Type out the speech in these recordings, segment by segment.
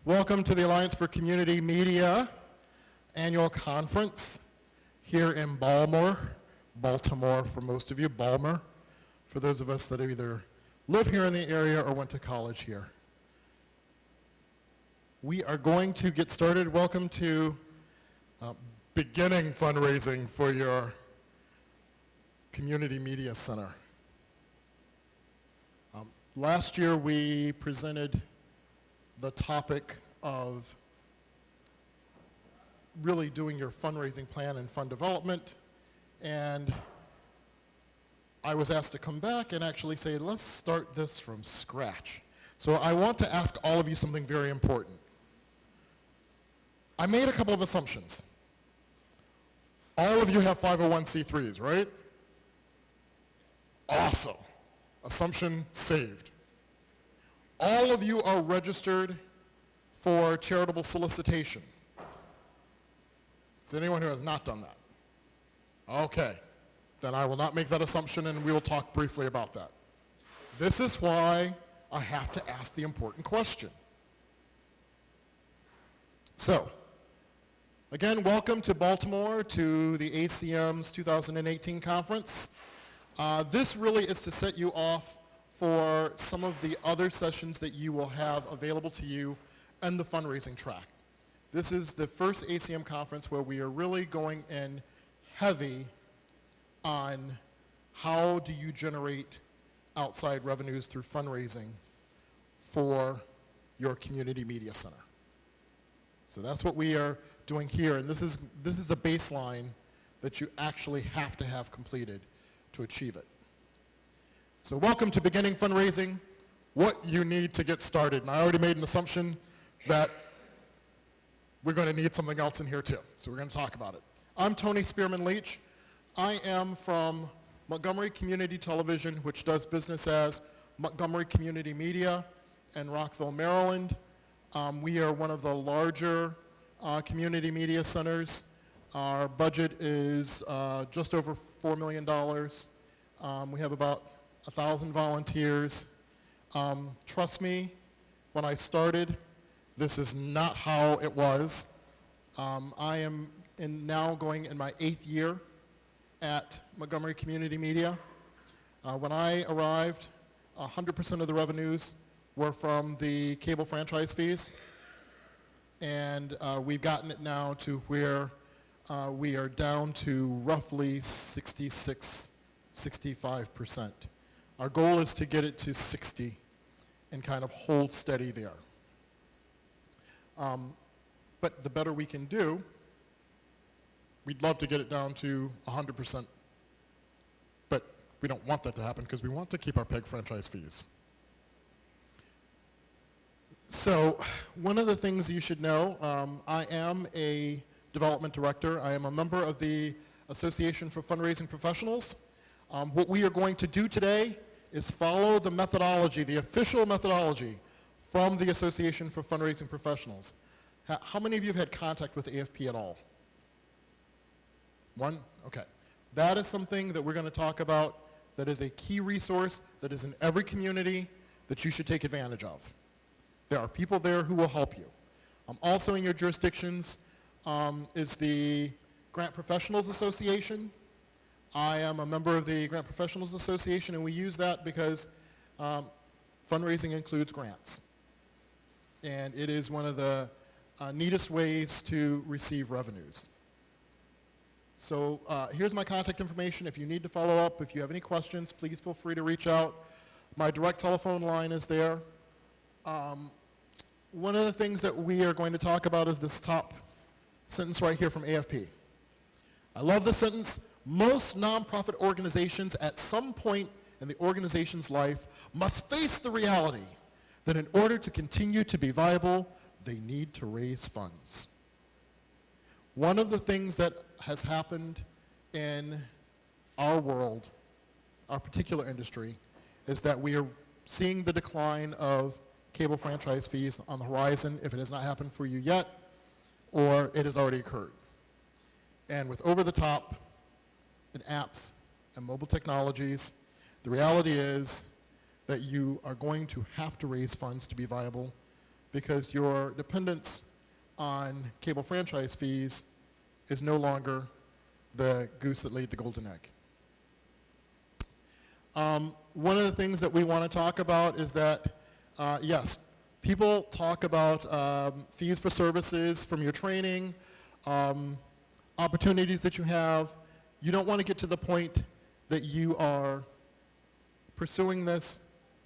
Welcome to the Alliance for Community Media annual conference here in Baltimore for most of you, Balmer, for those of us that either live here in the area or went to college here. We are going to get started. Welcome to beginning fundraising for your Community Media Center. Last year we presented the topic of really doing your fundraising plan and fund development, and I was asked to come back and actually say, let's start this from scratch. So I want to ask all of you something very important. I made a couple of assumptions. All of you have 501c3s, right? Awesome. Assumption saved. All of you are registered for charitable solicitation. Is there anyone who has not done that? Okay. Then I will not make that assumption, and we will talk briefly about that. This is why I have to ask the important question. So, again, welcome to Baltimore to the ACM's 2018 conference. This really is to set you off for some of the other sessions that you will have available to you and the fundraising track. This is the first ACM conference where we are really going in heavy on how do you generate outside revenues through fundraising for your community media center. So that's what we are doing here, and this is the baseline that you actually have to have completed to achieve it. So welcome to beginning fundraising, what you need to get started. And I already made an assumption that we're going to need something else in here too, so we're going to talk about it. I'm Tony Spearman Leach. I am from Montgomery Community Television, which does business as Montgomery Community Media in Rockville, Maryland. We are one of the larger community media centers. Our budget is just over $4 million. We have about 1,000 volunteers. Trust me, when I started, this is not how it was. I am now going in my 8th year at Montgomery Community Media. When I arrived, 100% of the revenues were from the cable franchise fees, and we've gotten it now to where we are down to roughly 65%. Our goal is to get it to 60 and kind of hold steady there. But the better we can do, we'd love to get it down to 100%, but we don't want that to happen because we want to keep our PEG franchise fees. So one of the things you should know, I am a development director. I am a member of the Association for Fundraising Professionals. What we are going to do today is follow the methodology, the official methodology from the Association for Fundraising Professionals. How many of you have had contact with AFP at all? One? Okay. That is something that we're going to talk about that is a key resource that is in every community that you should take advantage of. There are people there who will help you. Also in your jurisdictions is the Grant Professionals Association. I am a member of the Grant Professionals Association, and we use that because fundraising includes grants. And it is one of the neatest ways to receive revenues. So here's my contact information. If you need to follow up, if you have any questions, please feel free to reach out. My direct telephone line is there. One of the things that we are going to talk about is this top sentence right here from AFP. I love this sentence. Most nonprofit organizations at some point in the organization's life must face the reality that in order to continue to be viable, they need to raise funds. One of the things that has happened in our world, our particular industry, is that we are seeing the decline of cable franchise fees on the horizon, if it has not happened for you yet, or it has already occurred. And with over-the-top and apps and mobile technologies, the reality is that you are going to have to raise funds to be viable because your dependence on cable franchise fees is no longer the goose that laid the golden egg. One of the things that we want to talk about is that, yes, people talk about fees for services from your training, opportunities that you have. You don't want to get to the point that you are pursuing this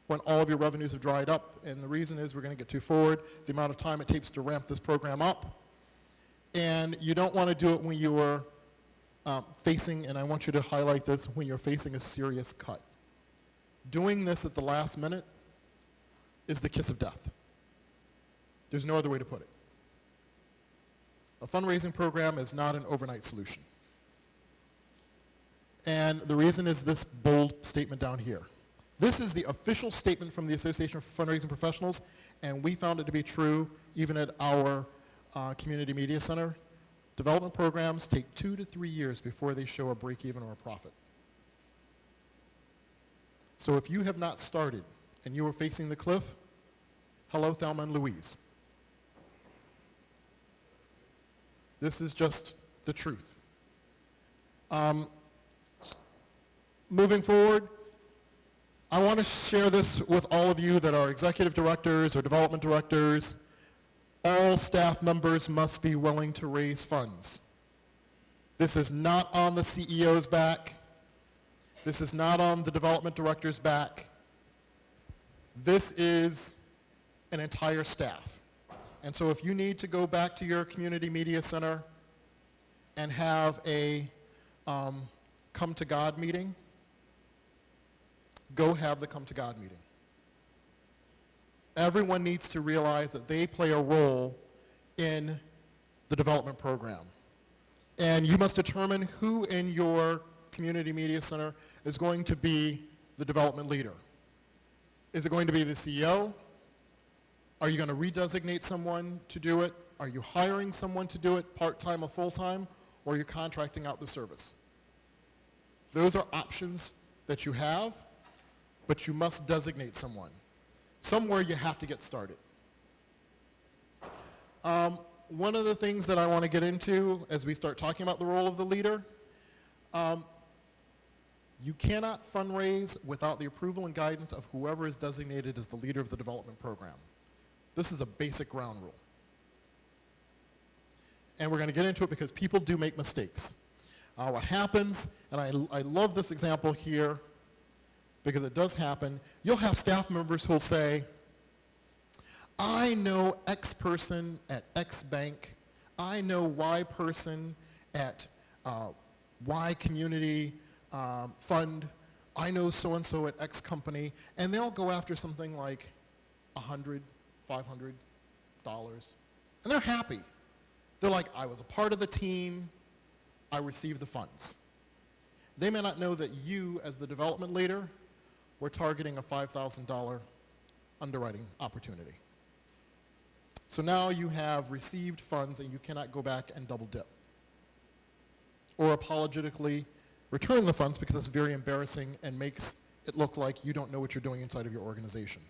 when all of your revenues have dried up, and the reason is we're going to get too forward, the amount of time it takes to ramp this program up. And you don't want to do it when you are facing, and I want you to highlight this, when you're facing a serious cut. Doing this at the last minute is the kiss of death. There's no other way to put it. A fundraising program is not an overnight solution. And the reason is this bold statement down here. This is the official statement from the Association of Fundraising Professionals, and we found it to be true even at our Community Media Center. Development programs take 2 to 3 years before they show a break even or a profit. So if you have not started and you are facing the cliff, hello, Thelma and Louise. This is just the truth. Moving forward, I want to share this with all of you that are executive directors or development directors. All staff members must be willing to raise funds. This is not on the CEO's back. This is not on the development director's back. This is an entire staff. And so if you need to go back to your community media center and have a come to God meeting, go have the come to God meeting. Everyone needs to realize that they play a role in the development program. And you must determine who in your community media center is going to be the development leader. Is it going to be the CEO? Are you going to redesignate someone to do it? Are you hiring someone to do it, part-time or full-time? Or are you contracting out the service? Those are options that you have, but you must designate someone. Somewhere you have to get started. One of the things that I want to get into as we start talking about the role of the leader, you cannot fundraise without the approval and guidance of whoever is designated as the leader of the development program. This is a basic ground rule. And we're going to get into it because people do make mistakes. What happens, and I love this example here because it does happen, you'll have staff members who'll say, I know X person at X bank, I know Y person at Y community fund, I know so-and-so at X company, and they'll go after something like $100, $500, and they're happy. They're like, I was a part of the team, I received the funds. They may not know that you, as the development leader, were targeting a $5,000 underwriting opportunity. So now you have received funds and you cannot go back and double dip or apologetically return the funds because it's very embarrassing and makes it look like you don't know what you're doing inside of your organization.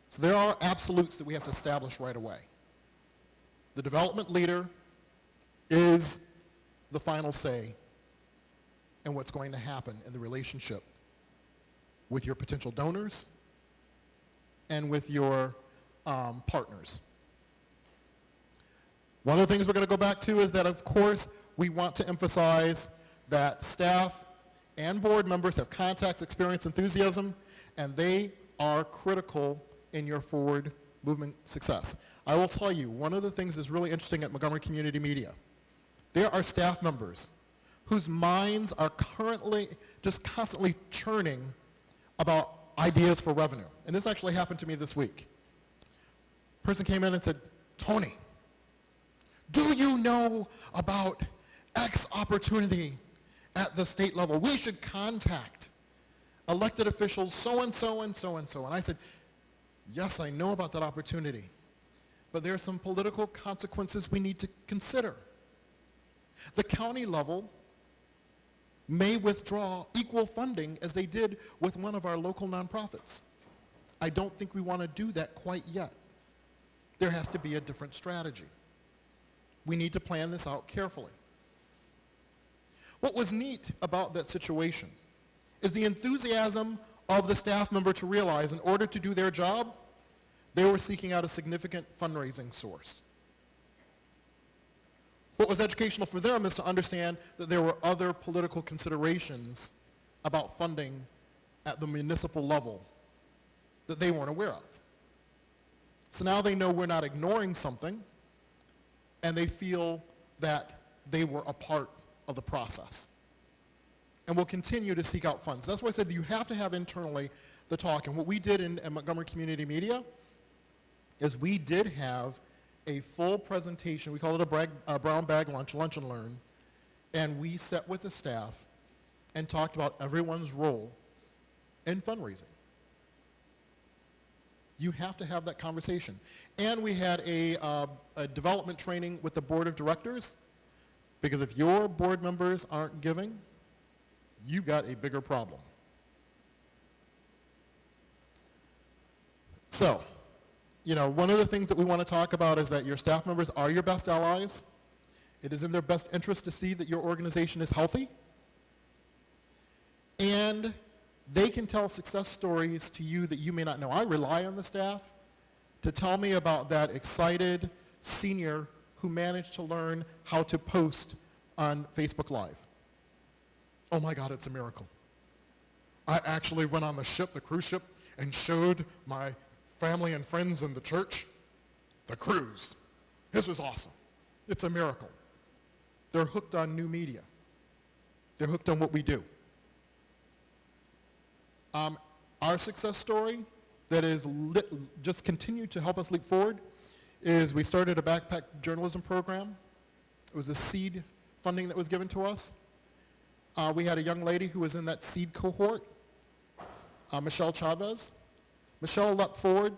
So there are absolutes that we have to establish right away. The development leader is the final say in what's going to happen in the relationship with your potential donors and with your partners. One of the things we're going to go back to is that, of course, we want to emphasize that staff and board members have contacts, experience, enthusiasm, and they are critical in your forward movement success. I will tell you, one of the things that's really interesting at Montgomery Community Media, there are staff members whose minds are currently just constantly churning about ideas for revenue. And this actually happened to me this week. A person came in and said, Tony, do you know about X opportunity at the state level? We should contact elected officials so-and-so and so-and-so. And I said, yes, I know about that opportunity, but there are some political consequences we need to consider. The county level may withdraw equal funding as they did with one of our local nonprofits. I don't think we want to do that quite yet. there has to be a different strategy. We need to plan this out carefully. What was neat about that situation is the enthusiasm of the staff member to realize in order to do their job, they were seeking out a significant fundraising source. What was educational for them is to understand that there were other political considerations about funding at the municipal level that they weren't aware of. So now they know we're not ignoring something, and they feel that they were a part of the process. And we'll continue to seek out funds. That's why I said that you have to have internally the talk. And what we did in Montgomery Community Media is we did have a full presentation. We called it a brown bag lunch and learn. And we sat with the staff and talked about everyone's role in fundraising. You have to have that conversation. And we had a development training with the board of directors, because if your board members aren't giving, you've got a bigger problem. So, one of the things that we want to talk about is that your staff members are your best allies. It is in their best interest to see that your organization is healthy. And they can tell success stories to you that you may not know. I rely on the staff to tell me about that excited senior who managed to learn how to post on Facebook Live. Oh my God, it's a miracle. I actually went on the cruise ship, and showed my family and friends in the church the cruise. This was awesome. It's a miracle. They're hooked on new media. They're hooked on what we do. Our success story that is just continued to help us leap forward is we started a backpack journalism program. It was a seed funding that was given to us. We had a young lady who was in that seed cohort, Michelle Chavez. Michelle leapt forward,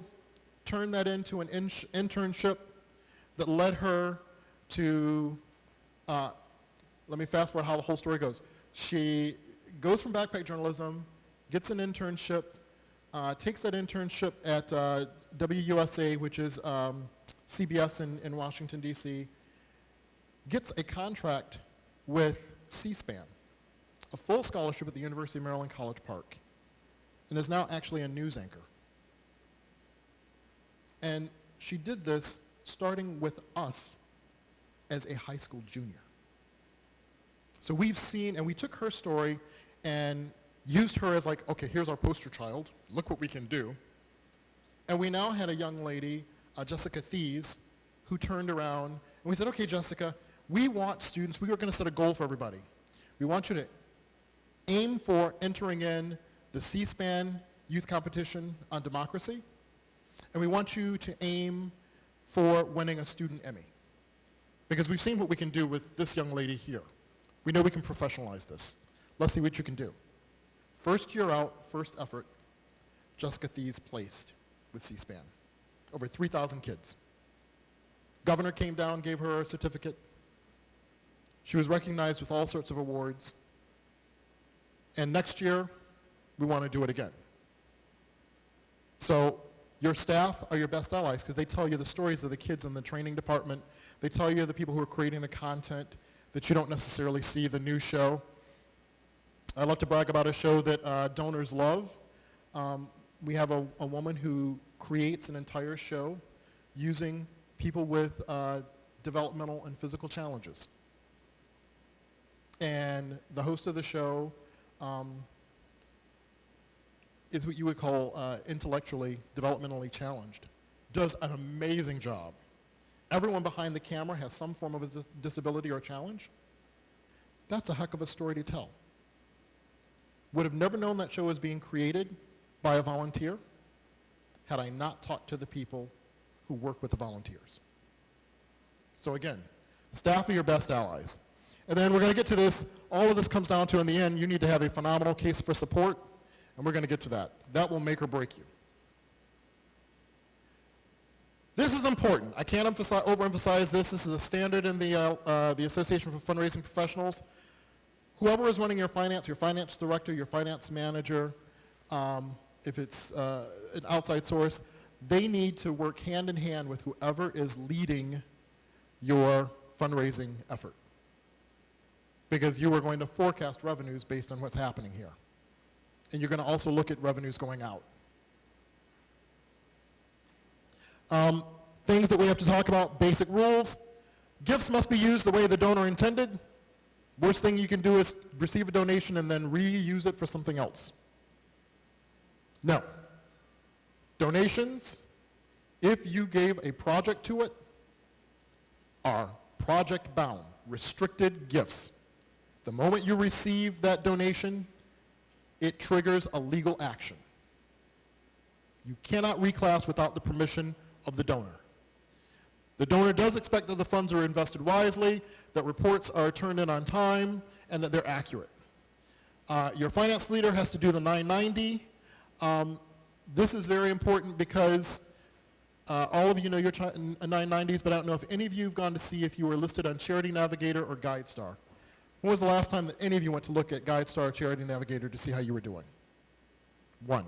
turned that into an internship that led her to, let me fast forward how the whole story goes. She goes from backpack journalism, gets an internship, takes that internship at WUSA, which is CBS in Washington, D.C., gets a contract with C-SPAN, a full scholarship at the University of Maryland, College Park, and is now actually a news anchor. And she did this starting with us as a high school junior. So we've seen, and we took her story and used her as like, okay, here's our poster child. Look what we can do. And we now had a young lady, Jessica Thies, who turned around, and we said, okay, Jessica, we want students, we are going to set a goal for everybody. We want you to aim for entering in the C-SPAN youth competition on democracy, and we want you to aim for winning a student Emmy. Because we've seen what we can do with this young lady here. We know we can professionalize this. Let's see what you can do. First year out, first effort, Jessica Thies placed with C-SPAN. Over 3,000 kids. Governor came down, gave her a certificate. She was recognized with all sorts of awards. And next year, we want to do it again. So your staff are your best allies because they tell you the stories of the kids in the training department. They tell you the people who are creating the content that you don't necessarily see, the news show. I love to brag about a show that donors love. We have a woman who creates an entire show using people with developmental and physical challenges. And the host of the show is what you would call intellectually, developmentally challenged. Does an amazing job. Everyone behind the camera has some form of a disability or challenge. That's a heck of a story to tell. Would have never known that show was being created by a volunteer had I not talked to the people who work with the volunteers. So again, staff are your best allies. And then we're going to get to this. All of this comes down to, in the end, you need to have a phenomenal case for support, and we're going to get to that. That will make or break you. This is important. I can't overemphasize this. This is a standard in the Association for Fundraising Professionals. Whoever is running your finance director, your finance manager, if it's an outside source, they need to work hand in hand with whoever is leading your fundraising effort, because you are going to forecast revenues based on what's happening here. And you're going to also look at revenues going out. Things that we have to talk about, basic rules. Gifts must be used the way the donor intended. Worst thing you can do is receive a donation and then reuse it for something else. No. Donations, if you gave a project to it, are project-bound, restricted gifts. The moment you receive that donation, it triggers a legal action. You cannot reclass without the permission of the donor. The donor does expect that the funds are invested wisely, that reports are turned in on time, and that they're accurate. Your finance leader has to do the 990. This is very important because all of you know your 990s, but I don't know if any of you have gone to see if you were listed on Charity Navigator or GuideStar. When was the last time that any of you went to look at GuideStar or Charity Navigator to see how you were doing? One.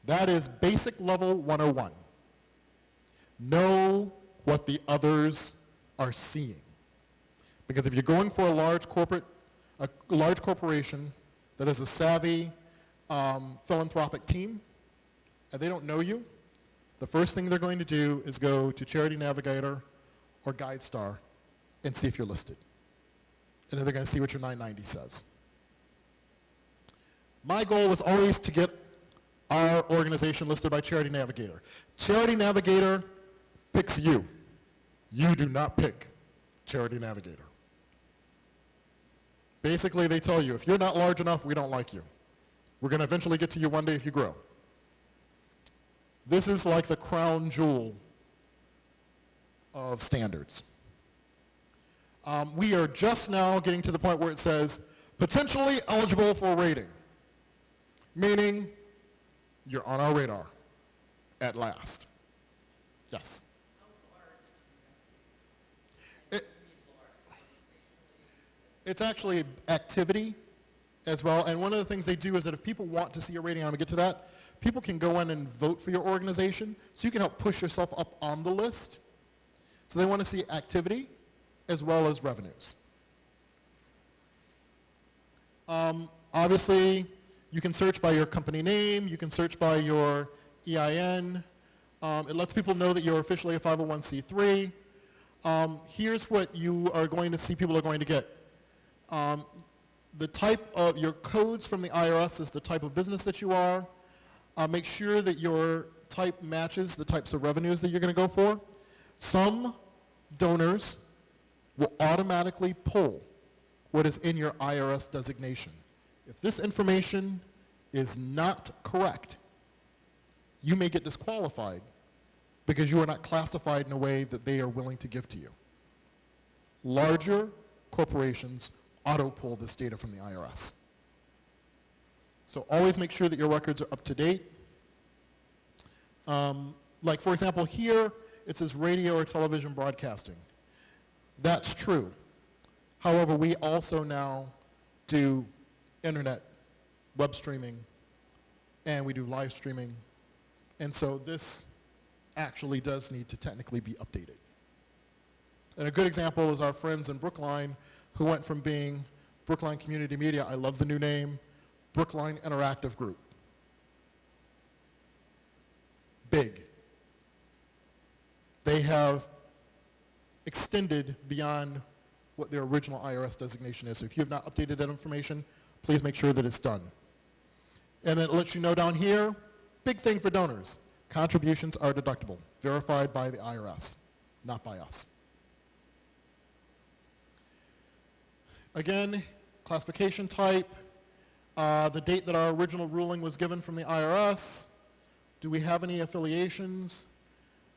That is basic level 101. Know what the others are seeing. Because if you're going for a large corporation that is a savvy philanthropic team, and they don't know you, the first thing they're going to do is go to Charity Navigator or GuideStar and see if you're listed. And then they're going to see what your 990 says. My goal was always to get our organization listed by Charity Navigator. Charity Navigator picks you. You do not pick Charity Navigator. Basically, they tell you, if you're not large enough, we don't like you. We're going to eventually get to you one day if you grow. This is like the crown jewel of standards. We are just now getting to the point where it says, potentially eligible for rating, meaning you're on our radar at last. Yes? It's actually activity as well, and one of the things they do is that if people want to see a rating, I'm going to get to that, people can go in and vote for your organization, so you can help push yourself up on the list. So they want to see activity as well as revenues. Obviously, you can search by your company name, you can search by your EIN. It lets people know that you're officially a 501c3. Here's what you are going to see people are going to get. The type of your codes from the IRS is the type of business that you are. Make sure that your type matches the types of revenues that you're going to go for. Some donors will automatically pull what is in your IRS designation. If this information is not correct, you may get disqualified because you are not classified in a way that they are willing to give to you. Larger corporations auto-pull this data from the IRS. So always make sure that your records are up to date. Like for example here, it says radio or television broadcasting. That's true. However, we also now do internet, web streaming, and we do live streaming. And so this actually does need to technically be updated. And a good example is our friends in Brookline who went from being Brookline Community Media, I love the new name, Brookline Interactive Group. Big. They have extended beyond what their original IRS designation is. So if you have not updated that information, please make sure that it's done. And it lets you know down here, big thing for donors, contributions are deductible, verified by the IRS, not by us. Again, classification type, the date that our original ruling was given from the IRS. Do we have any affiliations?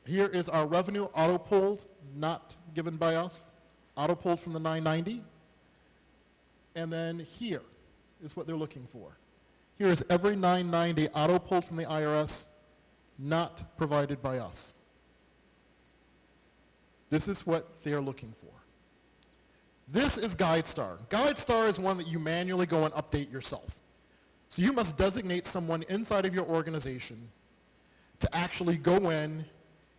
Here is our revenue auto-pulled, not given by us, auto-pulled from the 990. And then here is what they're looking for. Here is every 990 auto-pulled from the IRS, not provided by us. This is what they're looking for. This is GuideStar. GuideStar is one that you manually go and update yourself. So you must designate someone inside of your organization to actually go in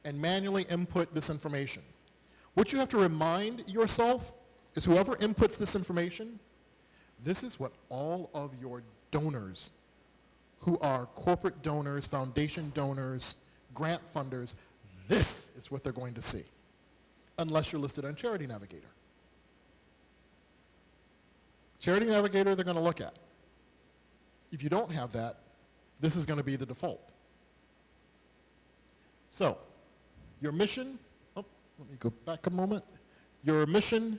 and manually input this information. What you have to remind yourself is whoever inputs this information, this is what all of your donors, who are corporate donors, foundation donors, grant funders, this is what they're going to see, unless you're listed on Charity Navigator. Charity Navigator, they're going to look at. If you don't have that, this is going to be the default. So, your mission, let me go back a moment. Your mission,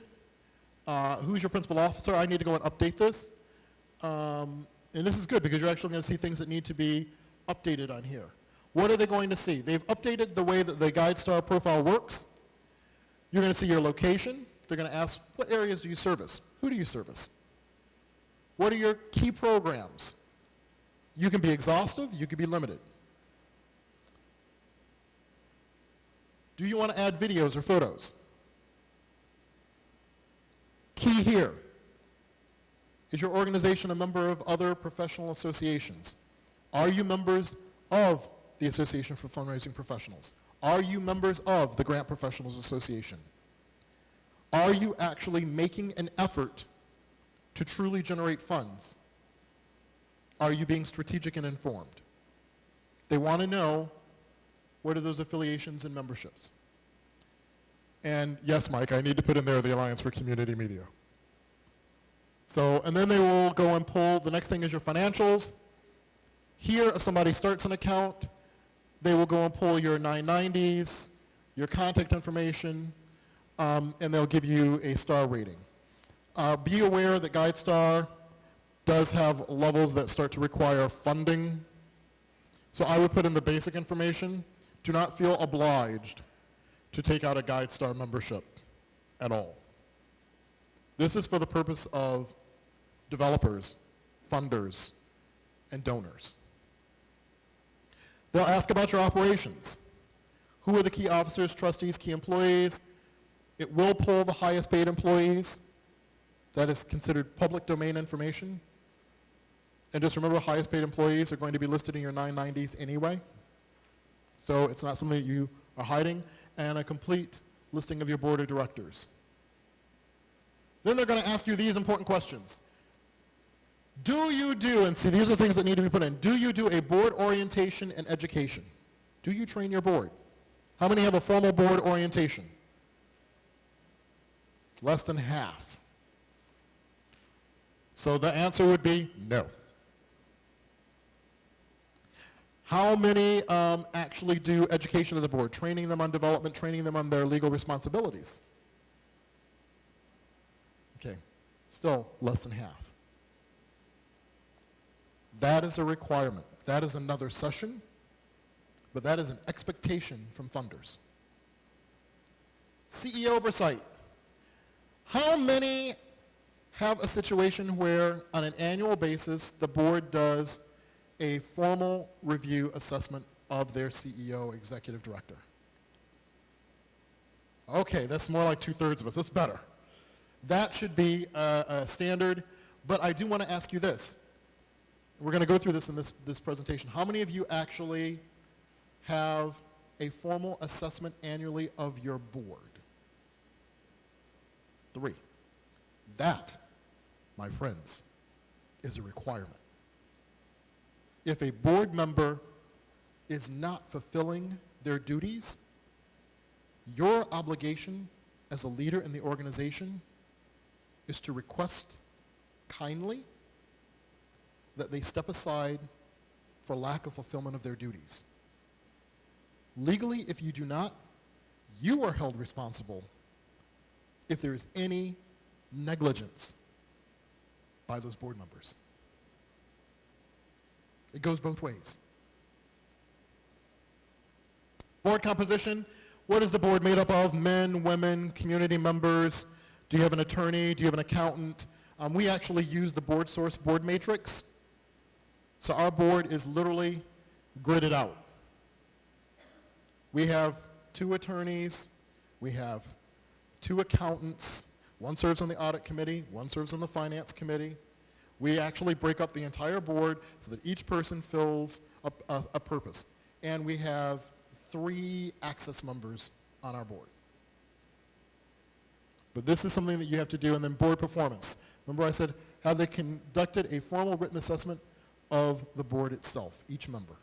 who's your principal officer? I need to go and update this. And this is good because you're actually going to see things that need to be updated on here. What are they going to see? They've updated the way that the GuideStar profile works. You're going to see your location. They're going to ask, what areas do you service? Who do you service? What are your key programs? You can be exhaustive, you can be limited. Do you want to add videos or photos? Key here. Is your organization a member of other professional associations? Are you members of the Association for Fundraising Professionals? Are you members of the Grant Professionals Association? Are you actually making an effort to truly generate funds? Are you being strategic and informed? They want to know, what are those affiliations and memberships? And yes, Mike, I need to put in there the Alliance for Community Media. So, and then they will go and pull, the next thing is your financials. Here, if somebody starts an account, they will go and pull your 990s, your contact information, and they'll give you a star rating. Be aware that GuideStar does have levels that start to require funding. So I would put in the basic information. Do not feel obliged to take out a GuideStar membership at all. This is for the purpose of developers, funders, and donors. They'll ask about your operations. Who are the key officers, trustees, key employees? It will pull the highest paid employees. That is considered public domain information. And just remember, highest paid employees are going to be listed in your 990s anyway. So it's not something that you are hiding. And a complete listing of your board of directors. Then they're going to ask you these important questions. Do you do, and see, these are things that need to be put in. Do you do a board orientation and education? Do you train your board? How many have a formal board orientation? Less than half. So the answer would be no. How many actually do education of the board, training them on development, training them on their legal responsibilities? Okay, still less than half. That is a requirement. That is another session, but that is an expectation from funders. CEO oversight. How many have a situation where on an annual basis the board does a formal review assessment of their CEO, executive director? Okay, that's more like 2/3 of us. That's better. That should be a standard, but I do want to ask you this. We're going to go through this in this presentation. How many of you actually have a formal assessment annually of your board? 3. That, my friends, is a requirement. If a board member is not fulfilling their duties, your obligation as a leader in the organization is to request kindly that they step aside for lack of fulfillment of their duties. Legally, if you do not, you are held responsible if there is any negligence by those board members. It goes both ways. Board composition. What is the board made up of? Men, women, community members? Do you have an attorney? Do you have an accountant? We actually use the board source board matrix. So our board is literally gridded out. We have 2 attorneys. We have 2 accountants. One serves on the audit committee. One serves on the finance committee. We actually break up the entire board so that each person fills a purpose. and we have 3 access members on our board. But this is something that you have to do. And then board performance. Remember I said, have they conducted a formal written assessment of the board itself, each member?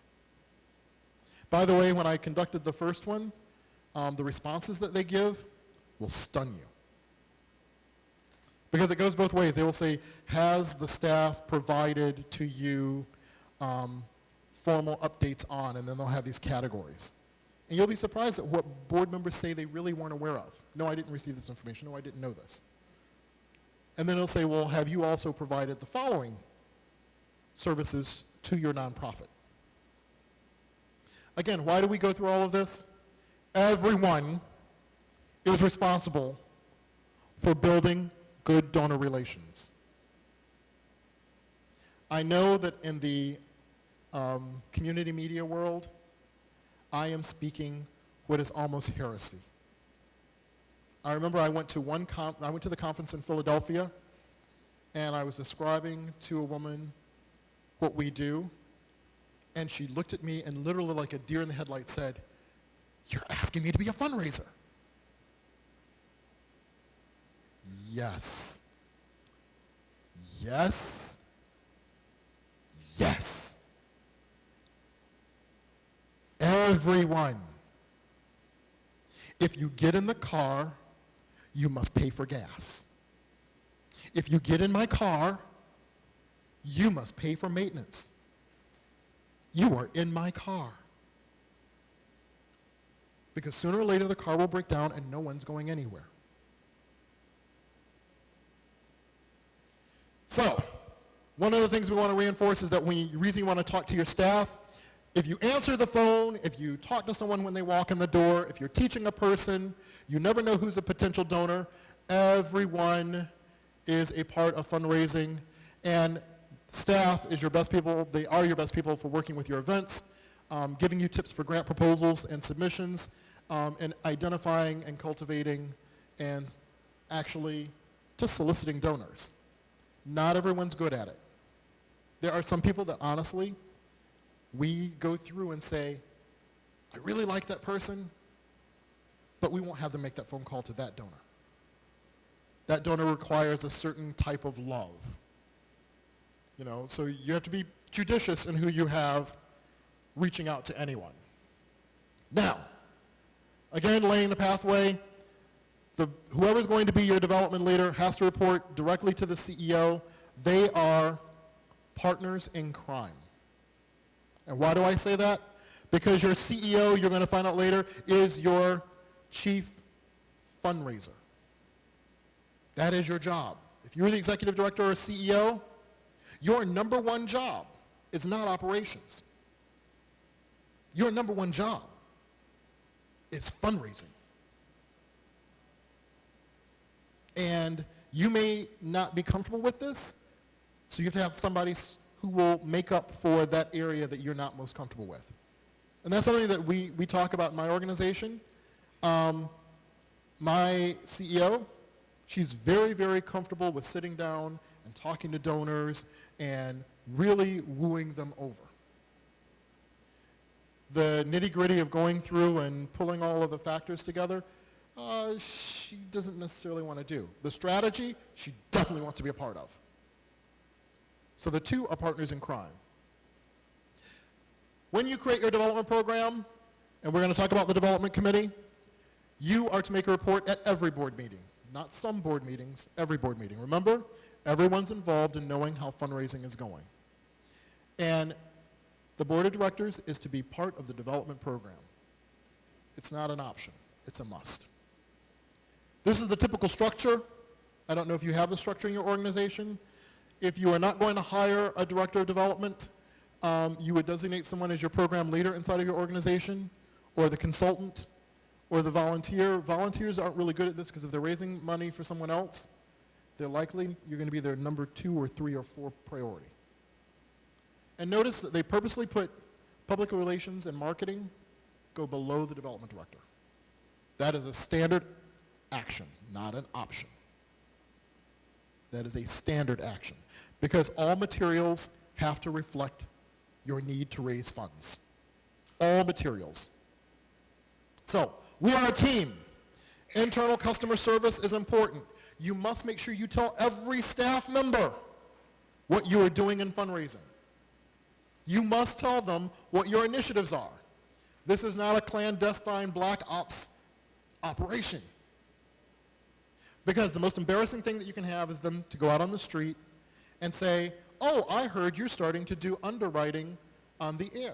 By the way, when I conducted the first one, the responses that they give will stun you. Because it goes both ways. They will say, has the staff provided to you formal updates on, and then they'll have these categories. And you'll be surprised at what board members say they really weren't aware of. No, I didn't receive this information. No, I didn't know this. And then it'll say, well, have you also provided the following services to your nonprofit? Again, why do we go through all of this? Everyone is responsible for building good donor relations. I know that in the community media world, I am speaking what is almost heresy. I remember I went to the conference in Philadelphia, and I was describing to a woman what we do, and she looked at me and literally like a deer in the headlights said, "You're asking me to be a fundraiser." Yes. Yes. Yes. Everyone. If you get in the car, you must pay for gas. If you get in my car, you must pay for maintenance. You are in my car. Because sooner or later the car will break down and no one's going anywhere. So, one of the things we want to reinforce is that when the reason you want to talk to your staff, if you answer the phone, if you talk to someone when they walk in the door, if you're teaching a person, you never know who's a potential donor. Everyone is a part of fundraising, and staff is your best people. They are your best people for working with your events, giving you tips for grant proposals and submissions, and identifying and cultivating and actually just soliciting donors. Not everyone's good at it. There are some people that honestly, we go through and say, I really like that person, but we won't have them make that phone call to that donor. That donor requires a certain type of love. You know, so you have to be judicious in who you have reaching out to anyone. Now, again, laying the pathway, whoever's going to be your development leader has to report directly to the CEO. They are partners in crime. And why do I say that? Because your CEO, you're going to find out later, is your chief fundraiser. That is your job. If you're the executive director or CEO, your number one job is not operations. Your number one job is fundraising. And you may not be comfortable with this, so you have to have somebody who will make up for that area that you're not most comfortable with. And that's something that we talk about in my organization. My CEO, she's very, very comfortable with sitting down and talking to donors and really wooing them over. The nitty-gritty of going through and pulling all of the factors together, she doesn't necessarily want to do. The strategy, she definitely wants to be a part of. So the two are partners in crime. When you create your development program, and we're going to talk about the development committee, you are to make a report at every board meeting. Not some board meetings, every board meeting. Remember, everyone's involved in knowing how fundraising is going. And the board of directors is to be part of the development program. It's not an option, it's a must. This is the typical structure. I don't know if you have the structure in your organization. If you are not going to hire a director of development, you would designate someone as your program leader inside of your organization, or the consultant, or the volunteer. Volunteers aren't really good at this because if they're raising money for someone else, they're likely you're going to be their number 2 or 3 or 4 priority. And notice that they purposely put public relations and marketing go below the development director. That is a standard action, not an option. That is a standard action because all materials have to reflect your need to raise funds. all materials. So, we are a team. Internal customer service is important. You must make sure you tell every staff member what you are doing in fundraising. You must tell them what your initiatives are. This is not a clandestine black ops operation. Because the most embarrassing thing that you can have is them to go out on the street and say, oh, I heard you're starting to do underwriting on the air.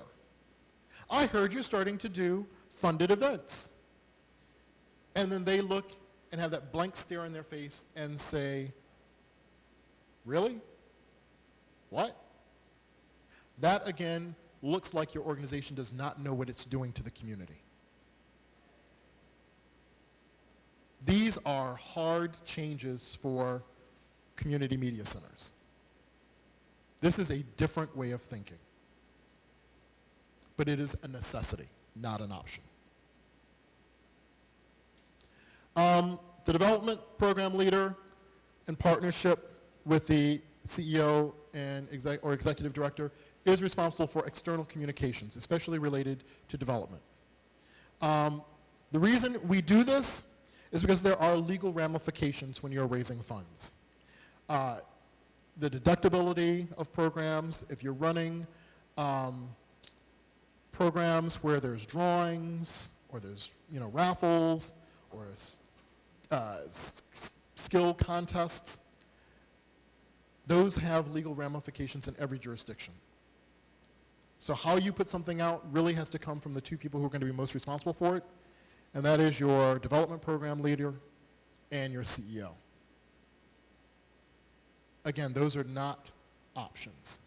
I heard you're starting to do funded events. And then they look and have that blank stare on their face and say, really? What? That, again, looks like your organization does not know what it's doing to the community. These are hard changes for community media centers. This is a different way of thinking. But it is a necessity, not an option. The development program leader, in partnership with the CEO and executive director, is responsible for external communications, especially related to development. The reason we do this is because there are legal ramifications when you're raising funds. The deductibility of programs, if you're running programs where there's drawings, or there's raffles, or skill contests, those have legal ramifications in every jurisdiction. So how you put something out really has to come from the two people who are going to be most responsible for it, and that is your development program leader and your CEO. Again, those are not options.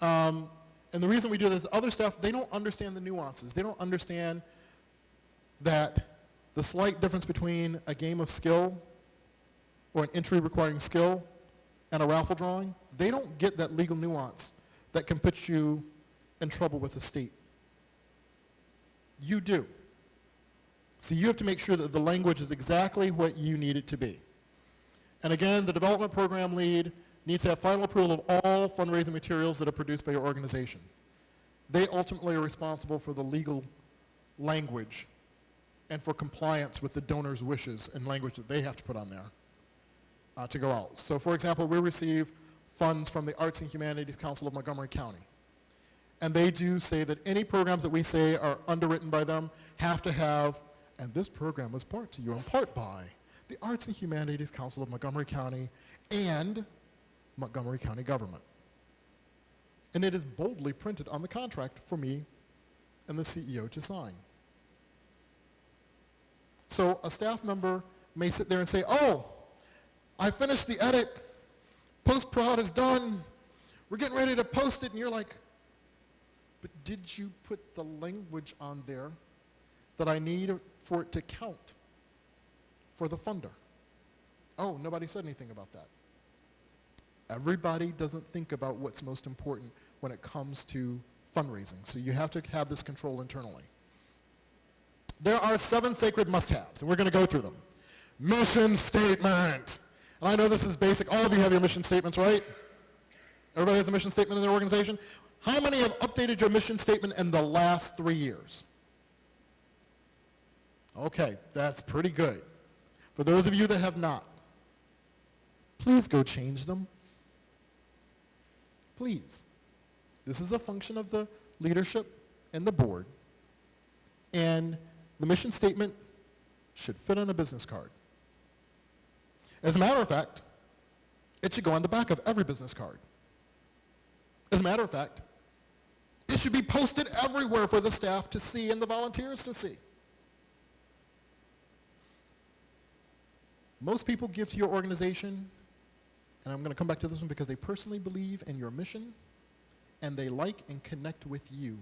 And the reason we do this, other stuff, they don't understand the nuances. They don't understand that the slight difference between a game of skill or an entry requiring skill and a raffle drawing, they don't get that legal nuance that can put you in trouble with the state. You do. So you have to make sure that the language is exactly what you need it to be. And again, the development program lead needs to have final approval of all fundraising materials that are produced by your organization. They ultimately are responsible for the legal language and for compliance with the donor's wishes and language that they have to put on there to go out. So for example, we receive funds from the Arts and Humanities Council of Montgomery County. And they do say that any programs that we say are underwritten by them have to have, and this program was brought to you in part by the Arts and Humanities Council of Montgomery County and Montgomery County government. And it is boldly printed on the contract for me and the CEO to sign. So a staff member may sit there and say, oh, I finished the edit, post-prod is done, we're getting ready to post it, and you're like, but did you put the language on there that I need for it to count for the funder? Oh, nobody said anything about that. Everybody doesn't think about what's most important when it comes to fundraising, so you have to have this control internally. There are 7 sacred must-haves, and we're going to go through them. Mission statement. And I know this is basic. All of you have your mission statements, right? Everybody has a mission statement in their organization? How many have updated your mission statement in the last 3 years? Okay, that's pretty good. For those of you that have not, please go change them. Please. This is a function of the leadership and the board. And the mission statement should fit on a business card. As a matter of fact, it should go on the back of every business card. As a matter of fact, it should be posted everywhere for the staff to see and the volunteers to see. Most people give to your organization, and I'm going to come back to this one because they personally believe in your mission, and they like and connect with you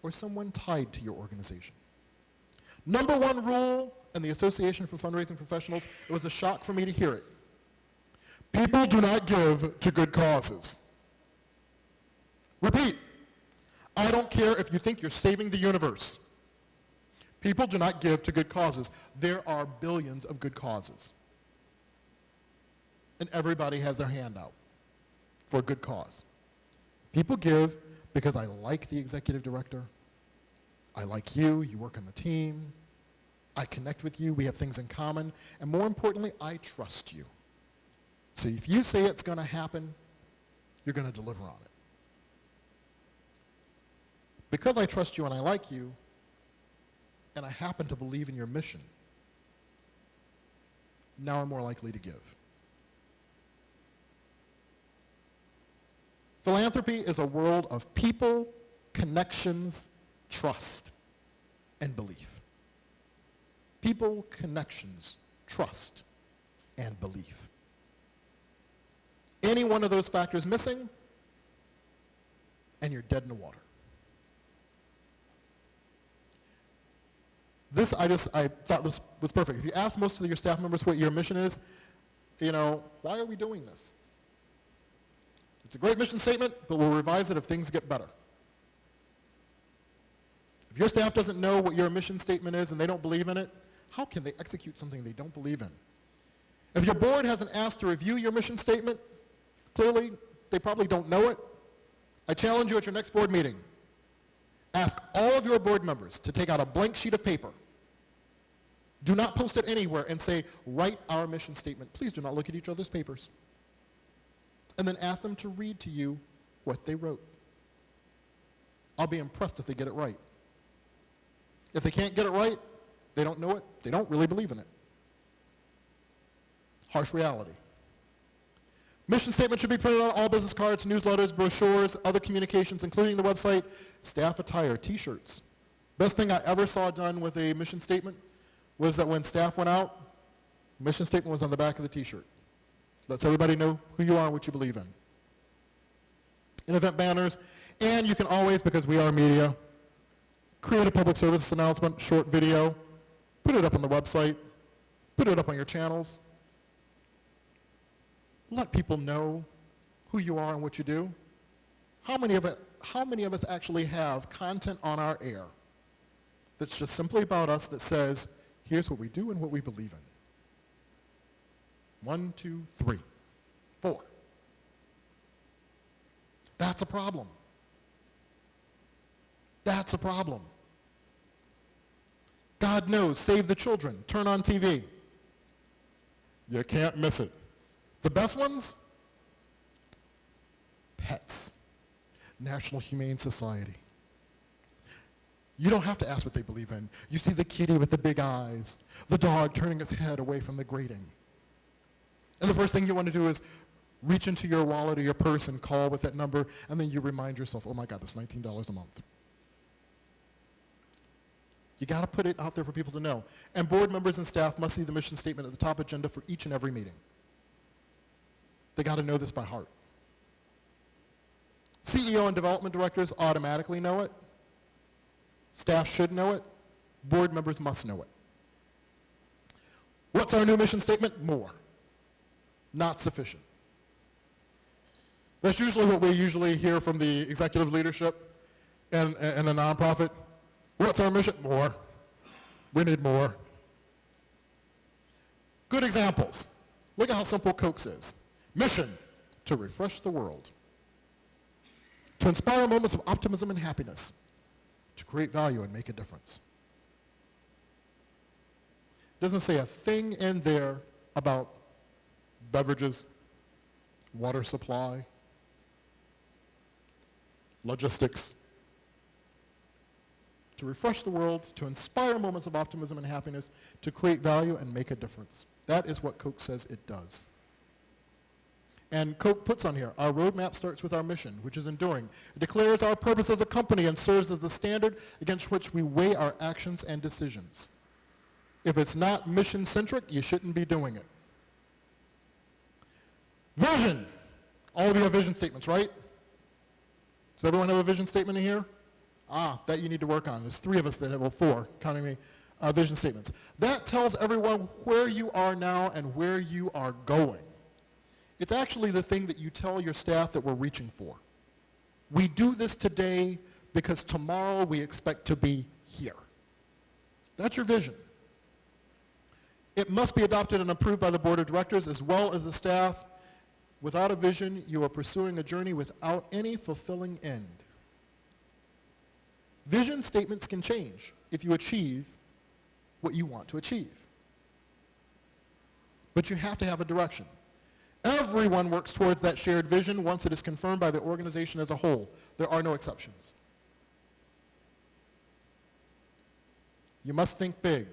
or someone tied to your organization. Number 1 rule in the Association for Fundraising Professionals, it was a shock for me to hear it. People do not give to good causes. Repeat. I don't care if you think you're saving the universe. People do not give to good causes. There are billions of good causes. And everybody has their hand out for a good cause. People give because I like the executive director, I like you, you work on the team, I connect with you, we have things in common, and more importantly, I trust you. So if you say it's going to happen, you're going to deliver on it. Because I trust you and I like you, and I happen to believe in your mission, now I'm more likely to give. Philanthropy is a world of people, connections, trust, and belief. People, connections, trust, and belief. Any one of those factors missing, and you're dead in the water. This, I thought this was perfect. If you ask most of your staff members what your mission is, why are we doing this? It's a great mission statement, but we'll revise it if things get better. If your staff doesn't know what your mission statement is and they don't believe in it, how can they execute something they don't believe in? If your board hasn't asked to review your mission statement, clearly they probably don't know it. I challenge you at your next board meeting. Ask all of your board members to take out a blank sheet of paper. Do not post it anywhere and say, write our mission statement. Please do not look at each other's papers. And then ask them to read to you what they wrote. I'll be impressed if they get it right. If they can't get it right, they don't know it, they don't really believe in it. Harsh reality. Mission statement should be printed on all business cards, newsletters, brochures, other communications, including the website, staff attire, t-shirts. Best thing I ever saw done with a mission statement was that when staff went out, mission statement was on the back of the t-shirt. Lets everybody know who you are and what you believe in. In event banners, and you can always, because we are media, create a public service announcement, short video, put it up on the website, put it up on your channels. Let people know who you are and what you do. How many of us actually have content on our air that's just simply about us that says, here's what we do and what we believe in? 1, 2, 3, 4. That's a problem. That's a problem. God knows, save the children, turn on TV. You can't miss it. The best ones? Pets. National Humane Society. You don't have to ask what they believe in. You see the kitty with the big eyes, the dog turning its head away from the grating. And the first thing you want to do is reach into your wallet or your purse and call with that number, and then you remind yourself, oh my God, that's $19 a month. You got to put it out there for people to know. And board members and staff must see the mission statement at the top agenda for each and every meeting. They got to know this by heart. CEO and development directors automatically know it. Staff should know it. Board members must know it. What's our new mission statement? More. Not sufficient. That's usually what we usually hear from the executive leadership and a nonprofit. What's our mission? More. We need more. Good examples. Look at how simple Coke's is. Mission, to refresh the world. To inspire moments of optimism and happiness. To create value and make a difference. It doesn't say a thing in there about beverages, water supply, logistics. To refresh the world, to inspire moments of optimism and happiness, to create value and make a difference. That is what Coke says it does. And Coke puts on here, our roadmap starts with our mission, which is enduring. It declares our purpose as a company and serves as the standard against which we weigh our actions and decisions. If it's not mission-centric, you shouldn't be doing it. Vision. All of you have vision statements, right? Does everyone have a vision statement in here? That you need to work on. There's 3 of us that have, well, 4, counting me, vision statements. That tells everyone where you are now and where you are going. It's actually the thing that you tell your staff that we're reaching for. We do this today because tomorrow we expect to be here. That's your vision. It must be adopted and approved by the board of directors as well as the staff. Without a vision, you are pursuing a journey without any fulfilling end. Vision statements can change if you achieve what you want to achieve. But you have to have a direction. Everyone works towards that shared vision once it is confirmed by the organization as a whole. There are no exceptions. You must think big.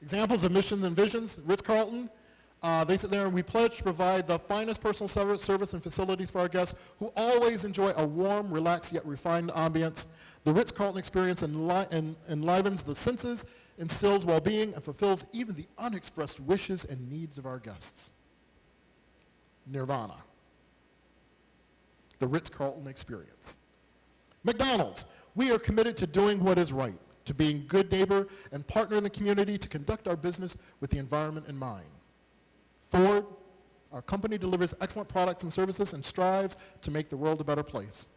Examples of missions and visions, Ritz-Carlton, they sit there and we pledge to provide the finest personal service and facilities for our guests who always enjoy a warm, relaxed, yet refined ambience. The Ritz-Carlton experience enlivens the senses, instills well-being, and fulfills even the unexpressed wishes and needs of our guests. Nirvana. The Ritz-Carlton experience. McDonald's. We are committed to doing what is right, to being good neighbor and partner in the community to conduct our business with the environment in mind. Ford. Our company delivers excellent products and services and strives to make the world a better place.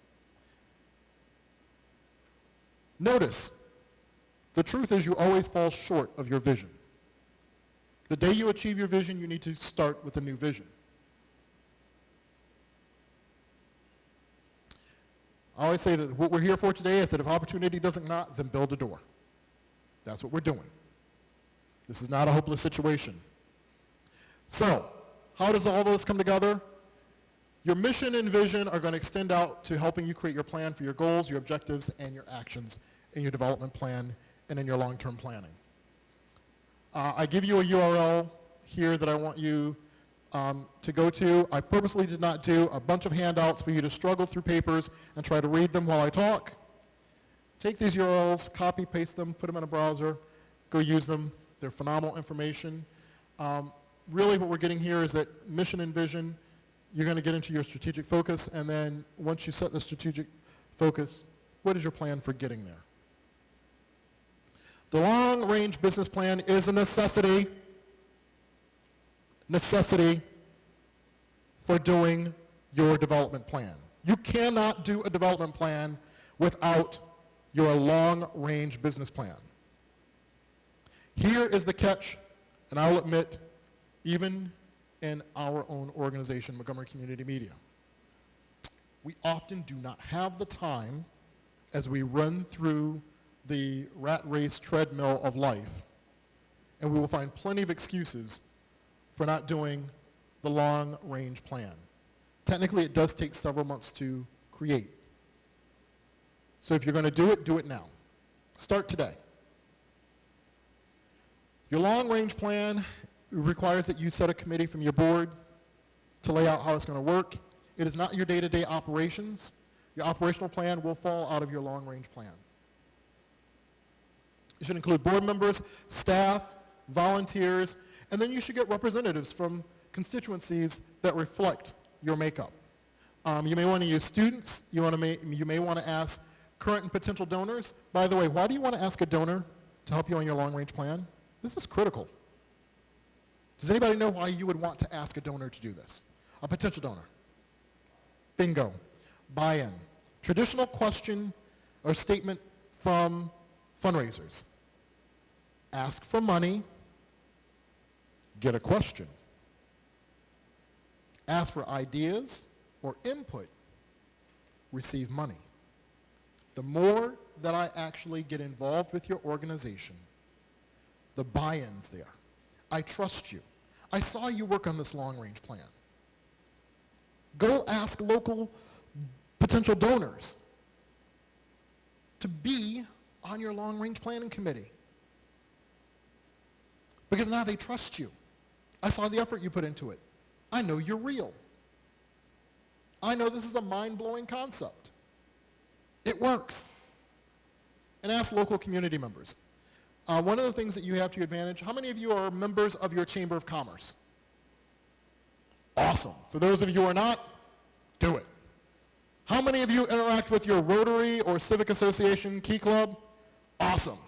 Notice, the truth is you always fall short of your vision. The day you achieve your vision, you need to start with a new vision. I always say that what we're here for today is that if opportunity doesn't knock, then build a door. That's what we're doing. This is not a hopeless situation. So, how does all this come together? Your mission and vision are going to extend out to helping you create your plan for your goals, your objectives, and your actions in your development plan and in your long-term planning. I give you a URL here that I want you to go to. I purposely did not do a bunch of handouts for you to struggle through papers and try to read them while I talk. Take these URLs, copy, paste them, put them in a browser, go use them. They're phenomenal information. Really what we're getting here is that mission and vision, you're going to get into your strategic focus, and then once you set the strategic focus, what is your plan for getting there? The long-range business plan is a necessity for doing your development plan. You cannot do a development plan without your long-range business plan. Here is the catch, and I'll admit, even in our own organization, Montgomery Community Media, we often do not have the time as we run through the rat race treadmill of life, and we will find plenty of excuses for not doing the long-range plan. Technically, it does take several months to create. So if you're going to do it now. Start today. Your long-range plan requires that you set a committee from your board to lay out how it's going to work. It is not your day-to-day operations. Your operational plan will fall out of your long-range plan. It should include board members, staff, volunteers, and then you should get representatives from constituencies that reflect your makeup. You may want to use students. You may want to ask current and potential donors. By the way, why do you want to ask a donor to help you on your long-range plan? This is critical. Does anybody know why you would want to ask a donor to do this? A potential donor. Bingo. Buy-in. Traditional question or statement from fundraisers. Ask for money, get a question. Ask for ideas or input, receive money. The more that I actually get involved with your organization, the buy-in's there. I trust you. I saw you work on this long-range plan. Go ask local potential donors to be on your long-range planning committee. Because now they trust you. I saw the effort you put into it. I know you're real. I know this is a mind-blowing concept. It works. And ask local community members. One of the things that you have to your advantage, how many of you are members of your Chamber of Commerce? Awesome. For those of you who are not, do it. How many of you interact with your Rotary or Civic Association Key Club? Awesome.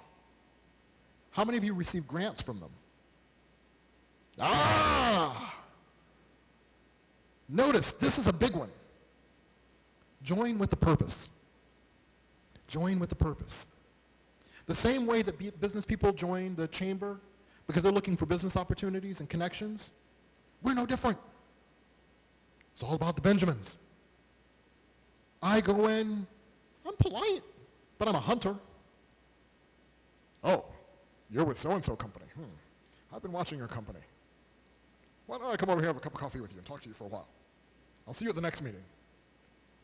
How many of you receive grants from them? Notice, this is a big one. Join with the purpose. Join with the purpose. The same way that business people join the chamber because they're looking for business opportunities and connections, we're no different. It's all about the Benjamins. I go in, I'm polite, but I'm a hunter. Oh, you're with so-and-so company. I've been watching your company. Why don't I come over here and have a cup of coffee with you and talk to you for a while? I'll see you at the next meeting.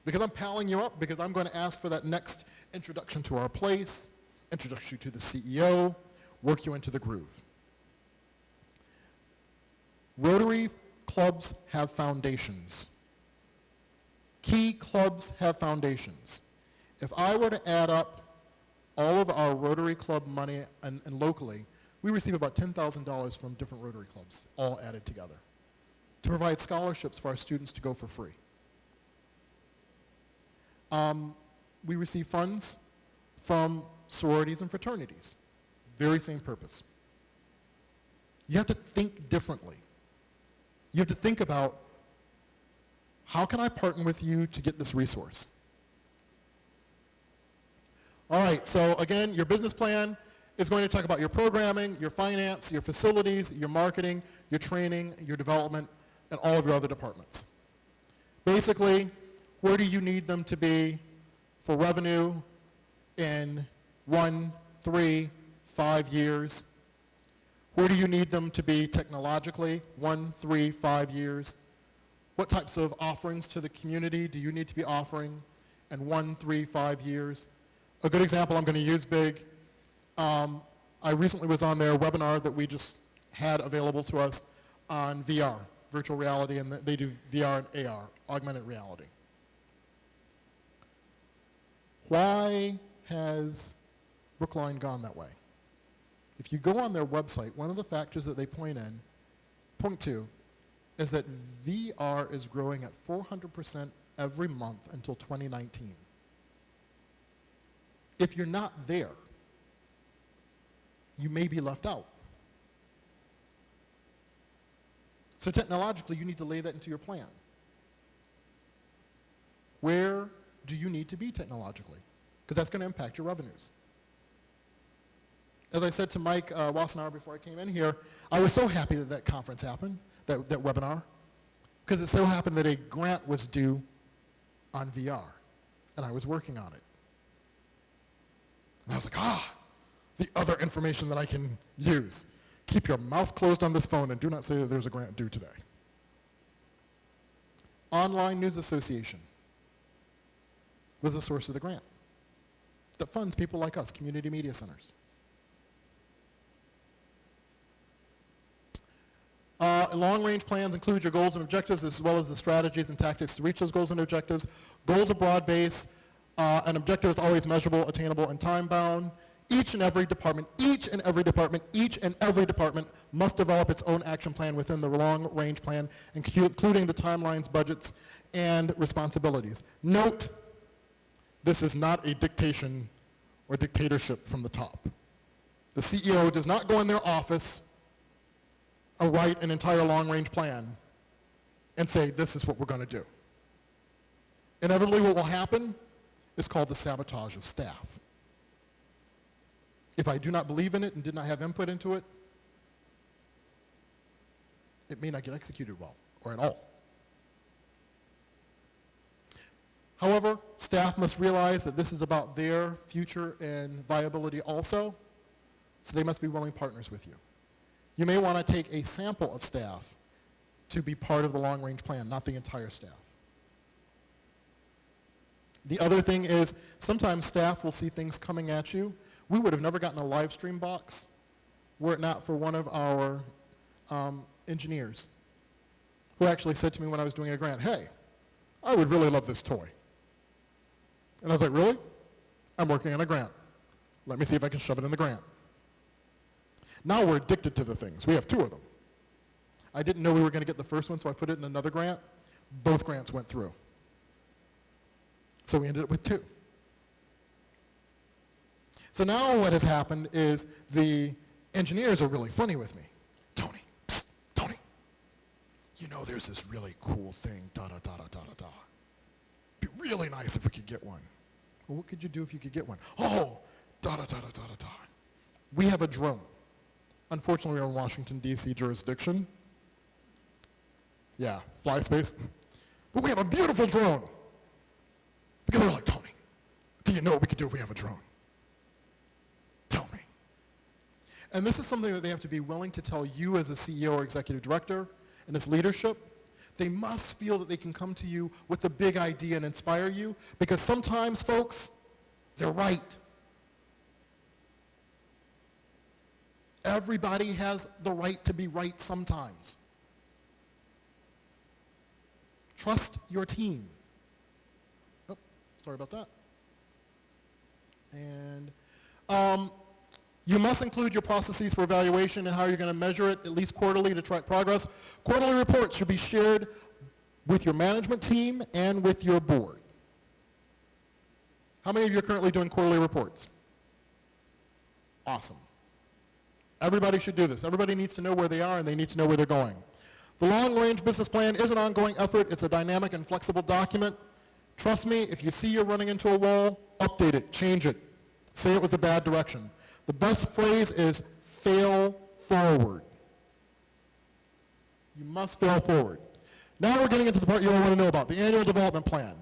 Because I'm palling you up, because I'm going to ask for that next introduction to our place, introduce you to the CEO, work you into the groove. Rotary clubs have foundations. Key clubs have foundations. If I were to add up all of our Rotary Club money and locally, we receive about $10,000 from different Rotary clubs, all added together, to provide scholarships for our students to go for free. We receive funds from sororities and fraternities. Very same purpose. You have to think differently. You have to think about, how can I partner with you to get this resource? All right, so again, your business plan is going to talk about your programming, your finance, your facilities, your marketing, your training, your development, and all of your other departments. Basically, where do you need them to be for revenue in 1, 3, 5 years? Where do you need them to be technologically, 1, 3, 5 years? What types of offerings to the community do you need to be offering in 1, 3, 5 years? A good example I'm going to use big. I recently was on their webinar that we just had available to us on VR, virtual reality, and they do VR and AR, augmented reality. Why has Brookline gone that way? If you go on their website, one of the factors that they point to, is that VR is growing at 400% every month until 2019. If you're not there, you may be left out. So technologically, you need to lay that into your plan. Where do you need to be technologically? Because that's going to impact your revenues. As I said to Mike Wassenaar before I came in here, I was so happy that that conference happened, that webinar, because it so happened that a grant was due on VR, and I was working on it. And I was like, the other information that I can use. Keep your mouth closed on this phone and do not say that there's a grant due today. Online News Association was the source of the grant that funds people like us, community media centers. Long-range plans include your goals and objectives as well as the strategies and tactics to reach those goals and objectives. Goals are broad-based. An objective is always measurable, attainable, and time-bound. Each and every department must develop its own action plan within the long-range plan, including the timelines, budgets, and responsibilities. Note, this is not a dictation or dictatorship from the top. The CEO does not go in their office and write an entire long-range plan and say, this is what we're going to do. Inevitably, what will happen is called the sabotage of staff. If I do not believe in it and did not have input into it, it may not get executed well or at all. However, staff must realize that this is about their future and viability also, so they must be willing partners with you. You may want to take a sample of staff to be part of the long-range plan, not the entire staff. The other thing is, sometimes staff will see things coming at you. We would have never gotten a live stream box were it not for one of our engineers who actually said to me when I was doing a grant, hey, I would really love this toy. And I was like, really? I'm working on a grant. Let me see if I can shove it in the grant. Now we're addicted to the things. We have 2 of them. I didn't know we were going to get the first one, so I put it in another grant. Both grants went through. So we ended up with 2. So now what has happened is the engineers are really funny with me. Tony, psst, Tony, you know there's this really cool thing, da-da-da-da-da-da-da. Be really nice if we could get one. Well, what could you do if you could get one? Oh, da-da-da-da-da-da-da. We have a drone. Unfortunately, we're in Washington, D.C. jurisdiction. Yeah, fly space. But we have a beautiful drone Because they're like, Tony, do you know what we could do if we have a drone? Tell me. And this is something that they have to be willing to tell you as a CEO or executive director and as leadership. They must feel that they can come to you with a big idea and inspire you, because sometimes, folks, they're right. Everybody has the right to be right sometimes. Trust your team. Oh, sorry about that. And you must include your processes for evaluation and how you're going to measure it, at least quarterly, to track progress. Quarterly reports should be shared with your management team and with your board. How many of you are currently doing quarterly reports? Awesome. Everybody should do this. Everybody needs to know where they are, and they need to know where they're going. The long-range business plan is an ongoing effort. It's a dynamic and flexible document. Trust me, if you see you're running into a wall, update it, change it. Say it was a bad direction. The best phrase is fail forward. You must fail forward. Now we're getting into the part you all want to know about, the annual development plan.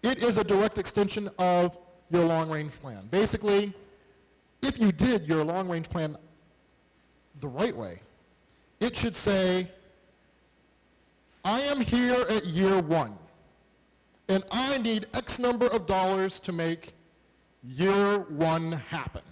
It is a direct extension of your long-range plan. Basically, if you did your long-range plan the right way, it should say, I am here at year one, and I need X number of dollars to make year one happen.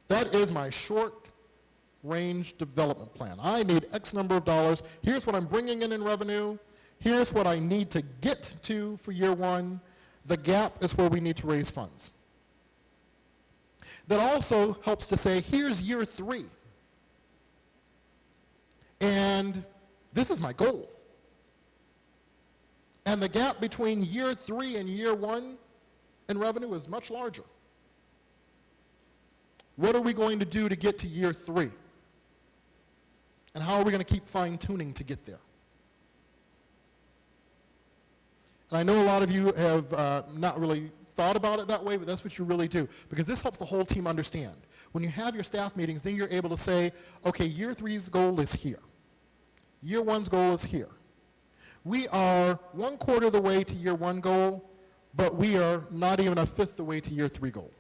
That is my short-range development plan. I need X number of dollars. Here's what I'm bringing in revenue. Here's what I need to get to for year one. The gap is where we need to raise funds. That also helps to say, here's year three. And this is my goal. And the gap between year three and year one in revenue is much larger. What are we going to do to get to year three? And how are we going to keep fine-tuning to get there? And I know a lot of you have not really thought about it that way, but that's what you really do, because this helps the whole team understand. When you have your staff meetings, then you're able to say, okay, year three's goal is here. Year one's goal is here. We are 1/4 of the way to year one goal, but we are not even 1/5 the way to year three goal.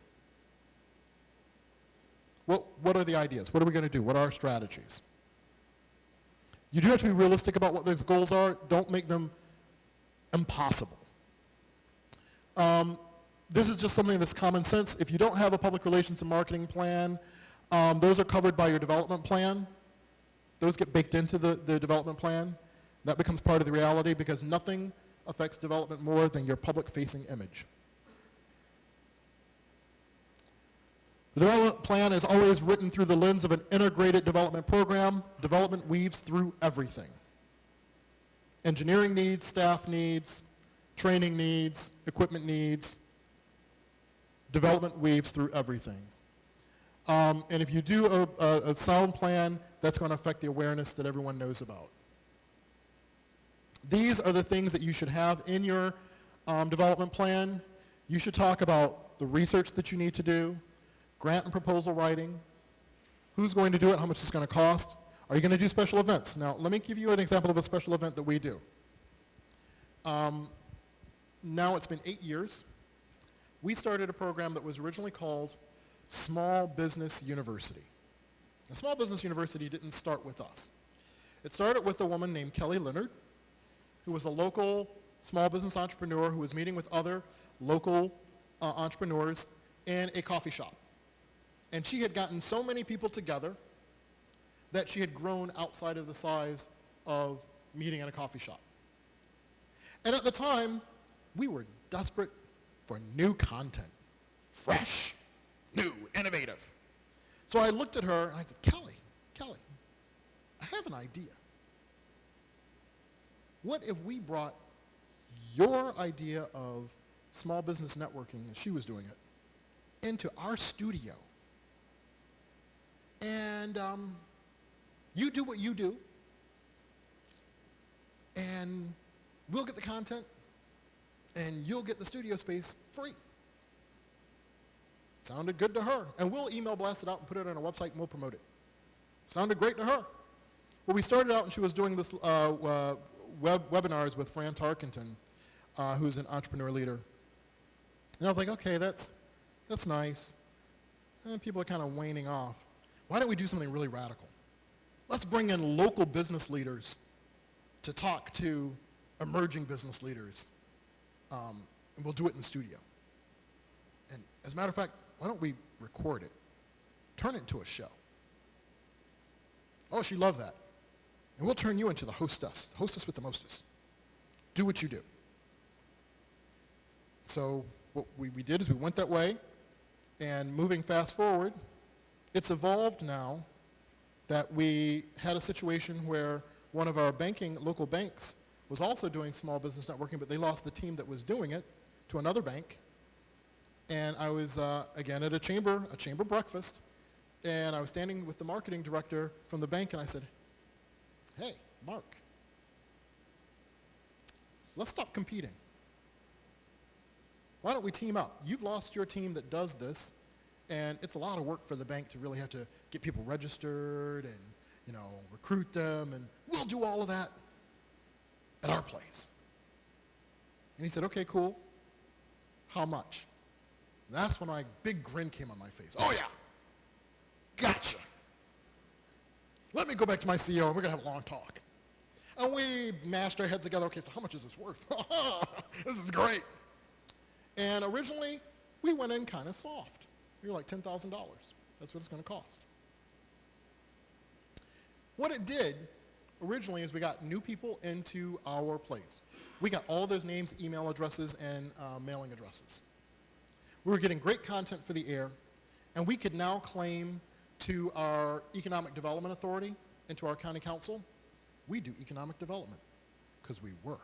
What are the ideas? What are we going to do? What are our strategies? You do have to be realistic about what those goals are. Don't make them impossible. This is just something that's common sense. If you don't have a public relations and marketing plan, those are covered by your development plan. Those get baked into the development plan. That becomes part of the reality, because nothing affects development more than your public-facing image. The development plan is always written through the lens of an integrated development program. Development weaves through everything. Engineering needs, staff needs, training needs, equipment needs. Development weaves through everything. And if you do a sound plan, that's going to affect the awareness that everyone knows about. These are the things that you should have in your development plan. You should talk about the research that you need to do, grant and proposal writing, who's going to do it, how much it's going to cost. Are you going to do special events? Now, let me give you an example of a special event that we do. Now it's been 8 years. We started a program that was originally called Small Business University. Now, Small Business University didn't start with us. It started with a woman named Kelly Leonard, who was a local small business entrepreneur who was meeting with other local entrepreneurs in a coffee shop. And she had gotten so many people together that she had grown outside of the size of meeting at a coffee shop. And at the time, we were desperate for new content, fresh, new, innovative. So I looked at her and I said, Kelly, I have an idea. What if we brought your idea of small business networking, as she was doing it, into our studio? And you do what you do, and we'll get the content, and you'll get the studio space free. Sounded good to her. And we'll email blast it out and put it on our website, and we'll promote it. Sounded great to her. Well, we started out, and she was doing this webinars with Fran Tarkenton. who's an entrepreneur leader. And I was like, okay, that's nice. And people are kind of waning off. Why don't we do something really radical? Let's bring in local business leaders to talk to emerging business leaders. And we'll do it in the studio. And as a matter of fact, why don't we record it? Turn it into a show. Oh, she loved that. And we'll turn you into the hostess with the mostess. Do what you do. So what we did is we went that way, and moving fast forward, it's evolved now that we had a situation where one of our local banks was also doing small business networking, but they lost the team that was doing it to another bank. And I was, again, at a chamber breakfast, and I was standing with the marketing director from the bank, and I said, hey, Mark, let's stop competing. Why don't we team up? You've lost your team that does this, and it's a lot of work for the bank to really have to get people registered and, recruit them, and we'll do all of that at our place. And he said, okay, cool. How much? And that's when a big grin came on my face. Oh, yeah. Gotcha. Let me go back to my CEO, and we're going to have a long talk. And we mashed our heads together. Okay, so how much is this worth? This is great. And originally, we went in kind of soft. We were like $10,000. That's what it's going to cost. What it did originally is we got new people into our place. We got all those names, email addresses, and mailing addresses. We were getting great content for the air, and we could now claim to our Economic Development Authority and to our county council, we do economic development, because we were.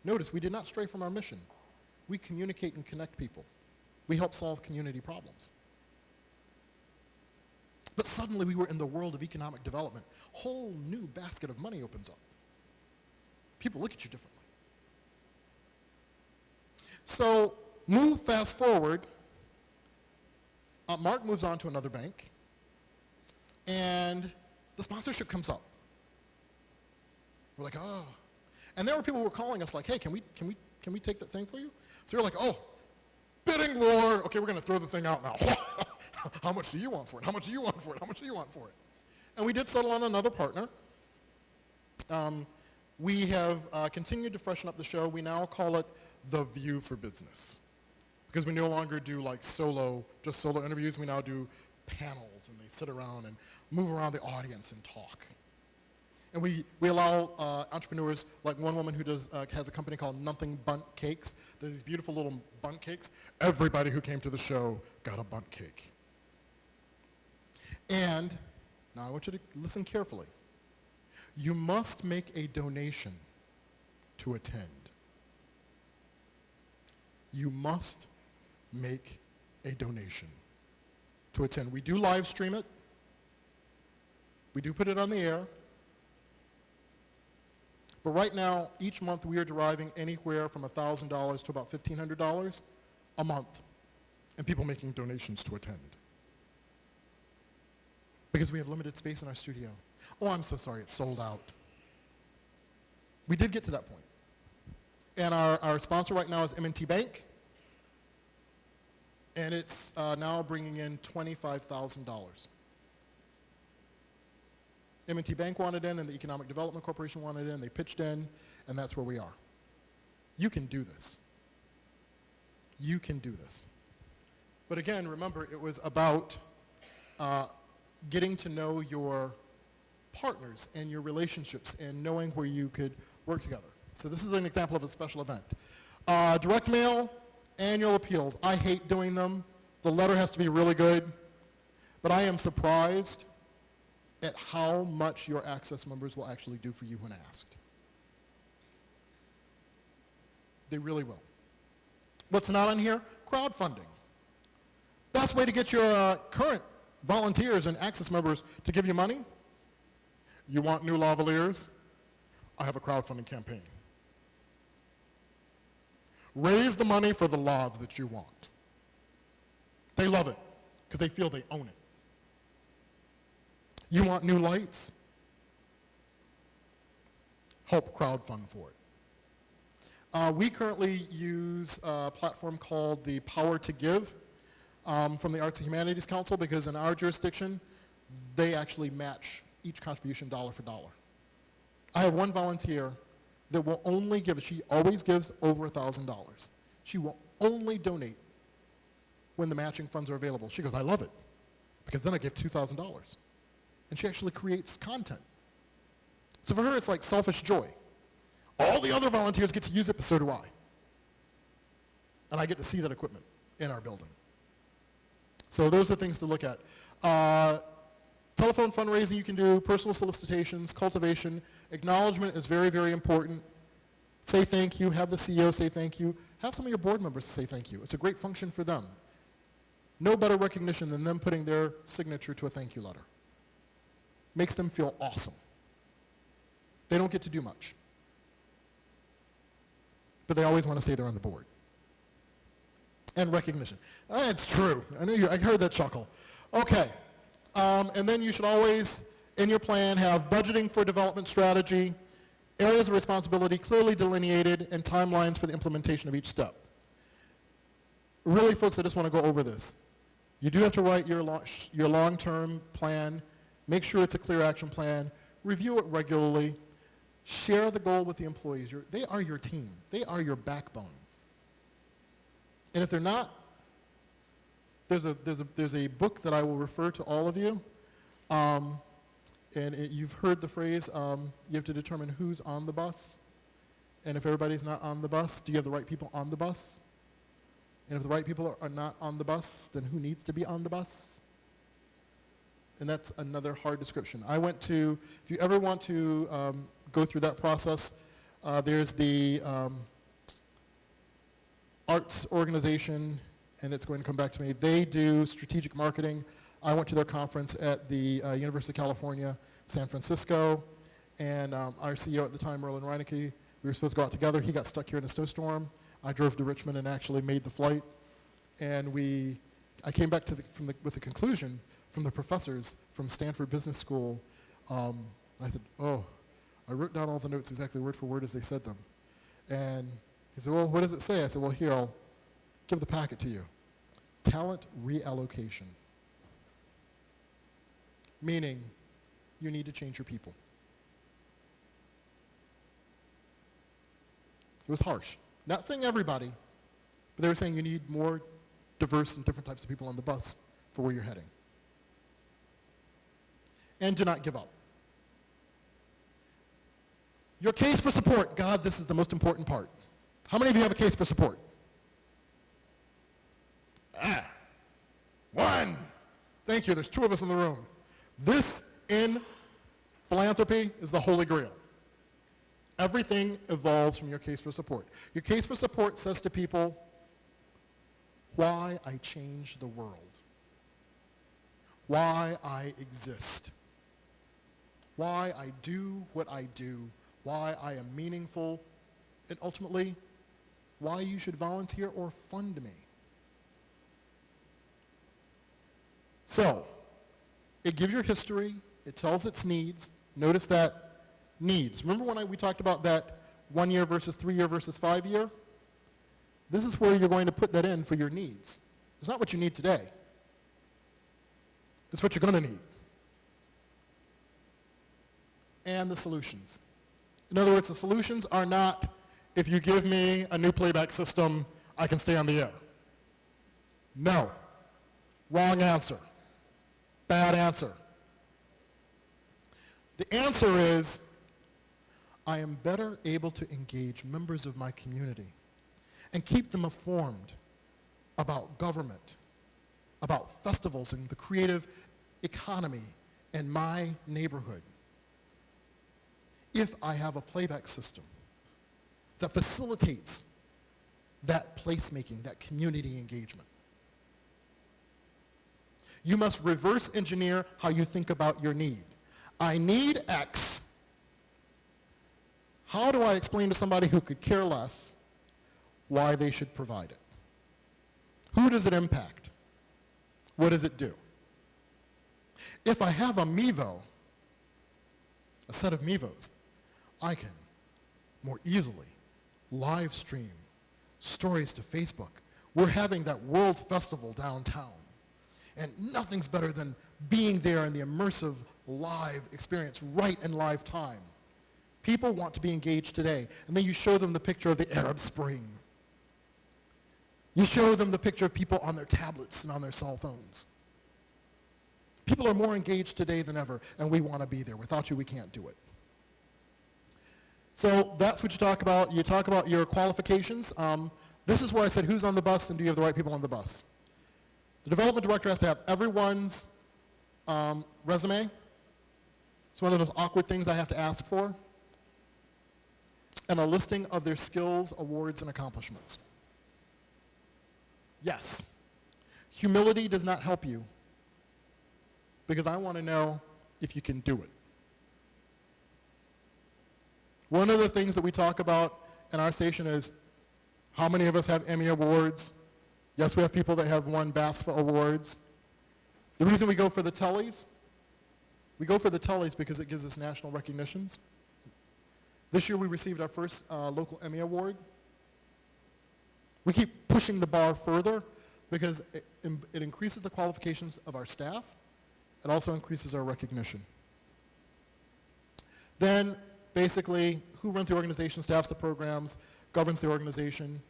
Notice, we did not stray from our mission. We communicate and connect people. We help solve community problems. But suddenly we were in the world of economic development. Whole new basket of money opens up. People look at you differently. So move fast forward. Mark moves on to another bank, and the sponsorship comes up. We're like, oh. And there were people who were calling us like, hey, can we take that thing for you? So you're like, oh, bidding war. Okay, we're going to throw the thing out now. How much do you want for it? How much do you want for it? How much do you want for it? And we did settle on another partner. We have continued to freshen up the show. We now call it The View for Business, because we no longer do like solo interviews. We now do panels, and they sit around and move around the audience and talk. And we allow entrepreneurs, like one woman who has a company called Nothing Bundt Cakes. They're these beautiful little bundt cakes. Everybody who came to the show got a bundt cake. And now I want you to listen carefully. You must make a donation to attend. You must make a donation to attend. We do live stream it. We do put it on the air. But right now, each month we are deriving anywhere from $1,000 to about $1,500 a month, and people making donations to attend. Because we have limited space in our studio. Oh, I'm so sorry, it's sold out. We did get to that point. And our sponsor right now is M&T Bank, and it's now bringing in $25,000. M&T Bank wanted in, and the Economic Development Corporation wanted in. They pitched in, and that's where we are. You can do this. You can do this. But again, remember, it was about getting to know your partners and your relationships and knowing where you could work together. So this is an example of a special event. Direct mail, annual appeals. I hate doing them. The letter has to be really good. But I am surprised at how much your Access members will actually do for you when asked. They really will. What's not on here? Crowdfunding. Best way to get your current volunteers and Access members to give you money? You want new lavaliers? I have a crowdfunding campaign. Raise the money for the laws that you want. They love it because they feel they own it. You want new lights? Help crowdfund for it. We currently use a platform called the Power to Give from the Arts and Humanities Council, because in our jurisdiction, they actually match each contribution dollar for dollar. I have one volunteer that will only give, she always gives over $1,000. She will only donate when the matching funds are available. She goes, I love it, because then I give $2,000. And she actually creates content. So for her, it's like selfish joy. All the other volunteers get to use it, but so do I. And I get to see that equipment in our building. So those are things to look at. Telephone fundraising you can do, personal solicitations, cultivation. Acknowledgement is very, very important. Say thank you, have the CEO say thank you. Have some of your board members say thank you. It's a great function for them. No better recognition than them putting their signature to a thank you letter. Makes them feel awesome. They don't get to do much, but they always want to say they're on the board. And recognition. It's true. I heard that chuckle. Okay. And then you should always, in your plan, have budgeting for development strategy, areas of responsibility clearly delineated, and timelines for the implementation of each step. Really, folks, I just want to go over this. You do have to write your long-term plan. Make sure it's a clear action plan. Review it regularly. Share the goal with the employees. They are your team. They are your backbone. And if they're not, there's a book that I will refer to all of you. You've heard the phrase, you have to determine who's on the bus. And if everybody's not on the bus, do you have the right people on the bus? And if the right people are not on the bus, then who needs to be on the bus? And that's another hard description. If you ever want to go through that process, there's the arts organization, and it's going to come back to me. They do strategic marketing. I went to their conference at the University of California, San Francisco, and our CEO at the time, Merlin Reinecke, we were supposed to go out together. He got stuck here in a snowstorm. I drove to Richmond and actually made the flight. And I came back with a conclusion from the professors from Stanford Business School. I said, I wrote down all the notes exactly word for word as they said them. And he said, well, what does it say? I said, well, here, I'll give the packet to you. Talent reallocation. Meaning, you need to change your people. It was harsh. Not saying everybody, but they were saying you need more diverse and different types of people on the bus for where you're heading. And do not give up. Your case for support. God, this is the most important part. How many of you have a case for support? One. Thank you. There's two of us in the room. This, in philanthropy, is the holy grail. Everything evolves from your case for support. Your case for support says to people, why I change the world. Why I exist. Why I do what I do. Why I am meaningful. And ultimately, why you should volunteer or fund me. So, it gives your history. It tells its needs. Notice that needs. Remember when we talked about that 1 year versus 3 year versus 5 year? This is where you're going to put that in for your needs. It's not what you need today. It's what you're going to need. And the solutions. In other words, the solutions are not, if you give me a new playback system, I can stay on the air. No. Wrong answer. Bad answer. The answer is, I am better able to engage members of my community and keep them informed about government, about festivals and the creative economy in my neighborhood. If I have a playback system that facilitates that placemaking, that community engagement. You must reverse engineer how you think about your need. I need X. How do I explain to somebody who could care less why they should provide it? Who does it impact? What does it do? If I have a MEVO, a set of MEVOs, I can more easily live stream stories to Facebook. We're having that World Festival downtown. And nothing's better than being there in the immersive live experience right in live time. People want to be engaged today. And then you show them the picture of the Arab Spring. You show them the picture of people on their tablets and on their cell phones. People are more engaged today than ever, and we want to be there. Without you, we can't do it. So that's what you talk about. You talk about your qualifications. This is where I said, who's on the bus and do you have the right people on the bus? The development director has to have everyone's resume. It's one of those awkward things I have to ask for. And a listing of their skills, awards, and accomplishments. Yes. Humility does not help you because I want to know if you can do it. One of the things that we talk about in our station is how many of us have Emmy Awards. Yes, we have people that have won BAFTA Awards. The reason we go for the Tellys, because it gives us national recognitions. This year we received our first local Emmy Award. We keep pushing the bar further because it increases the qualifications of our staff. It also increases our recognition. Then, basically, who runs the organization, staffs the programs, governs the organization.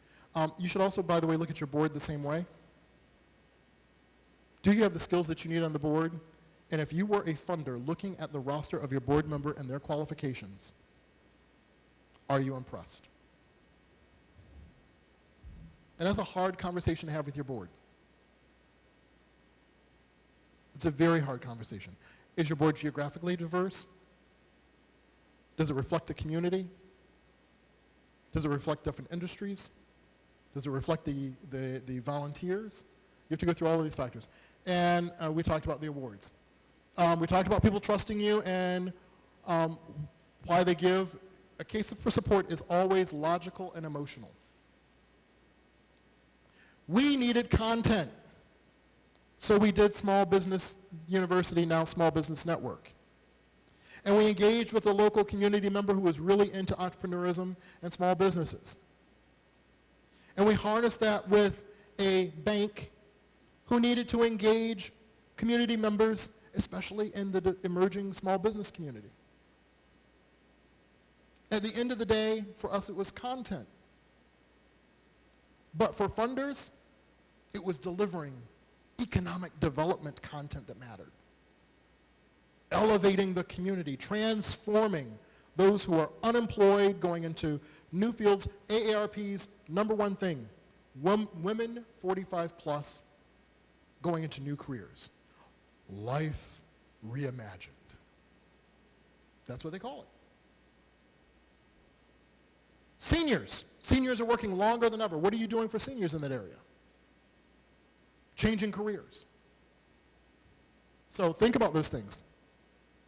You should also, by the way, look at your board the same way. Do you have the skills that you need on the board? And if you were a funder looking at the roster of your board member and their qualifications, are you impressed? And that's a hard conversation to have with your board. It's a very hard conversation. Is your board geographically diverse? Does it reflect the community? Does it reflect different industries? Does it reflect the volunteers? You have to go through all of these factors. And we talked about the awards. We talked about people trusting you and why they give. A case for support is always logical and emotional. We needed content. So we did Small Business University, now Small Business Network. And we engaged with a local community member who was really into entrepreneurism and small businesses. And we harnessed that with a bank who needed to engage community members, especially in the emerging small business community. At the end of the day, for us, it was content. But for funders, it was delivering economic development content that mattered. Elevating the community, transforming those who are unemployed, going into new fields. AARP's number one thing, women 45 plus going into new careers. Life reimagined. That's what they call it. Seniors. Seniors are working longer than ever. What are you doing for seniors in that area? Changing careers. So think about those things.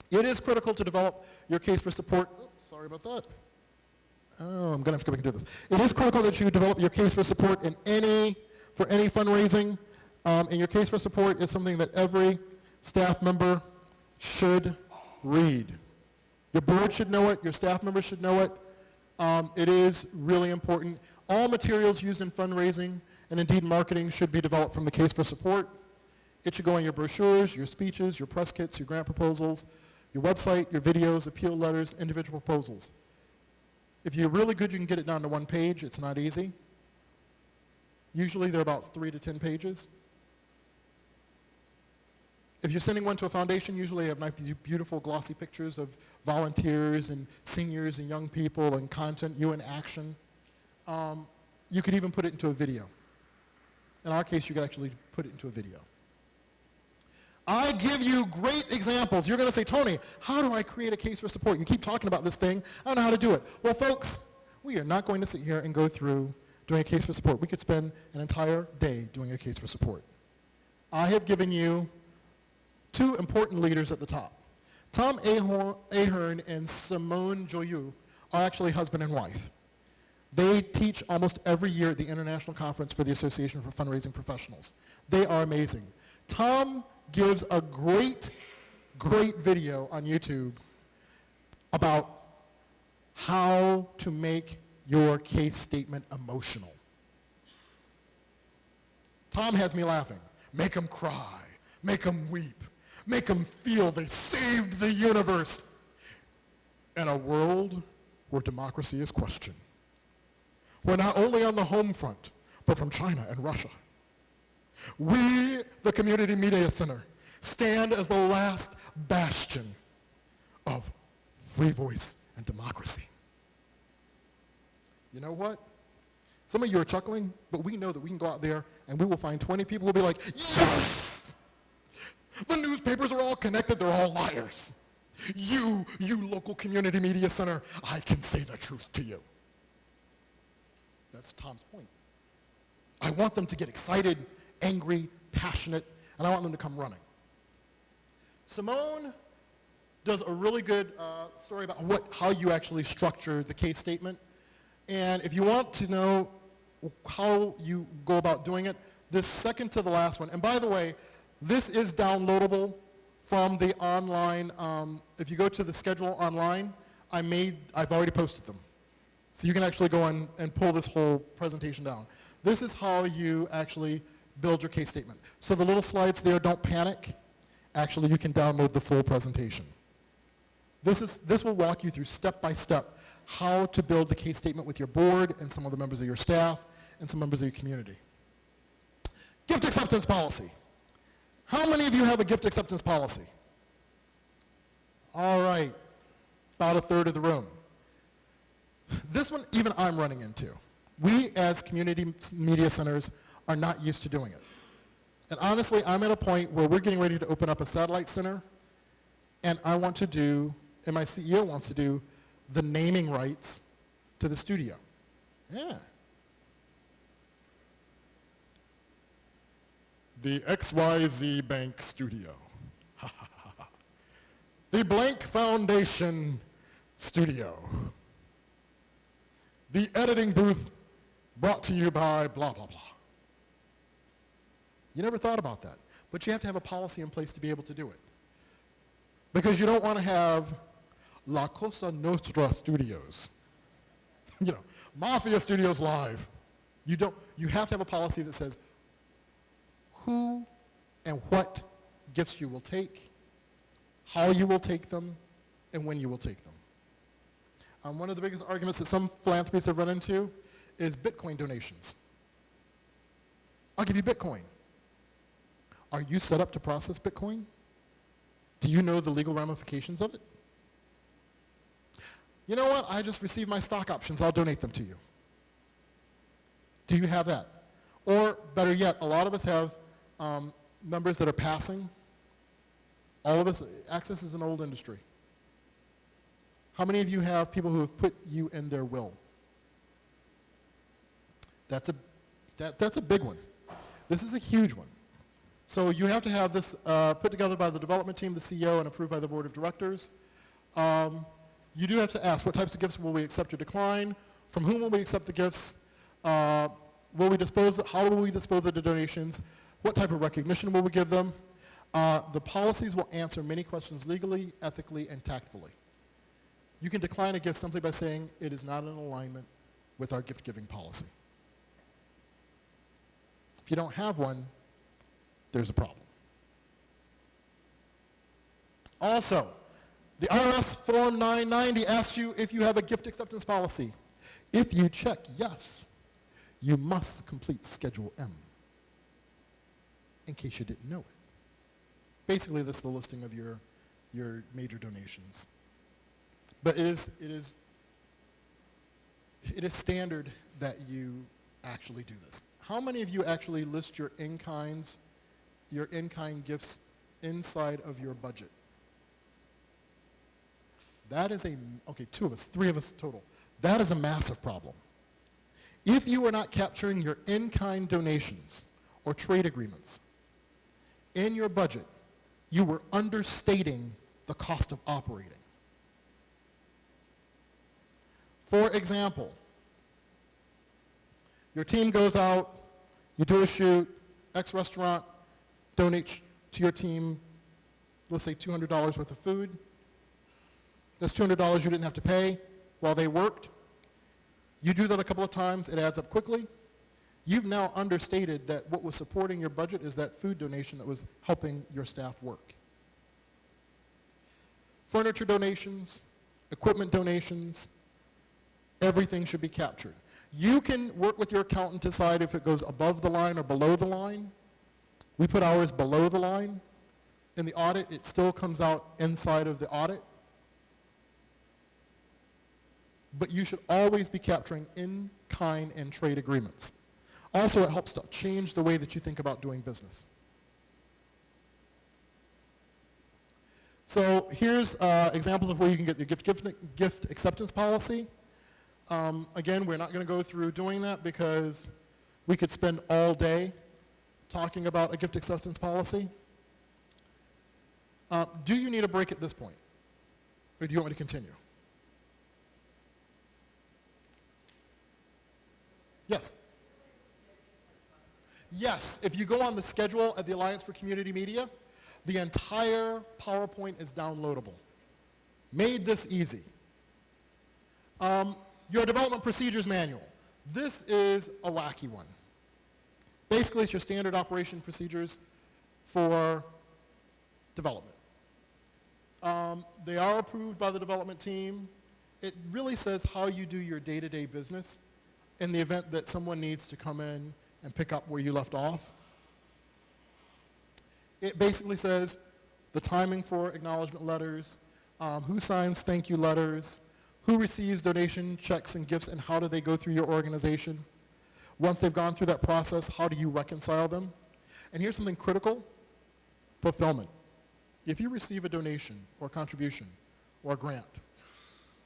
It is critical to develop your case for support. Oops, sorry about that. Oh, I'm going to have to go back and do this. It is critical that you develop your case for support for any fundraising. And your case for support is something that every staff member should read. Your board should know it. Your staff members should know it. It is really important. All materials used in fundraising and indeed marketing should be developed from the case for support. It should go in your brochures, your speeches, your press kits, your grant proposals, your website, your videos, appeal letters, individual proposals. If you're really good, you can get it down to one page. It's not easy. Usually they're about 3 to 10 pages. If you're sending one to a foundation, usually they have nice, beautiful, glossy pictures of volunteers and seniors and young people and content, you in action. You could even put it into a video. In our case, you could actually put it into a video. I give you great examples. You're going to say, Tony, how do I create a case for support? You keep talking about this thing. I don't know how to do it. Well, folks, we are not going to sit here and go through doing a case for support. We could spend an entire day doing a case for support. I have given you 2 important leaders at the top. Tom Ahern and Simone Joyeux are actually husband and wife. They teach almost every year at the International Conference for the Association for Fundraising Professionals. They are amazing. Tom gives a great video on YouTube about how to make your case statement emotional. Tom has me laughing. Make them cry. Make them weep. Make them feel they saved the universe in a world where democracy is questioned. We're not only on the home front, but from China and Russia. We, the Community Media Center, stand as the last bastion of free voice and democracy. You know what? Some of you are chuckling, but we know that we can go out there and we will find 20 people who will be like, yes! The newspapers are all connected, they're all liars. You local community media center, I can say the truth to you. That's Tom's point. I want them to get excited, angry, passionate, and I want them to come running. Simone does a really good story about how you actually structure the case statement. And if you want to know how you go about doing it, this second to the last one, and by the way, this is downloadable from the online, if you go to the schedule online, I've already posted them. So you can actually go and pull this whole presentation down. This is how you actually build your case statement. So the little slides there, don't panic. Actually, you can download the full presentation. This will walk you through step by step how to build the case statement with your board and some of the members of your staff and some members of your community. Gift acceptance policy. How many of you have a gift acceptance policy? All right, about a third of the room. This one, even I'm running into. We as community media centers are not used to doing it. And honestly, I'm at a point where we're getting ready to open up a satellite center, and I want to do, and my CEO wants to do, the naming rights to the studio. Yeah. The XYZ Bank Studio. The Blank Foundation Studio. The editing booth brought to you by blah, blah, blah. You never thought about that. But you have to have a policy in place to be able to do it. Because you don't want to have La Cosa Nostra Studios. Mafia Studios Live. You have to have a policy that says who and what gifts you will take, how you will take them, and when you will take them. One of the biggest arguments that some philanthropists have run into is Bitcoin donations. I'll give you Bitcoin. Are you set up to process Bitcoin? Do you know the legal ramifications of it? You know what? I just received my stock options. I'll donate them to you. Do you have that? Or better yet, a lot of us have members that are passing. All of us, access is an old industry. How many of you have people who have put you in their will? That's a big one. This is a huge one. So you have to have this put together by the development team, the CEO, and approved by the board of directors. You do have to ask, what types of gifts will we accept or decline? From whom will we accept the gifts? How will we dispose of the donations? What type of recognition will we give them? The policies will answer many questions legally, ethically, and tactfully. You can decline a gift simply by saying it is not in alignment with our gift-giving policy. If you don't have one, there's a problem. Also, the IRS Form 990 asks you if you have a gift acceptance policy. If you check yes, you must complete Schedule M, in case you didn't know it. Basically, this is the listing of your major donations. But it is standard that you actually do this. How many of you actually list your in-kind gifts inside of your budget? That is okay, 2 of us, 3 of us total. That is a massive problem. If you are not capturing your in-kind donations or trade agreements in your budget, you were understating the cost of operating. For example, your team goes out, you do a shoot, X restaurant donates to your team, let's say $200 worth of food. That's $200 you didn't have to pay while they worked. You do that a couple of times, it adds up quickly. You've now understated that what was supporting your budget is that food donation that was helping your staff work. Furniture donations, equipment donations, everything should be captured. You can work with your accountant to decide if it goes above the line or below the line. We put ours below the line. In the audit, it still comes out inside of the audit. But you should always be capturing in-kind and trade agreements. Also, it helps to change the way that you think about doing business. So here's examples of where you can get your gift acceptance policy. Again, we're not going to go through doing that because we could spend all day talking about a gift acceptance policy. Do you need a break at this point? Or do you want me to continue? Yes. Yes, if you go on the schedule at the Alliance for Community Media, the entire PowerPoint is downloadable. Made this easy. Your development procedures manual. This is a wacky one. Basically, it's your standard operation procedures for development. They are approved by the development team. It really says how you do your day-to-day business in the event that someone needs to come in and pick up where you left off. It basically says the timing for acknowledgement letters, who signs thank you letters, who receives donation checks and gifts, and how do they go through your organization. Once they've gone through that process, how do you reconcile them? And here's something critical, fulfillment. If you receive a donation or contribution or a grant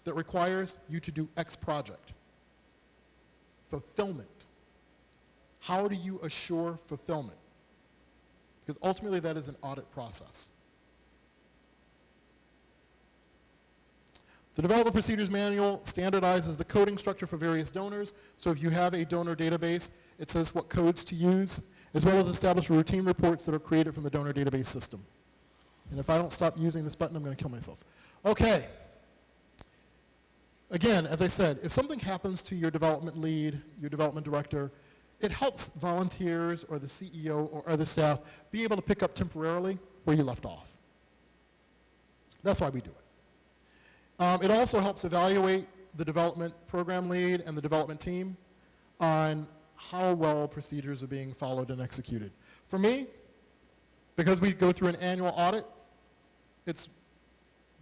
that requires you to do X project, fulfillment. How do you assure fulfillment? Because ultimately that is an audit process. The Development Procedures Manual standardizes the coding structure for various donors. So if you have a donor database, it says what codes to use, as well as establish routine reports that are created from the donor database system. And if I don't stop using this button, I'm going to kill myself. Okay. Again, as I said, if something happens to your development lead, your development director, it helps volunteers or the CEO or other staff be able to pick up temporarily where you left off. That's why we do it. It also helps evaluate the development program lead and the development team on how well procedures are being followed and executed. For me, because we go through an annual audit, it's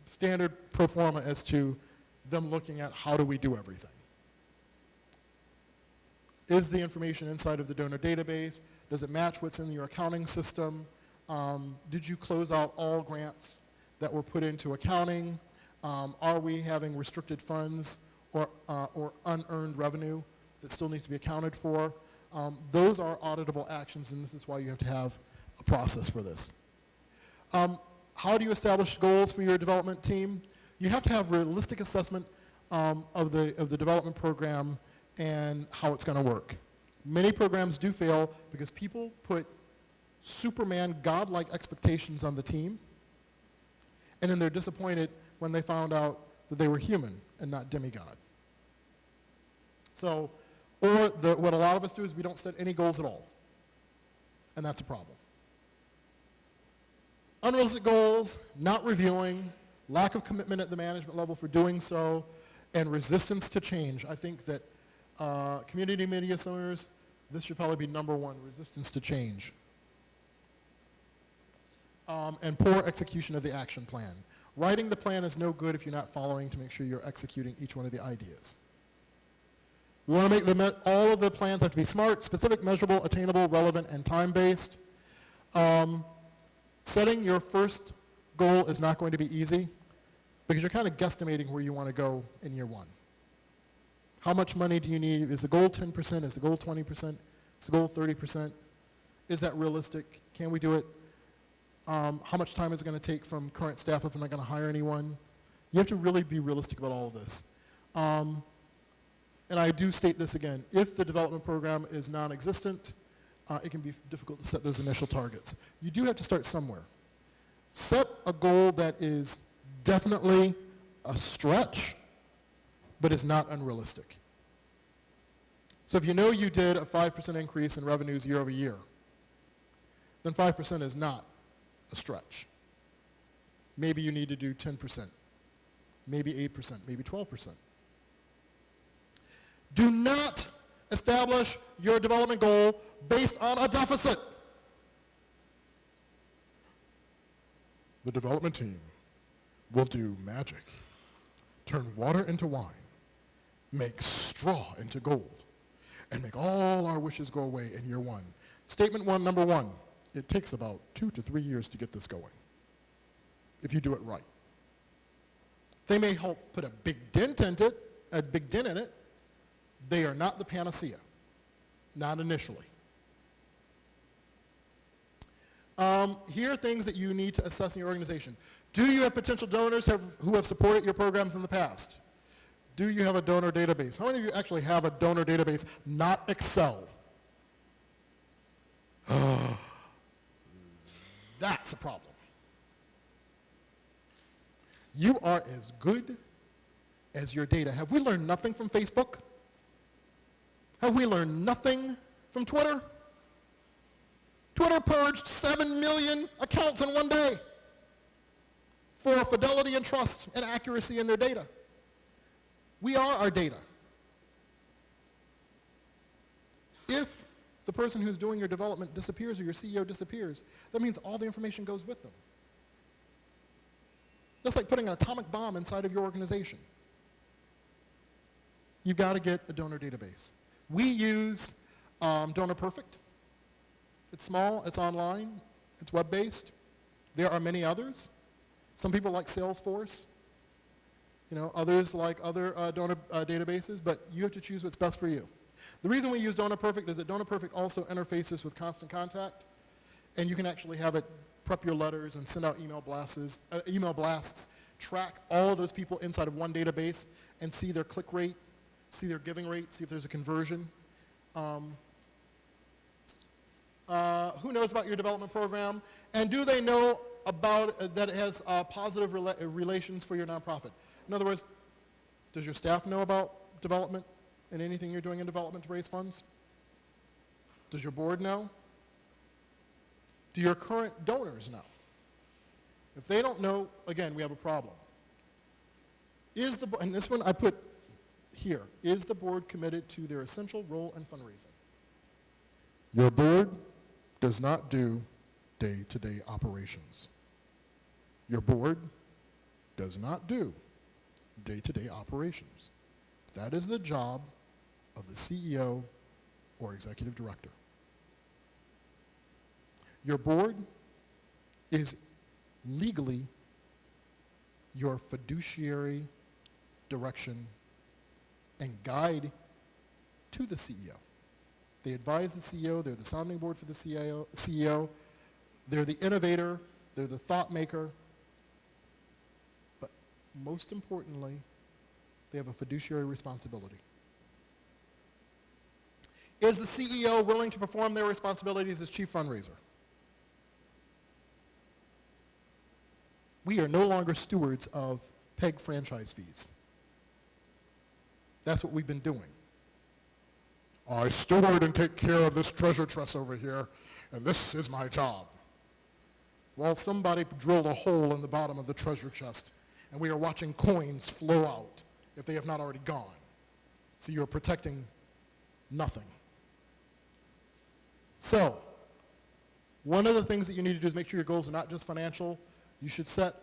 standard pro forma as to them looking at how do we do everything. Is the information inside of the donor database? Does it match what's in your accounting system? Did you close out all grants that were put into accounting? Are we having restricted funds or unearned revenue that still needs to be accounted for? Those are auditable actions, and this is why you have to have a process for this. How do you establish goals for your development team? You have to have realistic assessment of the development program and how it's going to work. Many programs do fail because people put Superman, godlike expectations on the team, and then they're disappointed when they found out that they were human and not demigod. So, or what a lot of us do is we don't set any goals at all, and that's a problem. Unrealistic goals, not reviewing, lack of commitment at the management level for doing so, and resistance to change. I think that community media owners, this should probably be number one, resistance to change. And poor execution of the action plan. Writing the plan is no good if you're not following to make sure you're executing each one of the ideas. We want to make all of the plans have to be smart, specific, measurable, attainable, relevant, and time-based. Setting your first goal is not going to be easy because you're kind of guesstimating where you want to go in year one. How much money do you need? Is the goal 10%? Is the goal 20%? Is the goal 30%? Is that realistic? Can we do it? How much time is it going to take from current staff if I'm not going to hire anyone? You have to really be realistic about all of this. And I do state this again. If the development program is non-existent, it can be difficult to set those initial targets. You do have to start somewhere. Set a goal that is definitely a stretch, but is not unrealistic. So if you know you did a 5% increase in revenues year over year, then 5% is not a stretch. Maybe you need to do 10%, maybe 8%, maybe 12%. Do not establish your development goal based on a deficit. The development team will do magic, turn water into wine, make straw into gold, and make all our wishes go away in year one. Statement one, number one, it takes about 2 to 3 years to get this going, if you do it right. They may help put a big dent in it. They are not the panacea, not initially. Here are things that you need to assess in your organization. Do you have potential donors who have supported your programs in the past? Do you have a donor database? How many of you actually have a donor database, not Excel? That's a problem. You are as good as your data. Have we learned nothing from Facebook? Have we learned nothing from Twitter? Twitter purged 7 million accounts in one day for fidelity and trust and accuracy in their data. We are our data. If the person who's doing your development disappears or your CEO disappears, that means all the information goes with them. That's like putting an atomic bomb inside of your organization. You've got to get a donor database. We use Donor Perfect. It's small, it's online, it's web-based. There are many others. Some people like Salesforce. Others like other donor databases, but you have to choose what's best for you. The reason we use Donor Perfect is that Donor Perfect also interfaces with Constant Contact, and you can actually have it prep your letters and send out email blasts, track all of those people inside of one database and see their click rate, see their giving rate, see if there's a conversion. Who knows about your development program? And do they know about that it has positive relations for your nonprofit? In other words, does your staff know about development and anything you're doing in development to raise funds? Does your board know? Do your current donors know? If they don't know, again, we have a problem. And this one I put here, is the board committed to their essential role in fundraising? Your board does not do day-to-day operations. Your board does not do day-to-day operations. That is the job of the CEO or executive director. Your board is legally your fiduciary direction and guide to the CEO. They advise the CEO, they're the sounding board for the CEO, they're the innovator, they're the thought maker, but most importantly, they have a fiduciary responsibility. Is the CEO willing to perform their responsibilities as chief fundraiser? We are no longer stewards of PEG franchise fees. That's what we've been doing. I steward and take care of this treasure trust over here, and this is my job. Well, somebody drilled a hole in the bottom of the treasure chest, and we are watching coins flow out if they have not already gone. So you're protecting nothing. So, one of the things that you need to do is make sure your goals are not just financial. You should set,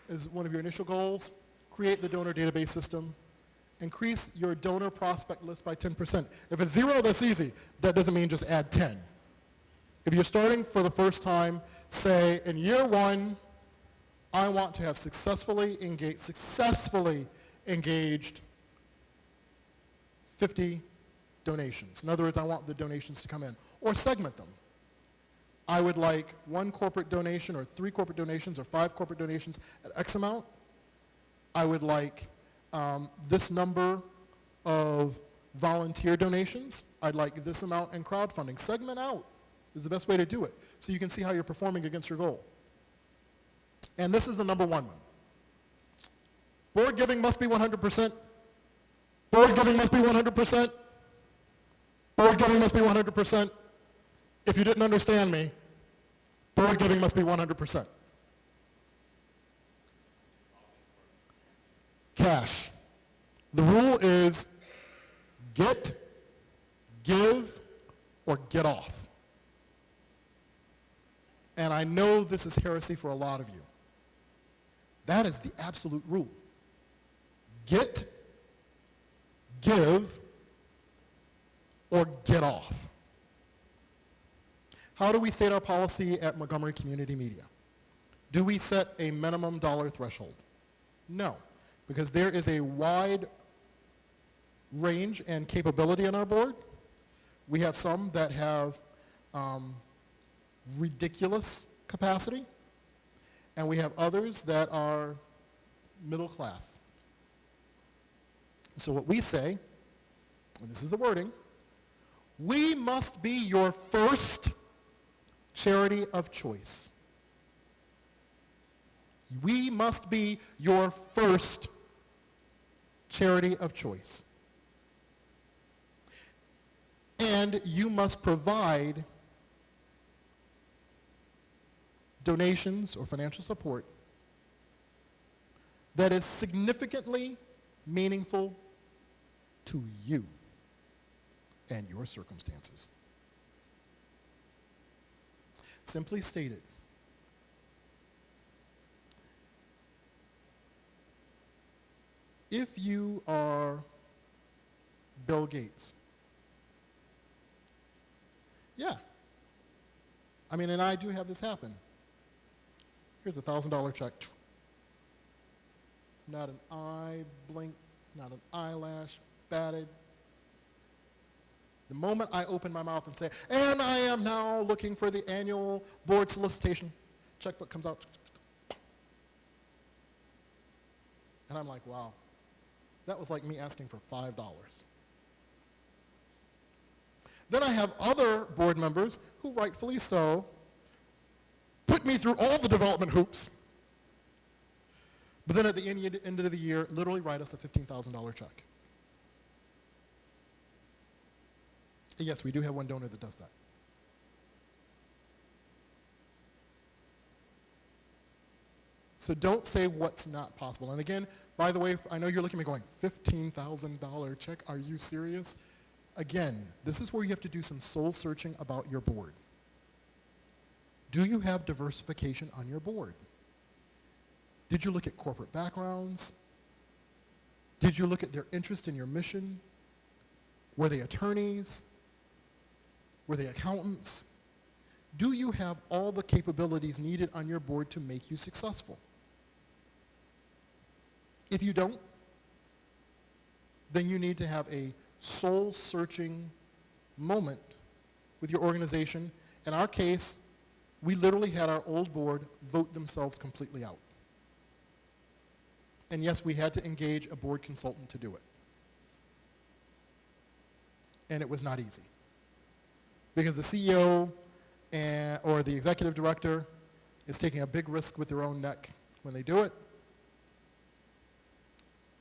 as one of your initial goals, create the donor database system. Increase your donor prospect list by 10%. If it's 0, that's easy. That doesn't mean just add 10. If you're starting for the first time, say in year 1, I want to have successfully engaged 50 donations. In other words, I want the donations to come in. Or segment them. I would like 1 corporate donation or 3 corporate donations or 5 corporate donations at X amount. I would like this number of volunteer donations. I'd like this amount in crowdfunding. Segment out is the best way to do it so you can see how you're performing against your goal. And this is the number 1 one. Board giving must be 100%. Board giving must be 100%. Board giving must be 100%. If you didn't understand me, board giving must be 100%. Cash. The rule is get, give, or get off. And I know this is heresy for a lot of you. That is the absolute rule. Get, give, or get off. How do we state our policy at Montgomery Community Media? Do we set a minimum dollar threshold? No, because there is a wide range and capability on our board. We have some that have ridiculous capacity, and we have others that are middle class. So what we say, and this is the wording, we must be your first charity of choice. We must be your first charity of choice. And you must provide donations or financial support that is significantly meaningful to you and your circumstances. Simply stated, if you are Bill Gates, yeah, I mean, and I do have this happen. Here's a $1,000 check. Not an eye blink, not an eyelash batted. The moment I open my mouth and say, and I am now looking for the annual board solicitation, checkbook comes out. And I'm like, wow, that was like me asking for $5. Then I have other board members who, rightfully so, put me through all the development hoops, but then at the end of the year, literally write us a $15,000 check. And yes, we do have one donor that does that. So don't say what's not possible. And again, by the way, I know you're looking at me going, $15,000 check, are you serious? Again, this is where you have to do some soul searching about your board. Do you have diversification on your board? Did you look at corporate backgrounds? Did you look at their interest in your mission? Were they attorneys? Were they accountants? Do you have all the capabilities needed on your board to make you successful? If you don't, then you need to have a soul-searching moment with your organization. In our case, we literally had our old board vote themselves completely out. And yes, we had to engage a board consultant to do it. And it was not easy. Because the CEO or the executive director is taking a big risk with their own neck when they do it.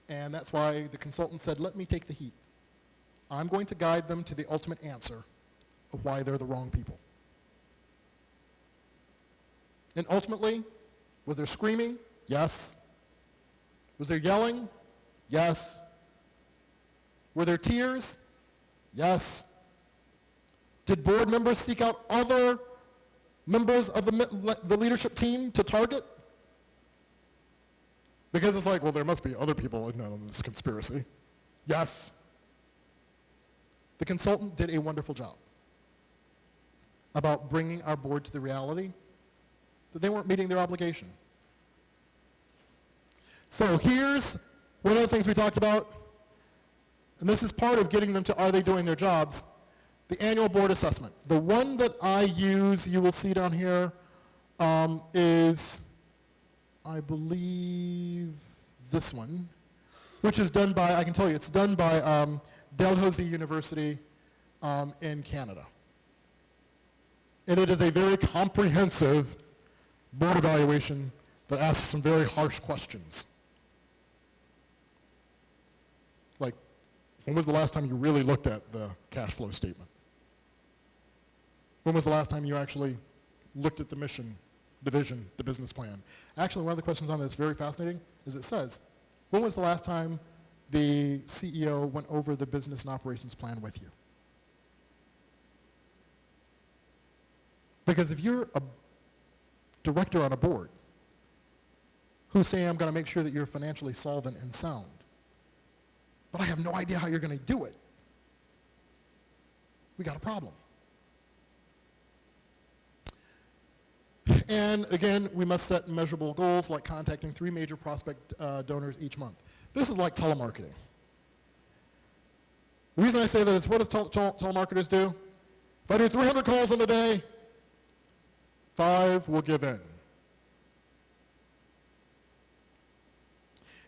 And that's why the consultant said, let me take the heat. I'm going to guide them to the ultimate answer of why they're the wrong people. And ultimately, was there screaming? Yes. Was there yelling? Yes. Were there tears? Yes. Did board members seek out other members of the leadership team to target? Because it's like, well, there must be other people in on this conspiracy. Yes. The consultant did a wonderful job about bringing our board to the reality that they weren't meeting their obligation. So here's one of the things we talked about, and this is part of getting them to are they doing their jobs, the annual board assessment. The one that I use, you will see down here, is, I believe, this one, which is done by, I can tell you, it's done by Dalhousie University in Canada. And it is a very comprehensive board evaluation that asks some very harsh questions. Like, When was the last time you really looked at the cash flow statement? When was the last time you actually looked at the mission, the vision, the business plan? Actually, one of the questions on that's very fascinating is it says, when was the last time the CEO went over the business and operations plan with you? Because if you're a director on a board who's saying, I'm going to make sure that you're financially solvent and sound, but I have no idea how you're going to do it, we got a problem. And again, we must set measurable goals like contacting 3 major prospect donors each month. This is like telemarketing. The reason I say that is, what does telemarketers do? If I do 300 calls in a day, 5 will give in.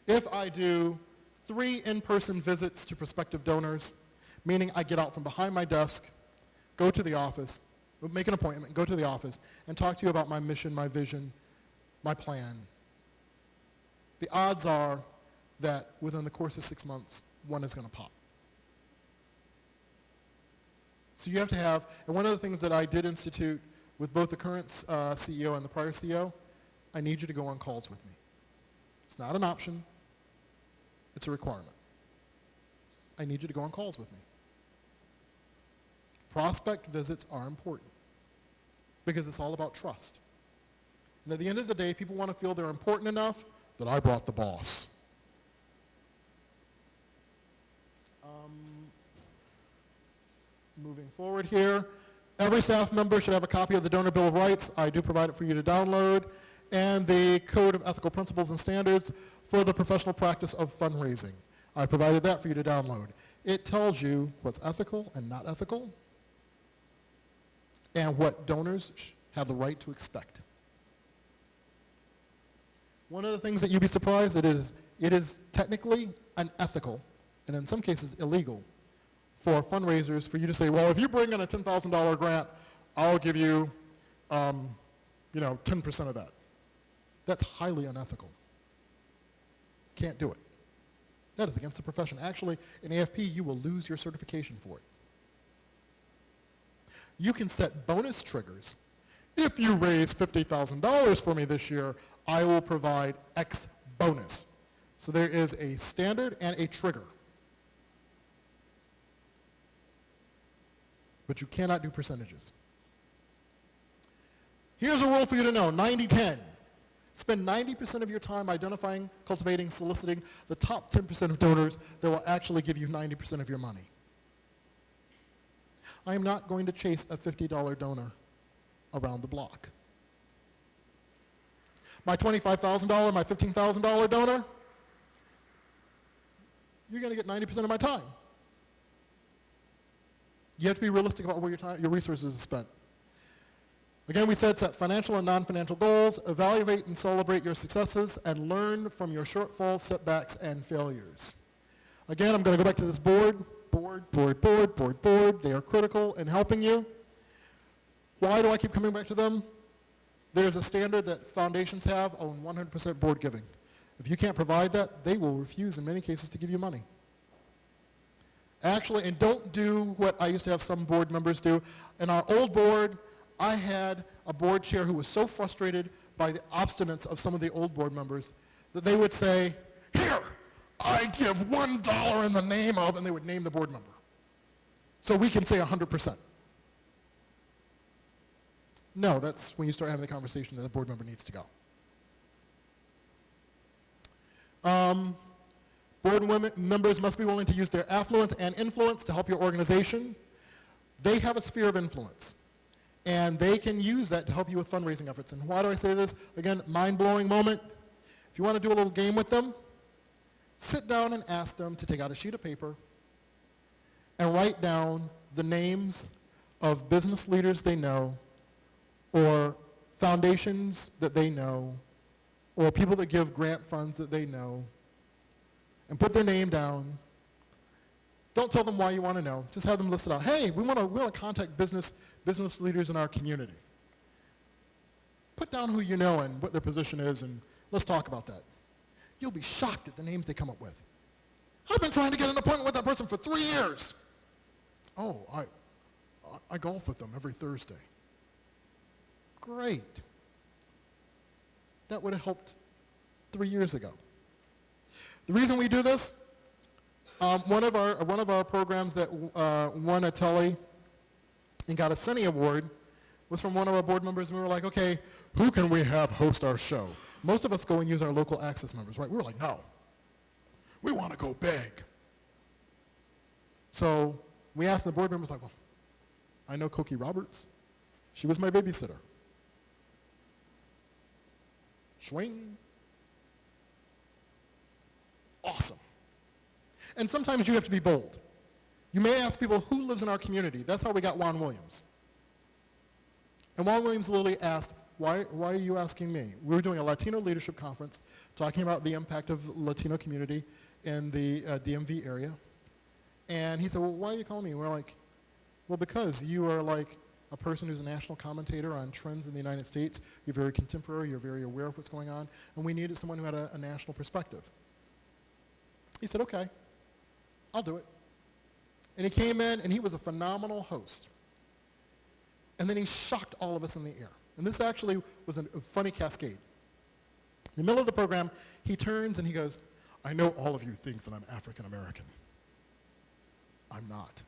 If I do 3 in-person visits to prospective donors, meaning I get out from behind my desk, go to the office, make an appointment, go to the office, and talk to you about my mission, my vision, my plan, the odds are that within the course of 6 months, one is going to pop. So you have to have, and one of the things that I did institute with both the current CEO and the prior CEO, I need you to go on calls with me. It's not an option. It's a requirement. I need you to go on calls with me. Prospect visits are important because it's all about trust. And at the end of the day, people want to feel they're important enough that I brought the boss. Moving forward here, every staff member should have a copy of the Donor Bill of Rights. I do provide it for you to download. And the Code of Ethical Principles and Standards for the professional practice of fundraising. I provided that for you to download. It tells you what's ethical and not ethical, and what donors have the right to expect. One of the things that you'd be surprised, it is technically unethical, and in some cases illegal, for fundraisers for you to say, well, if you bring in a $10,000 grant, I'll give you, 10% of that. That's highly unethical. Can't do it. That is against the profession. Actually, in AFP, you will lose your certification for it. You can set bonus triggers. If you raise $50,000 for me this year, I will provide X bonus. So there is a standard and a trigger. But you cannot do percentages. Here's a rule for you to know, 90-10. Spend 90% of your time identifying, cultivating, soliciting the top 10% of donors that will actually give you 90% of your money. I am not going to chase a $50 donor around the block. My $25,000, my $15,000 donor, you're going to get 90% of my time. You have to be realistic about where your resources are spent. Again, we said set financial and non-financial goals, evaluate and celebrate your successes, and learn from your shortfalls, setbacks, and failures. Again, I'm going to go back to this board. Board. They are critical in helping you. Why do I keep coming back to them? There's a standard that foundations have on 100% board giving. If you can't provide that, they will refuse in many cases to give you money. Actually, and don't do what I used to have some board members do. In our old board, I had a board chair who was so frustrated by the obstinance of some of the old board members that they would say, here, I give $1 in the name of, and they would name the board member. So we can say 100%. No, that's when you start having the conversation that the board member needs to go. Board members must be willing to use their affluence and influence to help your organization. They have a sphere of influence. And they can use that to help you with fundraising efforts. And why do I say this? Again, mind-blowing moment. If you want to do a little game with them, sit down and ask them to take out a sheet of paper and write down the names of business leaders they know, or foundations that they know, or people that give grant funds that they know, and put their name down. Don't tell them why you want to know. Just have them list it out. Hey, we want to contact business leaders in our community. Put down who you know and what their position is, and let's talk about that. You'll be shocked at the names they come up with. I've been trying to get an appointment with that person for 3 years. Oh, I golf with them every Thursday. Great. That would have helped 3 years ago. The reason we do this, one of our programs that won a Telly and got a Cine Award was from one of our board members, and we were like, okay, who can we have host our show? Most of us go and use our local access members, right? We were like, no, we want to go big. So we asked the board members, like, well, I know Cokie Roberts. She was my babysitter. Swing. Awesome. And sometimes you have to be bold. You may ask people, who lives in our community? That's how we got Juan Williams. And Juan Williams literally asked, why are you asking me? We were doing a Latino leadership conference talking about the impact of Latino community in the DMV area. And he said, well, why are you calling me? And we're like, well, because you are like a person who's a national commentator on trends in the United States. You're very contemporary. You're very aware of what's going on. And we needed someone who had a national perspective. He said, okay, I'll do it. And he came in, and he was a phenomenal host. And then he shocked all of us in the air. And this actually was a funny cascade. In the middle of the program, he turns and he goes, I know all of you think that I'm African American. I'm not.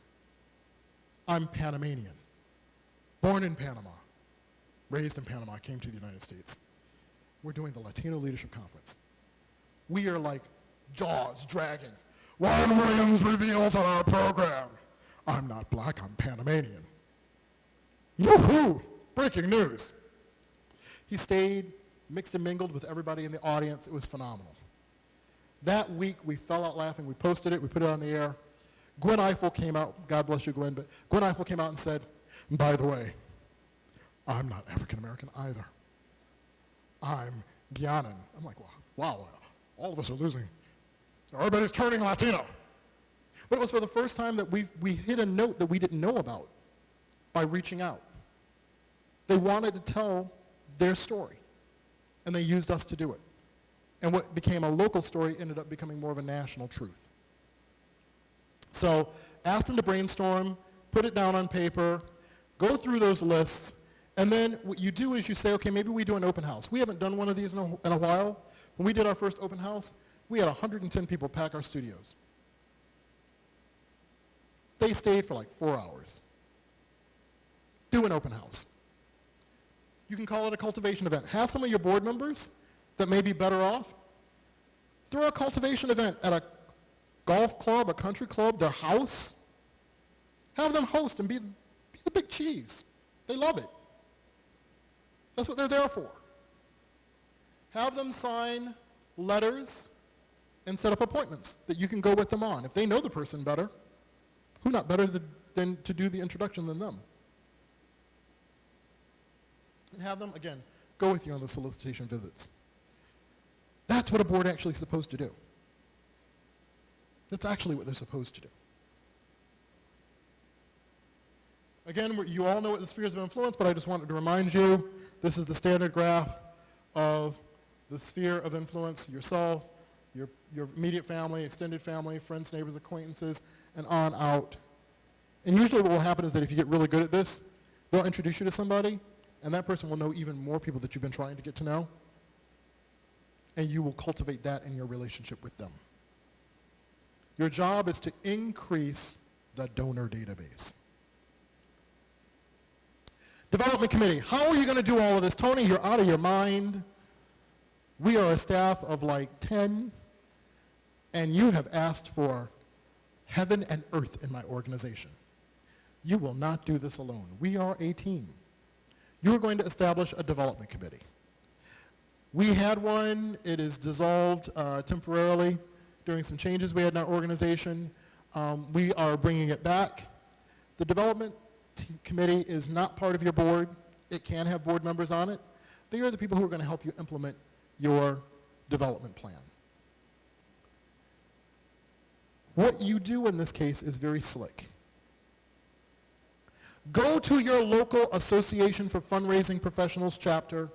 I'm Panamanian. Born in Panama. Raised in Panama. Came to the United States. We're doing the Latino Leadership Conference. We are like jaws dragging. Juan Williams reveals on our program. I'm not black, I'm Panamanian. Woohoo! Breaking news. He stayed, mixed and mingled with everybody in the audience. It was phenomenal. That week, we fell out laughing. We posted it. We put it on the air. Gwen Eiffel came out. God bless you, Gwen. But Gwen Eiffel came out and said, by the way, I'm not African American either. I'm Guianan. I'm like, wow, all of us are losing. So everybody's turning Latino. But it was for the first time that we hit a note that we didn't know about by reaching out. They wanted to tell their story, and they used us to do it. And what became a local story ended up becoming more of a national truth. So ask them to brainstorm, put it down on paper, go through those lists, and then what you do is you say, okay, maybe we do an open house. We haven't done one of these in a while. When we did our first open house, we had 110 people pack our studios. They stayed for like 4 hours. Do an open house. You can call it a cultivation event. Have some of your board members that may be better off. Throw a cultivation event at a golf club, a country club, their house. Have them host and be the big cheese. They love it. That's what they're there for. Have them sign letters and set up appointments that you can go with them on. If they know the person better, who not better than to do the introduction than them? And have them, again, go with you on the solicitation visits. That's what a board actually is supposed to do. That's actually what they're supposed to do. Again, you all know what the spheres of influence, but I just wanted to remind you, this is the standard graph of the sphere of influence, yourself, your immediate family, extended family, friends, neighbors, acquaintances, and on out. And usually what will happen is that if you get really good at this, they'll introduce you to somebody, and that person will know even more people that you've been trying to get to know, and you will cultivate that in your relationship with them. Your job is to increase the donor database. Development committee. How are you going to do all of this? Tony, you're out of your mind. We are a staff of like 10, and you have asked for heaven and earth in my organization. You will not do this alone. We are a team. You are going to establish a development committee. We had one. It is dissolved temporarily during some changes we had in our organization. We are bringing it back. The development committee is not part of your board. It can have board members on it. They are the people who are going to help you implement your development plan. What you do in this case is very slick. Go to your local Association for Fundraising Professionals chapter.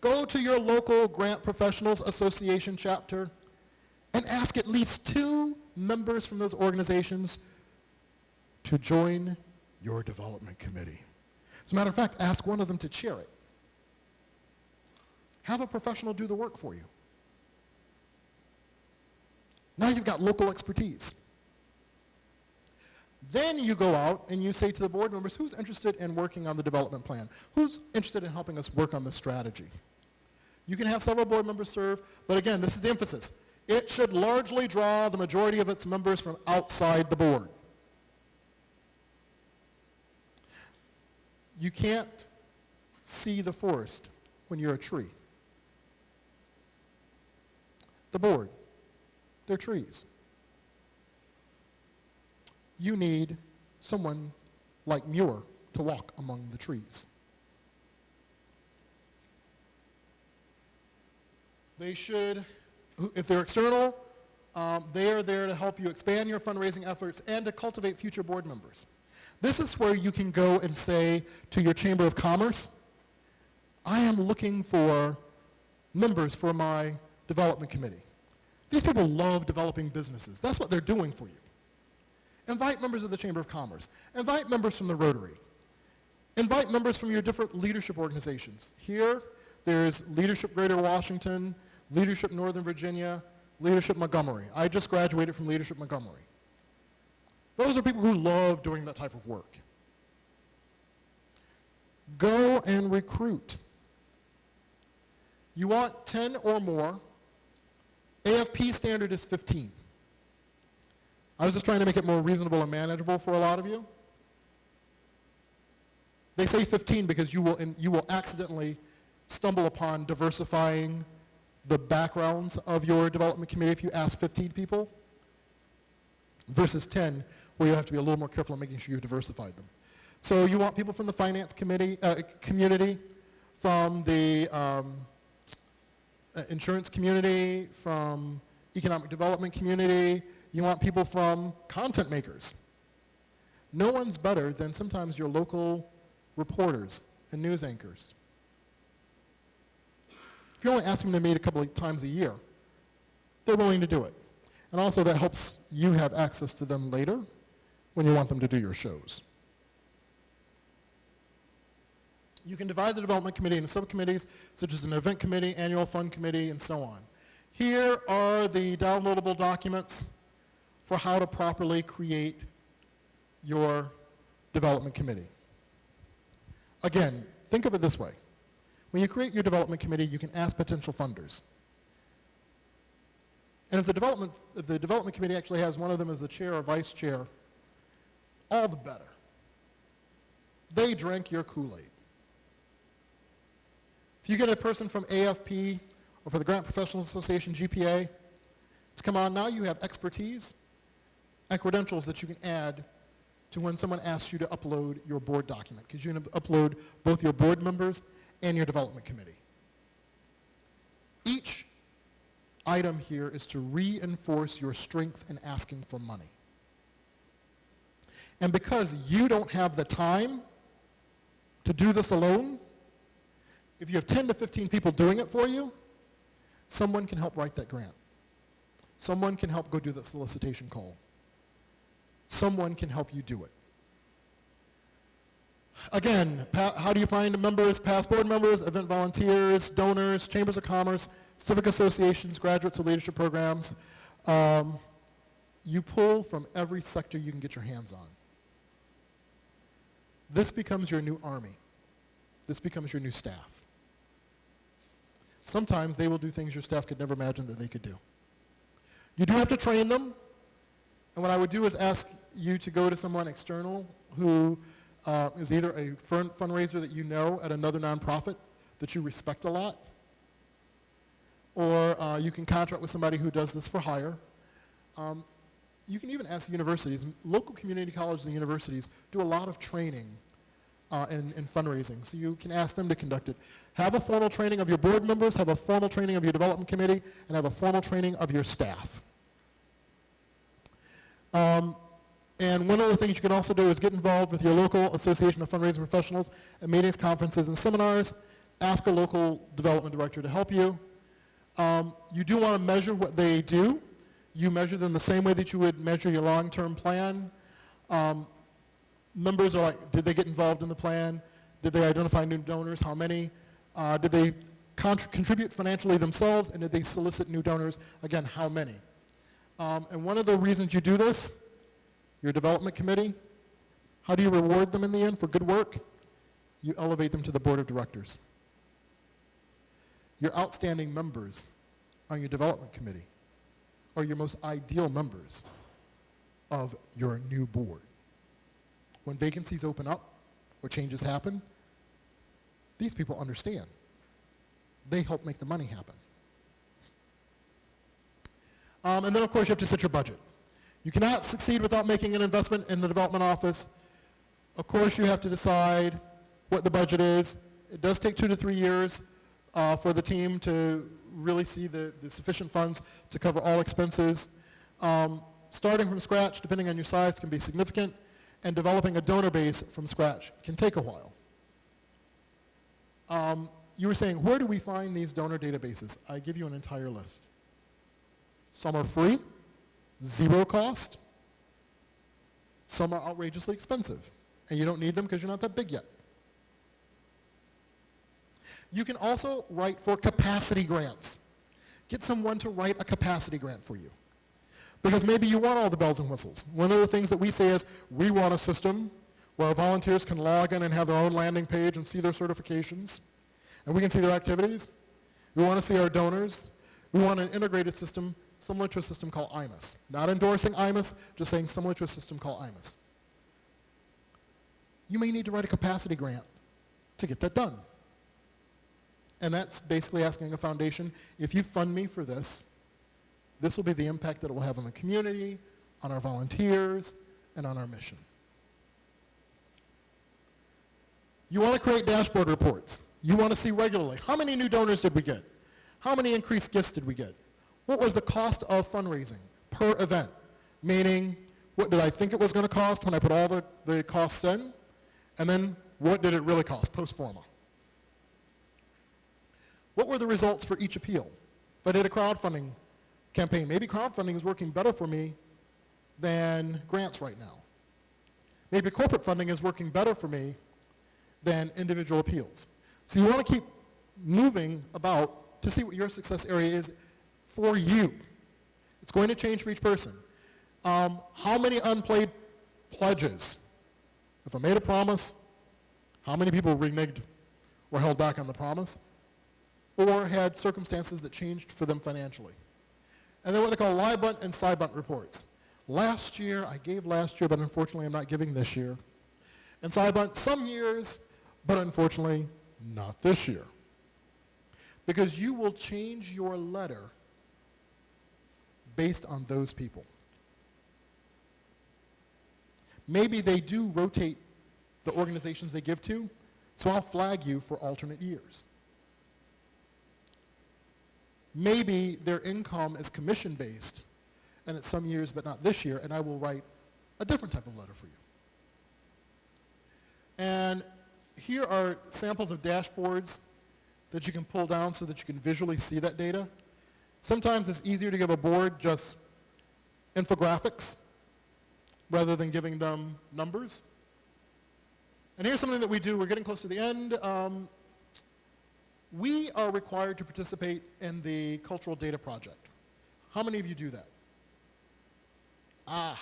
Go to your local Grant Professionals Association chapter and ask at least 2 members from those organizations to join your development committee. As a matter of fact, ask one of them to chair it. Have a professional do the work for you. Now you've got local expertise. Then you go out and you say to the board members, who's interested in working on the development plan? Who's interested in helping us work on the strategy? You can have several board members serve, but again, this is the emphasis. It should largely draw the majority of its members from outside the board. You can't see the forest when you're a tree. The board, they're trees. You need someone like Muir to walk among the trees. They should, if they're external, they are there to help you expand your fundraising efforts and to cultivate future board members. This is where you can go and say to your Chamber of Commerce, I am looking for members for my development committee. These people love developing businesses. That's what they're doing for you. Invite members of the Chamber of Commerce. Invite members from the Rotary. Invite members from your different leadership organizations. Here, there's Leadership Greater Washington, Leadership Northern Virginia, Leadership Montgomery. I just graduated from Leadership Montgomery. Those are people who love doing that type of work. Go and recruit. You want 10 or more. AFP standard is 15. I was just trying to make it more reasonable and manageable for a lot of you. They say 15 because you will accidentally stumble upon diversifying the backgrounds of your development committee if you ask 15 people, versus 10, where you have to be a little more careful in making sure you've diversified them. So you want people from the finance committee, community, from the insurance community, from economic development community. You want people from content makers. No one's better than sometimes your local reporters and news anchors. If you're only asking them to meet a couple of times a year, they're willing to do it. And also that helps you have access to them later when you want them to do your shows. You can divide the development committee into subcommittees, such as an event committee, annual fund committee, and so on. Here are the downloadable documents for how to properly create your development committee. Again, think of it this way. When you create your development committee, you can ask potential funders. And if the development committee actually has one of them as the chair or vice chair, all the better. They drank your Kool-Aid. If you get a person from AFP or for the Grant Professionals Association, GPA, to come on, now you have expertise and credentials that you can add to when someone asks you to upload your board document, because you're going to upload both your board members and your development committee. Each item here is to reinforce your strength in asking for money. And because you don't have the time to do this alone, if you have 10 to 15 people doing it for you, someone can help write that grant. Someone can help go do that solicitation call. Someone can help you do it. Again, how do you find members? Past board members, event volunteers, donors, chambers of commerce, civic associations, graduates of leadership programs. You pull from every sector you can get your hands on. This becomes your new army. This becomes your new staff. Sometimes they will do things your staff could never imagine that they could do. You do have to train them. And what I would do is ask you to go to someone external who is either a fundraiser that you know at another nonprofit that you respect a lot, or you can contract with somebody who does this for hire. You can even ask universities. Local community colleges and universities do a lot of training in fundraising, so you can ask them to conduct it. Have a formal training of your board members, have a formal training of your development committee, and have a formal training of your staff. And one of the things you can also do is get involved with your local association of fundraising professionals at meetings, conferences, and seminars. Ask a local development director to help you. You do want to measure what they do. You measure them the same way that you would measure your long-term plan. Members are like, did they get involved in the plan? Did they identify new donors? How many? Did they contribute financially themselves? And did they solicit new donors? Again, how many? And one of the reasons you do this, your development committee, how do you reward them in the end for good work? You elevate them to the board of directors. Your outstanding members on your development committee are your most ideal members of your new board. When vacancies open up or changes happen, these people understand. They help make the money happen. And then, of course, you have to set your budget. You cannot succeed without making an investment in the development office. Of course, you have to decide what the budget is. It does take 2 to 3 years for the team to really see the sufficient funds to cover all expenses. Starting from scratch, depending on your size, can be significant, and developing a donor base from scratch can take a while. You were saying, where do we find these donor databases? I give you an entire list. Some are free, 0 cost. Some are outrageously expensive, and you don't need them because you're not that big yet. You can also write for capacity grants. Get someone to write a capacity grant for you. Because maybe you want all the bells and whistles. One of the things that we say is, we want a system where our volunteers can log in and have their own landing page and see their certifications, and we can see their activities. We want to see our donors. We want an integrated system similar to a system called IMAS. Not endorsing IMAS, just saying similar to a system called IMAS. You may need to write a capacity grant to get that done. And that's basically asking a foundation, if you fund me for this, this will be the impact that it will have on the community, on our volunteers, and on our mission. You want to create dashboard reports. You want to see regularly, how many new donors did we get? How many increased gifts did we get? What was the cost of fundraising per event? Meaning, what did I think it was going to cost when I put all the costs in? And then, what did it really cost post forma? What were the results for each appeal? If I did a crowdfunding campaign, maybe crowdfunding is working better for me than grants right now. Maybe corporate funding is working better for me than individual appeals. So you want to keep moving about to see what your success area is for you. It's going to change for each person. How many unpaid pledges? If I made a promise, how many people reneged or held back on the promise? Or had circumstances that changed for them financially? And then what they call lie-bunt and side-bunt reports. Last year, I gave last year, but unfortunately I'm not giving this year. And side-bunt some years, but unfortunately not this year. Because you will change your letter based on those people. Maybe they do rotate the organizations they give to, so I'll flag you for alternate years. Maybe their income is commission-based, and it's some years but not this year, and I will write a different type of letter for you. And here are samples of dashboards that you can pull down so that you can visually see that data. Sometimes it's easier to give a board just infographics rather than giving them numbers. And here's something that we do. We're getting close to the end. We are required to participate in the Cultural Data Project. How many of you do that?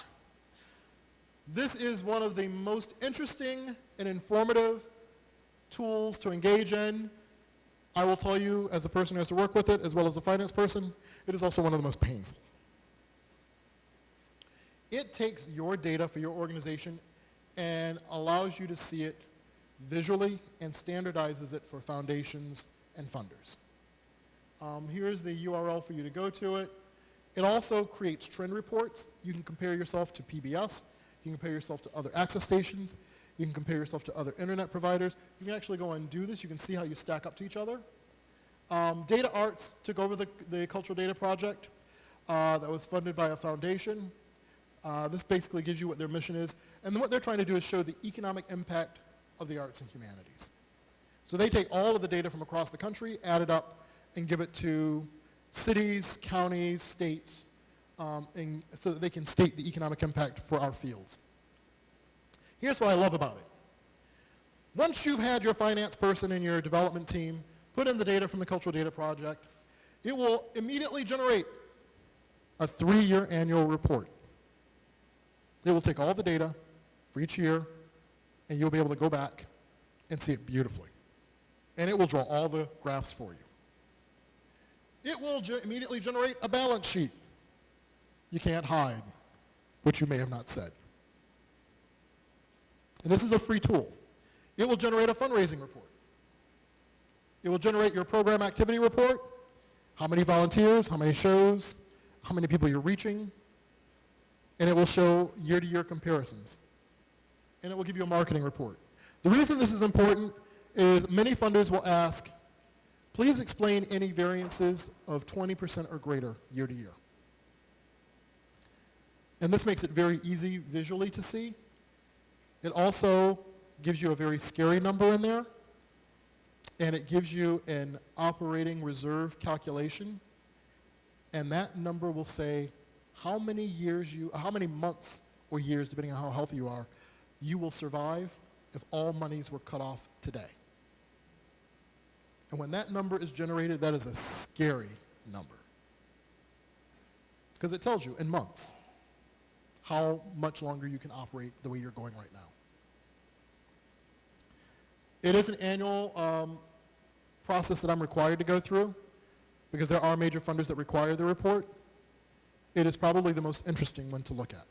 This is one of the most interesting and informative tools to engage in. I will tell you, as a person who has to work with it, as well as a finance person, it is also one of the most painful. It takes your data for your organization and allows you to see it visually and standardizes it for foundations and funders. Here's the URL for you to go to it. It also creates trend reports. You can compare yourself to PBS. You can compare yourself to other access stations. You can compare yourself to other internet providers. You can actually go and do this. You can see how you stack up to each other. Data Arts took over the Cultural Data Project that was funded by a foundation. This basically gives you what their mission is. And what they're trying to do is show the economic impact of the arts and humanities. So they take all of the data from across the country, add it up, and give it to cities, counties, states, so that they can state the economic impact for our fields. Here's what I love about it. Once you've had your finance person and your development team put in the data from the Cultural Data Project, it will immediately generate a 3-year annual report. It will take all the data for each year, and you'll be able to go back and see it beautifully. And it will draw all the graphs for you. It will immediately generate a balance sheet. You can't hide what you may have not said. And this is a free tool. It will generate a fundraising report. It will generate your program activity report, how many volunteers, how many shows, how many people you're reaching, and it will show year-to-year comparisons. And it will give you a marketing report. The reason this is important is many funders will ask, please explain any variances of 20% or greater year to year. And this makes it very easy visually to see. It also gives you a very scary number in there, and it gives you an operating reserve calculation, and that number will say how many months or years, depending on how healthy you are, you will survive if all monies were cut off today. And when that number is generated, that is a scary number. Because it tells you in months how much longer you can operate the way you're going right now. It is an annual process that I'm required to go through because there are major funders that require the report. It is probably the most interesting one to look at.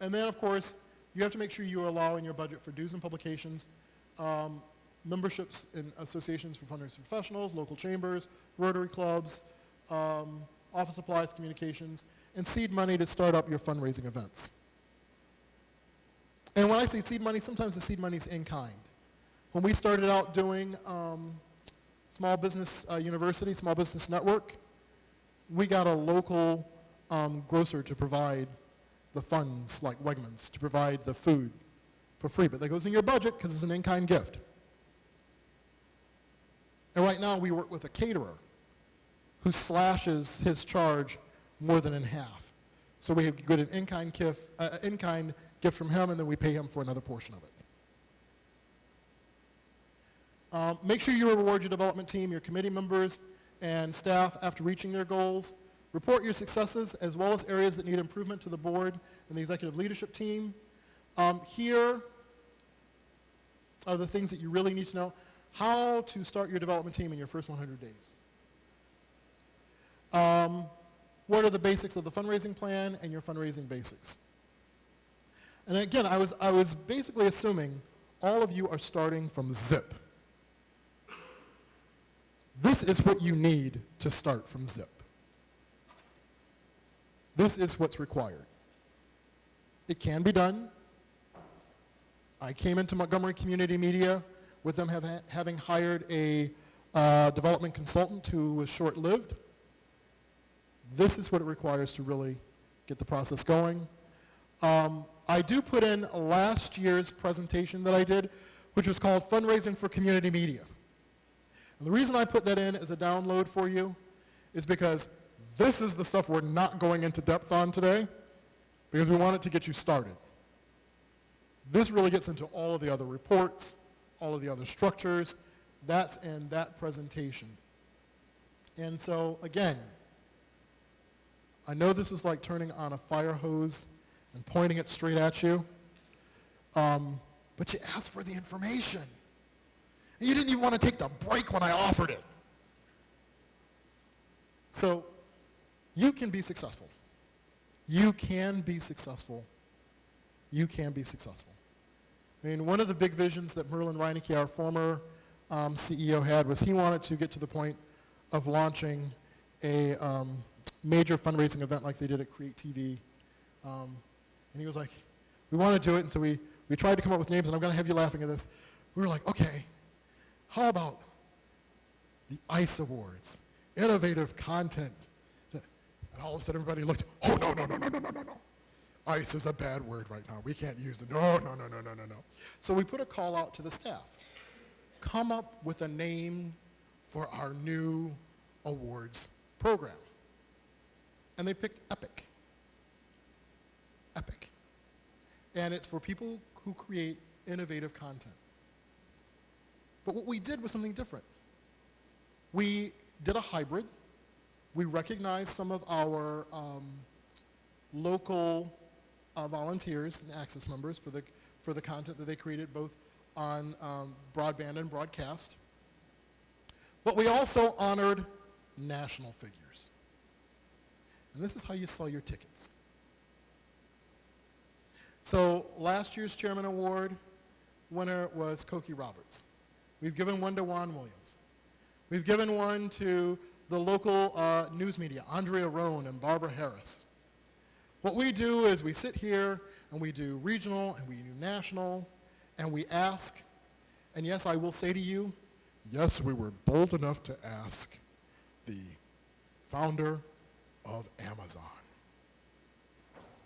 And then, of course, you have to make sure you allow in your budget for dues and publications, memberships in associations for fundraising professionals, local chambers, Rotary clubs, office supplies, communications, and seed money to start up your fundraising events. And when I say seed money, sometimes the seed money is in kind. When we started out doing Small Business University, Small Business Network, we got a local grocer to provide the funds, like Wegmans, to provide the food for free. But that goes in your budget because it's an in-kind gift. And right now we work with a caterer who slashes his charge more than in half. So we get an in-kind gift from him, and then we pay him for another portion of it. Make sure you reward your development team, your committee members, and staff after reaching their goals. Report your successes as well as areas that need improvement to the board and the executive leadership team. Here are the things that you really need to know. How to start your development team in your first 100 days. What are the basics of the fundraising plan and your fundraising basics? And again, I was basically assuming all of you are starting from zip. This is what you need to start from zip. This is what's required. It can be done. I came into Montgomery Community Media with them having hired a development consultant who was short-lived. This is what it requires to really get the process going. I do put in last year's presentation that I did, which was called Fundraising for Community Media. And the reason I put that in as a download for you is because this is the stuff we're not going into depth on today because we want it to get you started. This really gets into all of the other reports, all of the other structures. That's in that presentation. And so, again, I know this is like turning on a fire hose and pointing it straight at you, but you asked for the information. And you didn't even want to take the break when I offered it. So you can be successful. You can be successful. You can be successful. I mean, one of the big visions that Merlin Reinecke, our former CEO, had was he wanted to get to the point of launching a major fundraising event like they did at Create TV. And he was like, we want to do it, and so we tried to come up with names, and I'm going to have you laughing at this. We were like, okay, how about the ICE Awards, Innovative Content? And all of a sudden everybody looked, oh, no. ICE is a bad word right now. We can't use it. No. So we put a call out to the staff. Come up with a name for our new awards program. And they picked Epic. Epic. And it's for people who create innovative content. But what we did was something different. We did a hybrid. We recognized some of our local volunteers and access members for the content that they created both on broadband and broadcast. But we also honored national figures. And this is how you sell your tickets. So last year's Chairman Award winner was Cokie Roberts. We've given one to Juan Williams. We've given one to the local news media, Andrea Roan and Barbara Harris. What we do is we sit here and we do regional and we do national and we ask, and yes, I will say to you, yes, we were bold enough to ask the founder of Amazon.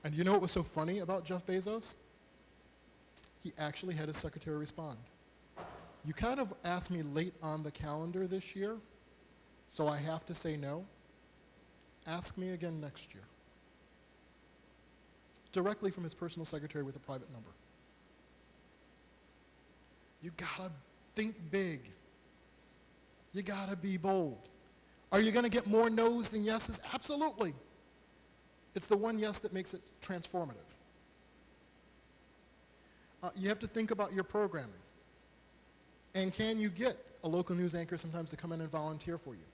And you know what was so funny about Jeff Bezos? He actually had his secretary respond. You kind of asked me late on the calendar this year, so I have to say no. Ask me again next year. Directly from his personal secretary with a private number. You gotta think big. You gotta be bold. Are you gonna get more no's than yeses? Absolutely. It's the one yes that makes it transformative. You have to think about your programming. And can you get a local news anchor sometimes to come in and volunteer for you?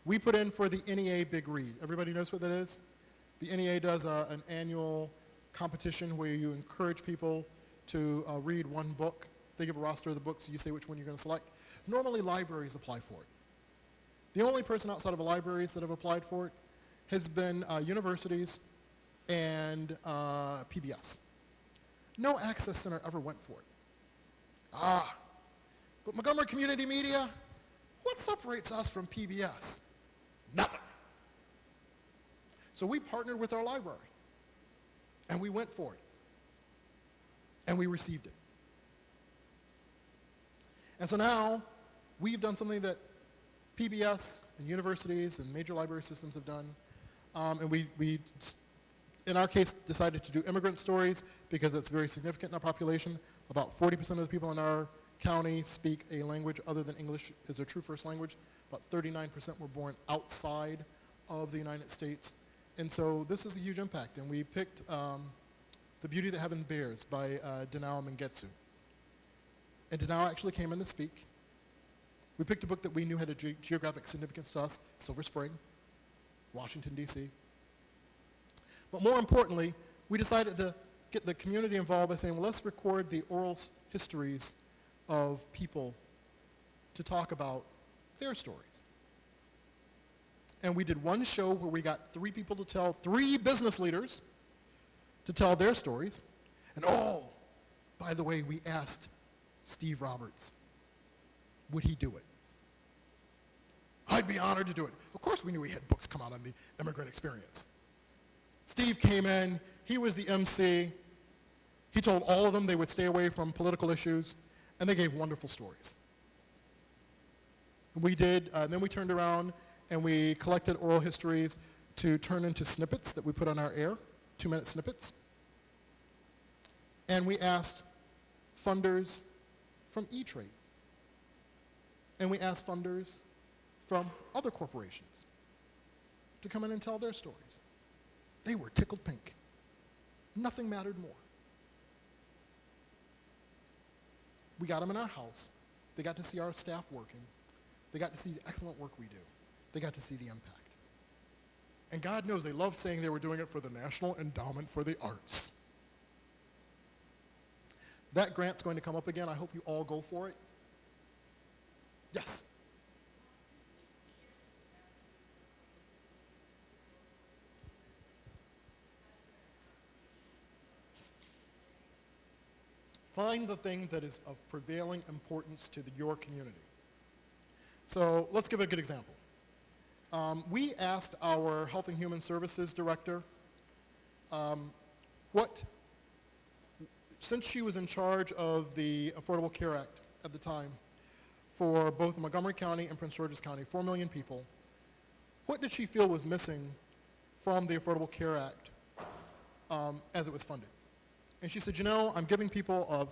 We put in for the NEA Big Read. Everybody knows what that is? The NEA does an annual competition where you encourage people to read one book. They give a roster of the books, you say which one you're going to select. Normally libraries apply for it. The only person outside of libraries that have applied for it has been universities and PBS. No access center ever went for it. But Montgomery Community Media, what separates us from PBS? Nothing. So we partnered with our library, and we went for it, and we received it. And so now we've done something that PBS and universities and major library systems have done, and we, in our case, decided to do immigrant stories because it's very significant in our population. About 40% of the people in our county speak a language other than English as their true first language. About 39% were born outside of the United States. And so this is a huge impact. And we picked The Beauty That Heaven Bears by Danao Mengetsu. And Danao actually came in to speak. We picked a book that we knew had a geographic significance to us, Silver Spring, Washington, D.C. But more importantly, we decided to get the community involved by saying, well, let's record the oral histories of people to talk about their stories. And we did one show where we got three business leaders to tell their stories. And by the way, we asked Steve Roberts, would he do it? I'd be honored to do it. Of course we knew he had books come out on the immigrant experience. Steve came in, he was the MC. He told all of them they would stay away from political issues, and they gave wonderful stories. We did, and then we turned around and we collected oral histories to turn into snippets that we put on our air, 2-minute snippets. And we asked funders from E-Trade. And we asked funders from other corporations to come in and tell their stories. They were tickled pink. Nothing mattered more. We got them in our house. They got to see our staff working. They got to see the excellent work we do. They got to see the impact. And God knows they love saying they were doing it for the National Endowment for the Arts. That grant's going to come up again. I hope you all go for it. Yes? Find the thing that is of prevailing importance to your community. So let's give a good example. We asked our Health and Human Services Director since she was in charge of the Affordable Care Act at the time for both Montgomery County and Prince George's County, 4 million people, what did she feel was missing from the Affordable Care Act as it was funded. And she said, you know, I'm giving people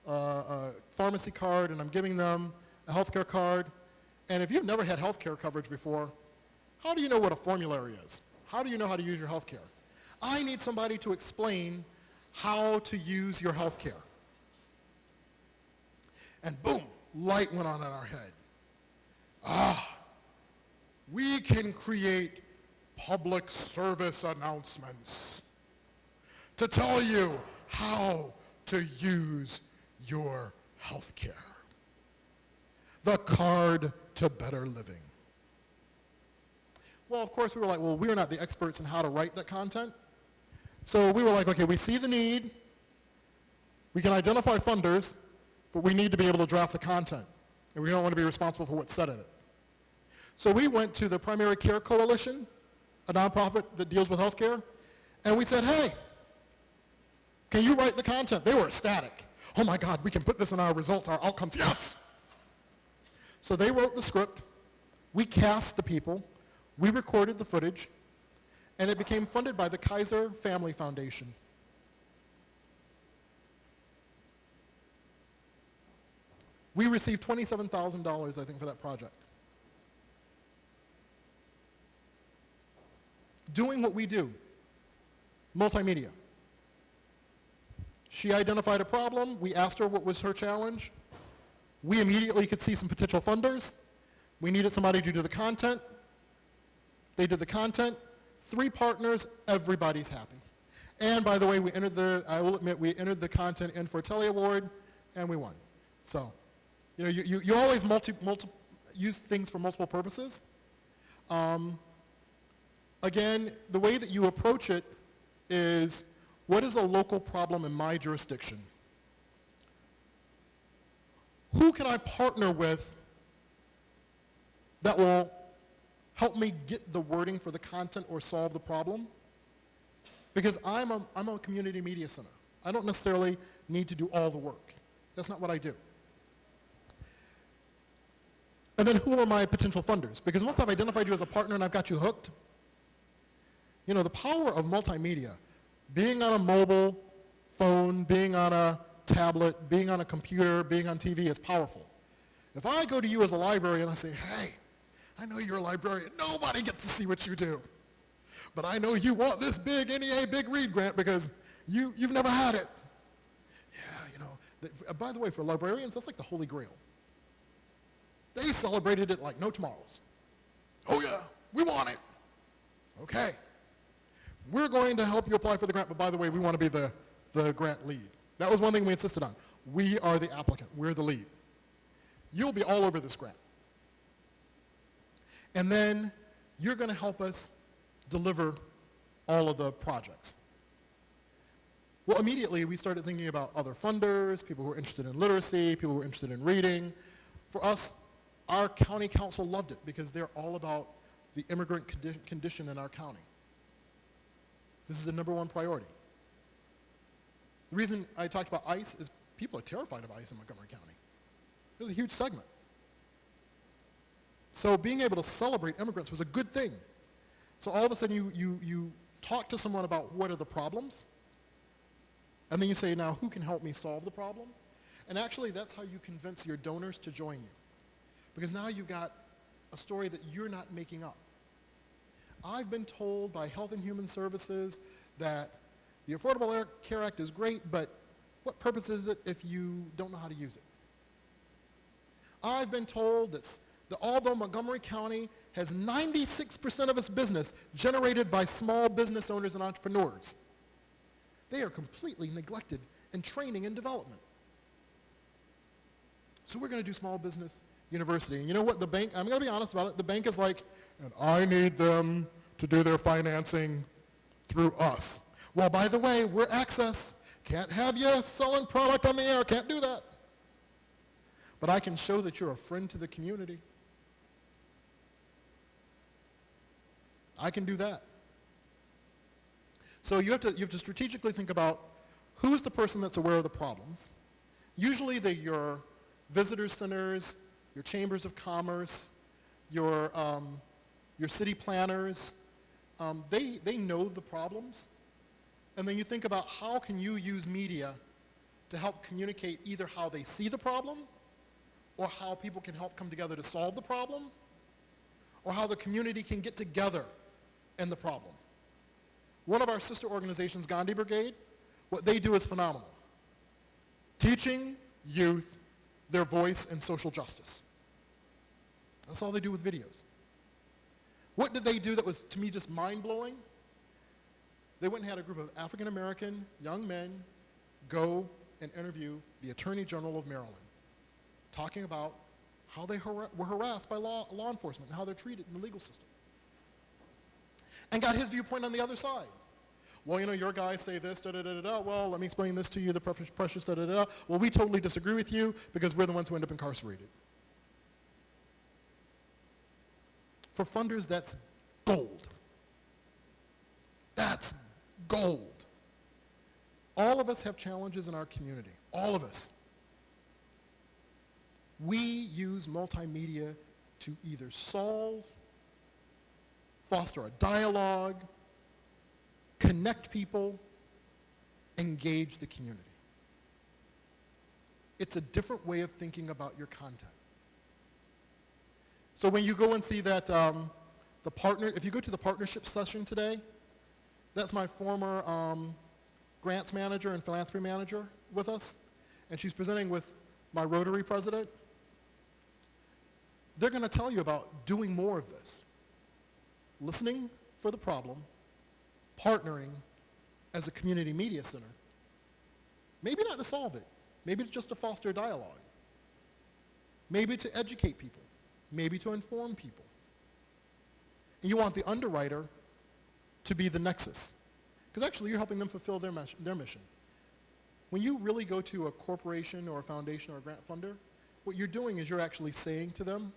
a pharmacy card and I'm giving them a healthcare card. And if you've never had healthcare coverage before, how do you know what a formulary is? How do you know how to use your healthcare? I need somebody to explain how to use your healthcare. And boom, light went on in our head. We can create public service announcements to tell you how to use your health care. The card to better living. Well, of course, we were like, well, we're not the experts in how to write that content. So we were like, okay, we see the need. We can identify funders, but we need to be able to draft the content. And we don't want to be responsible for what's said in it. So we went to the Primary Care Coalition, a nonprofit that deals with healthcare, and we said, hey, can you write the content? They were ecstatic. Oh my God, we can put this in our results, our outcomes, yes! So they wrote the script, we cast the people, we recorded the footage, and it became funded by the Kaiser Family Foundation. We received $27,000, I think, for that project. Doing what we do, multimedia. She identified a problem. We asked her what was her challenge. We immediately could see some potential funders. We needed somebody to do the content. They did the content. 3 partners, everybody's happy. And by the way, I will admit, we entered the content in for a Telly Award, and we won. So, you know, you always use things for multiple purposes. Again, the way that you approach it is, what is a local problem in my jurisdiction? Who can I partner with that will help me get the wording for the content or solve the problem? Because I'm a community media center. I don't necessarily need to do all the work. That's not what I do. And then who are my potential funders? Because once I've identified you as a partner and I've got you hooked, you know, the power of multimedia, being on a mobile phone, being on a tablet, being on a computer, being on TV is powerful. If I go to you as a librarian and I say, hey, I know you're a librarian. Nobody gets to see what you do. But I know you want this big NEA Big Read grant because you've never had it. Yeah, you know. By the way, for librarians, that's like the Holy Grail. They celebrated it like no tomorrows. Oh yeah, we want it. Okay. We're going to help you apply for the grant, but by the way, we want to be the grant lead. That was one thing we insisted on. We are the applicant. We're the lead. You'll be all over this grant. And then you're going to help us deliver all of the projects. Well, immediately we started thinking about other funders, people who are interested in literacy, people who are interested in reading. For us, our county council loved it because they're all about the immigrant condition in our county. This is the #1 priority. The reason I talked about ICE is people are terrified of ICE in Montgomery County. There's a huge segment. So being able to celebrate immigrants was a good thing. So all of a sudden you talk to someone about what are the problems, and then you say, now who can help me solve the problem? And actually that's how you convince your donors to join you. Because now you've got a story that you're not making up. I've been told by Health and Human Services that the Affordable Care Act is great, but what purpose is it if you don't know how to use it? I've been told that although Montgomery County has 96% of its business generated by small business owners and entrepreneurs, they are completely neglected in training and development. So we're going to do small business university. And you know what, the bank, I'm going to be honest about it, the bank is like, and I need them to do their financing through us. Well, by the way, we're Access. Can't have you selling product on the air. Can't do that. But I can show that you're a friend to the community. I can do that. So you have to strategically think about who's the person that's aware of the problems. Usually they're your visitor centers, your chambers of commerce, your city planners, they know the problems, and then you think about how can you use media to help communicate either how they see the problem, or how people can help come together to solve the problem, or how the community can get together in the problem. One of our sister organizations, Gandhi Brigade, what they do is phenomenal. Teaching youth their voice in social justice. That's all they do with videos. What did they do that was, to me, just mind-blowing? They went and had a group of African-American young men go and interview the Attorney General of Maryland, talking about how they were harassed by law enforcement and how they're treated in the legal system. And got his viewpoint on the other side. Well, you know, your guys say this, da-da-da-da-da. Well, let me explain this to you, the precious da-da-da. Well, we totally disagree with you because we're the ones who end up incarcerated. For funders, that's gold. That's gold. All of us have challenges in our community. All of us. We use multimedia to either solve, foster a dialogue, connect people, engage the community. It's a different way of thinking about your content. So when you go and see that, if you go to the partnership session today, that's my former grants manager and philanthropy manager with us, and she's presenting with my Rotary president. They're going to tell you about doing more of this. Listening for the problem, partnering as a community media center. Maybe not to solve it, maybe just to foster dialogue. Maybe to educate people, maybe to inform people. And you want the underwriter to be the nexus, because actually you're helping them fulfill their mission. When you really go to a corporation or a foundation or a grant funder, what you're doing is you're actually saying to them,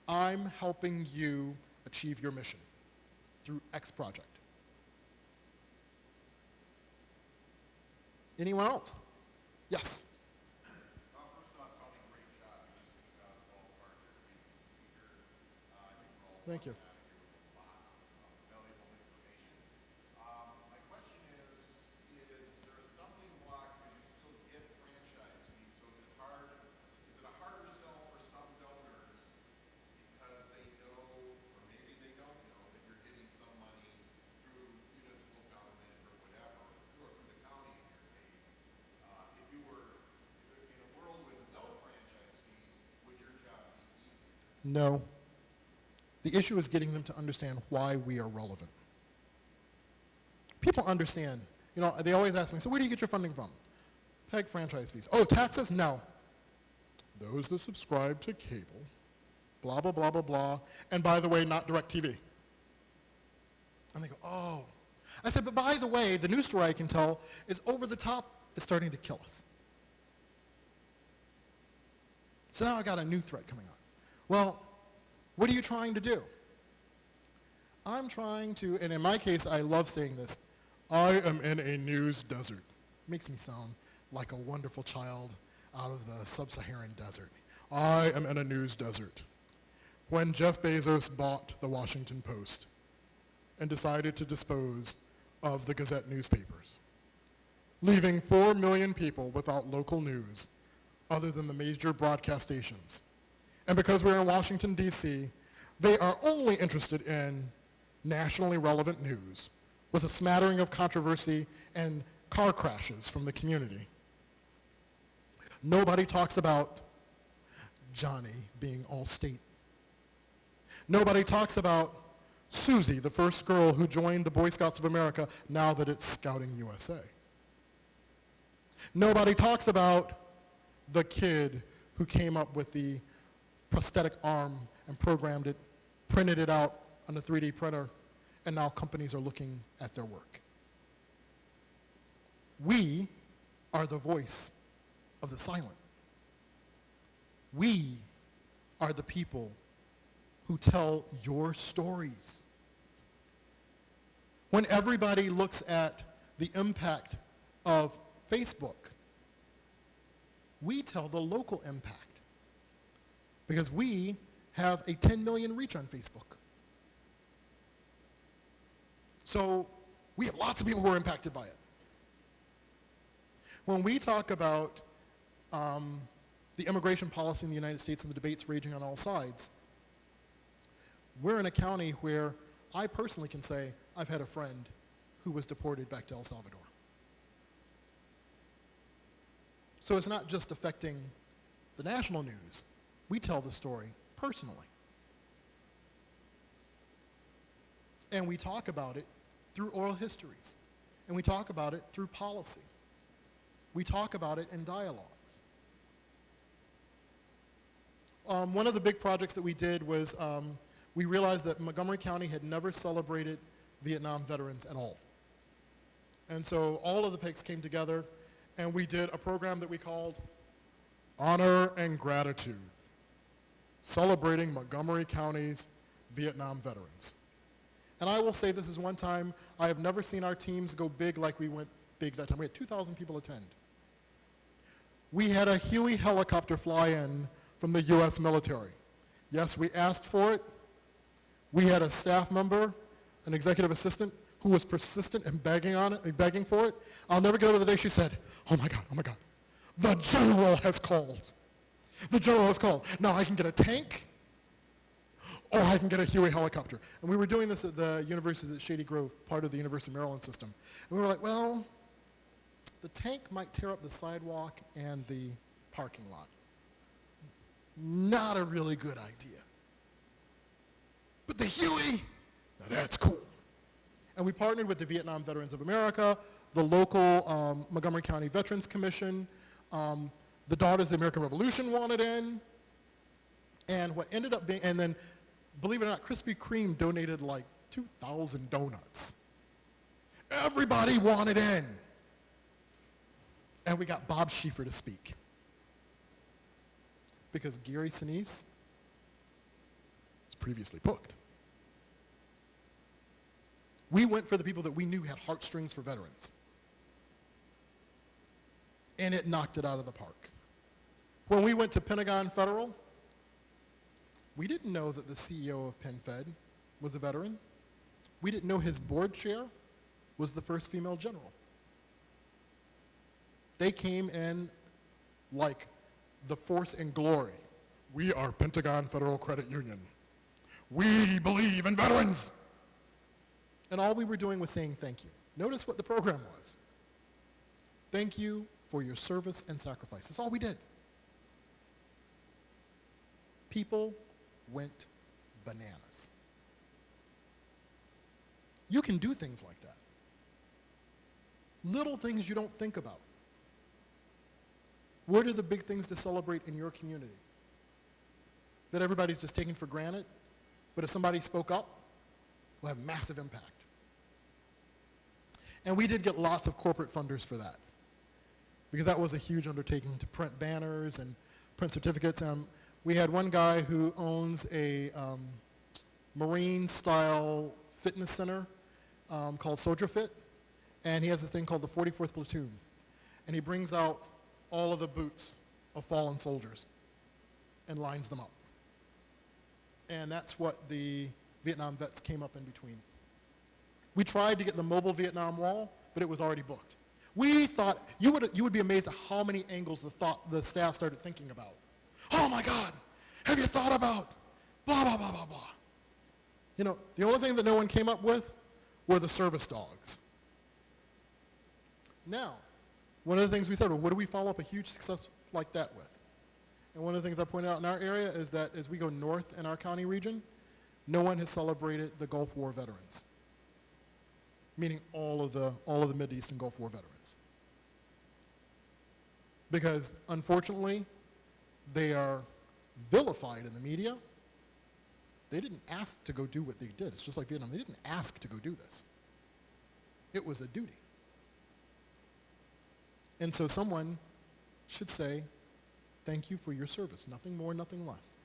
I'm helping you achieve your mission through X project. Anyone else? Yes. First off, Tony, great job. You just did a ballpark there, amazing speaker. I think we're all Thank you. out of here with a lot of valuable information. My question is there a stumbling block because you still get franchise fees? So is it a harder sell for some donors because they know, or maybe they don't know, that you're getting some money through municipal government or whatever, or through the county in your case? If you were in a world with no franchise fees, would your job be easier? No. The issue is getting them to understand why we are relevant. People understand. You know, they always ask me, so where do you get your funding from? PEG franchise fees. Oh, taxes? No. Those that subscribe to cable, blah, blah, blah, blah, blah, and by the way, not DirecTV. And they go, oh. I said, but by the way, the news story I can tell is over the top is starting to kill us. So now I got a new threat coming on. Well, what are you trying to do? I'm trying to, and in my case, I love saying this, I am in a news desert. Makes me sound like a wonderful child out of the sub-Saharan desert. I am in a news desert. When Jeff Bezos bought the Washington Post and decided to dispose of the Gazette newspapers, leaving 4 million people without local news other than the major broadcast stations. And because we're in Washington, D.C., they are only interested in nationally relevant news with a smattering of controversy and car crashes from the community. Nobody talks about Johnny being all state. Nobody talks about Susie, the first girl who joined the Boy Scouts of America now that it's Scouting USA. Nobody talks about the kid who came up with the prosthetic arm and programmed it, printed it out on a 3D printer, and now companies are looking at their work. We are the voice of the silent. We are the people who tell your stories. When everybody looks at the impact of Facebook, we tell the local impact because we have a 10 million reach on Facebook. So we have lots of people who are impacted by it. When we talk about the immigration policy in the United States and the debates raging on all sides, we're in a county where I personally can say I've had a friend who was deported back to El Salvador. So it's not just affecting the national news. We tell the story personally. And we talk about it through oral histories. And we talk about it through policy. We talk about it in dialogues. One of the big projects that we did was we realized that Montgomery County had never celebrated Vietnam veterans at all. And so all of the PICs came together and we did a program that we called Honor and Gratitude, celebrating Montgomery County's Vietnam veterans. And I will say this is one time I have never seen our teams go big like we went big that time. We had 2,000 people attend. We had a Huey helicopter fly in from the U.S. military. Yes, we asked for it. We had a staff member, an executive assistant, who was persistent and begging for it. I'll never get over the day she said, oh my God, the general has called. The general has called. Now I can get a tank, or I can get a Huey helicopter. And we were doing this at the University at Shady Grove, part of the University of Maryland system. And we were like, well, the tank might tear up the sidewalk and the parking lot. Not a really good idea. But the Huey, now that's cool. And we partnered with the Vietnam Veterans of America, the local Montgomery County Veterans Commission, the Daughters of the American Revolution wanted in, and what ended up being, and then, believe it or not, Krispy Kreme donated like 2,000 donuts. Everybody wanted in. And we got Bob Schieffer to speak. Because Gary Sinise was previously booked. We went for the people that we knew had heartstrings for veterans. And it knocked it out of the park. When we went to Pentagon Federal, we didn't know that the CEO of PenFed was a veteran. We didn't know his board chair was the first female general. They came in like the force and glory. We are Pentagon Federal Credit Union. We believe in veterans. And all we were doing was saying thank you. Notice what the program was. Thank you for your service and sacrifice. That's all we did. People went bananas. You can do things like that. Little things you don't think about. What are the big things to celebrate in your community that everybody's just taking for granted, but if somebody spoke up, will have massive impact? And we did get lots of corporate funders for that, because that was a huge undertaking to print banners and print certificates. We had one guy who owns a Marine-style fitness center called Soldier Fit, and he has this thing called the 44th Platoon, and he brings out all of the boots of fallen soldiers and lines them up. And that's what the Vietnam vets came up in between. We tried to get the mobile Vietnam Wall, but it was already booked. We thought, you would be amazed at how many angles the staff started thinking about. Oh my God, have you thought about blah, blah, blah, blah, blah. You know, the only thing that no one came up with were the service dogs. Now, one of the things we said, well, what do we follow up a huge success like that with? And one of the things I pointed out in our area is that as we go north in our county region, no one has celebrated the Gulf War veterans, meaning all of the Mideast and Gulf War veterans. Because unfortunately, they are vilified in the media. They didn't ask to go do what they did. It's just like Vietnam. They didn't ask to go do this. It was a duty. And so someone should say, thank you for your service. Nothing more, nothing less.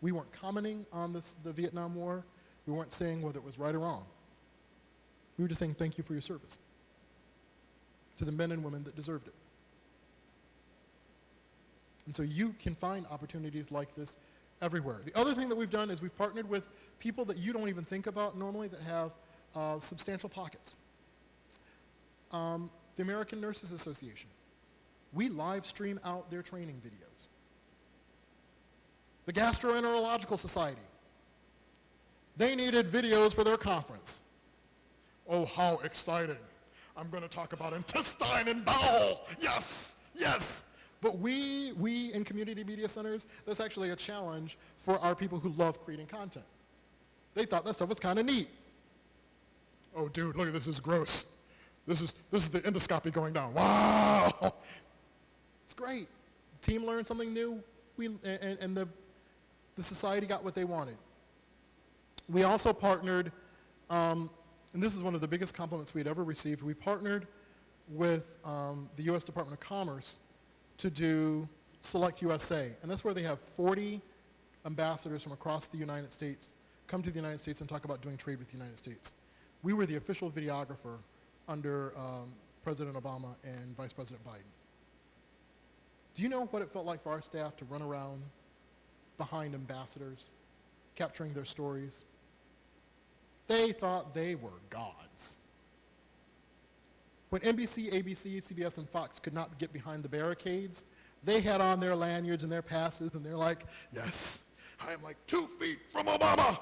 We weren't commenting on the Vietnam War. We weren't saying whether it was right or wrong. We were just saying thank you for your service to the men and women that deserved it. And so you can find opportunities like this everywhere. The other thing that we've done is we've partnered with people that you don't even think about normally that have substantial pockets. The American Nurses Association. We live stream out their training videos. The Gastroenterological Society. They needed videos for their conference. Oh, how exciting. I'm going to talk about intestine and bowel. Yes, yes. But we in community media centers, that's actually a challenge for our people who love creating content. They thought that stuff was kind of neat. Oh, dude, look at this is gross. This is the endoscopy going down. Wow. It's great. Team learned something new, and the society got what they wanted. We also partnered, and this is one of the biggest compliments we'd ever received. We partnered with the U.S. Department of Commerce to do Select USA, and that's where they have 40 ambassadors from across the United States come to the United States and talk about doing trade with the United States. We were the official videographer under President Obama and Vice President Biden. Do you know what it felt like for our staff to run around behind ambassadors, capturing their stories? They thought they were gods. When NBC, ABC, CBS, and Fox could not get behind the barricades, they had on their lanyards and their passes, and they're like, yes, I am like 2 feet from Obama.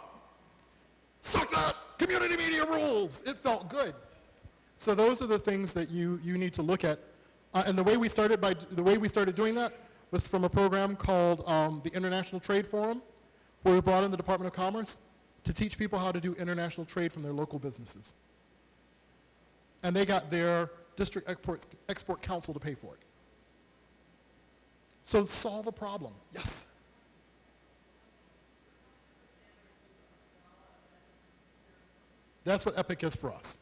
Suck that! Community media rules! It felt good. So those are the things that you need to look at. And the way we started doing that was from a program called the International Trade Forum, where we brought in the Department of Commerce to teach people how to do international trade from their local businesses. And they got their district export council to pay for it. So solve a problem. Yes? That's what EPIC is for us.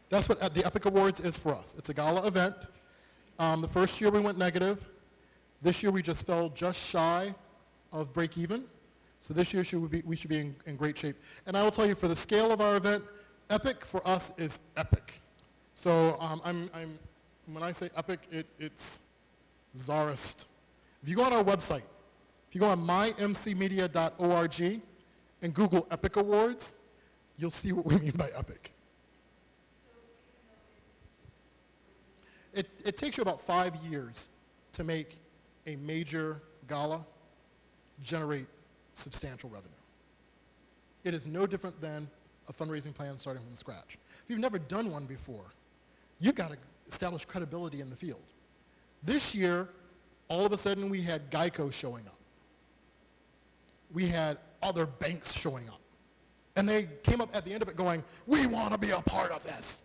That's what the EPIC Awards is for us. It's a gala event. The first year we went negative. This year we just fell just shy of break even. So this year we should be in great shape. And I will tell you, for the scale of our event, EPIC for us is epic. So when I say epic, it's czarist. If you go on our website, if you go on mymcmedia.org and Google EPIC Awards, you'll see what we mean by epic. It takes you about 5 years to make a major gala generate substantial revenue. It is no different than a fundraising plan starting from scratch. If you've never done one before, you've got to establish credibility in the field. This year, all of a sudden we had Geico showing up. We had other banks showing up. And they came up at the end of it going, we want to be a part of this.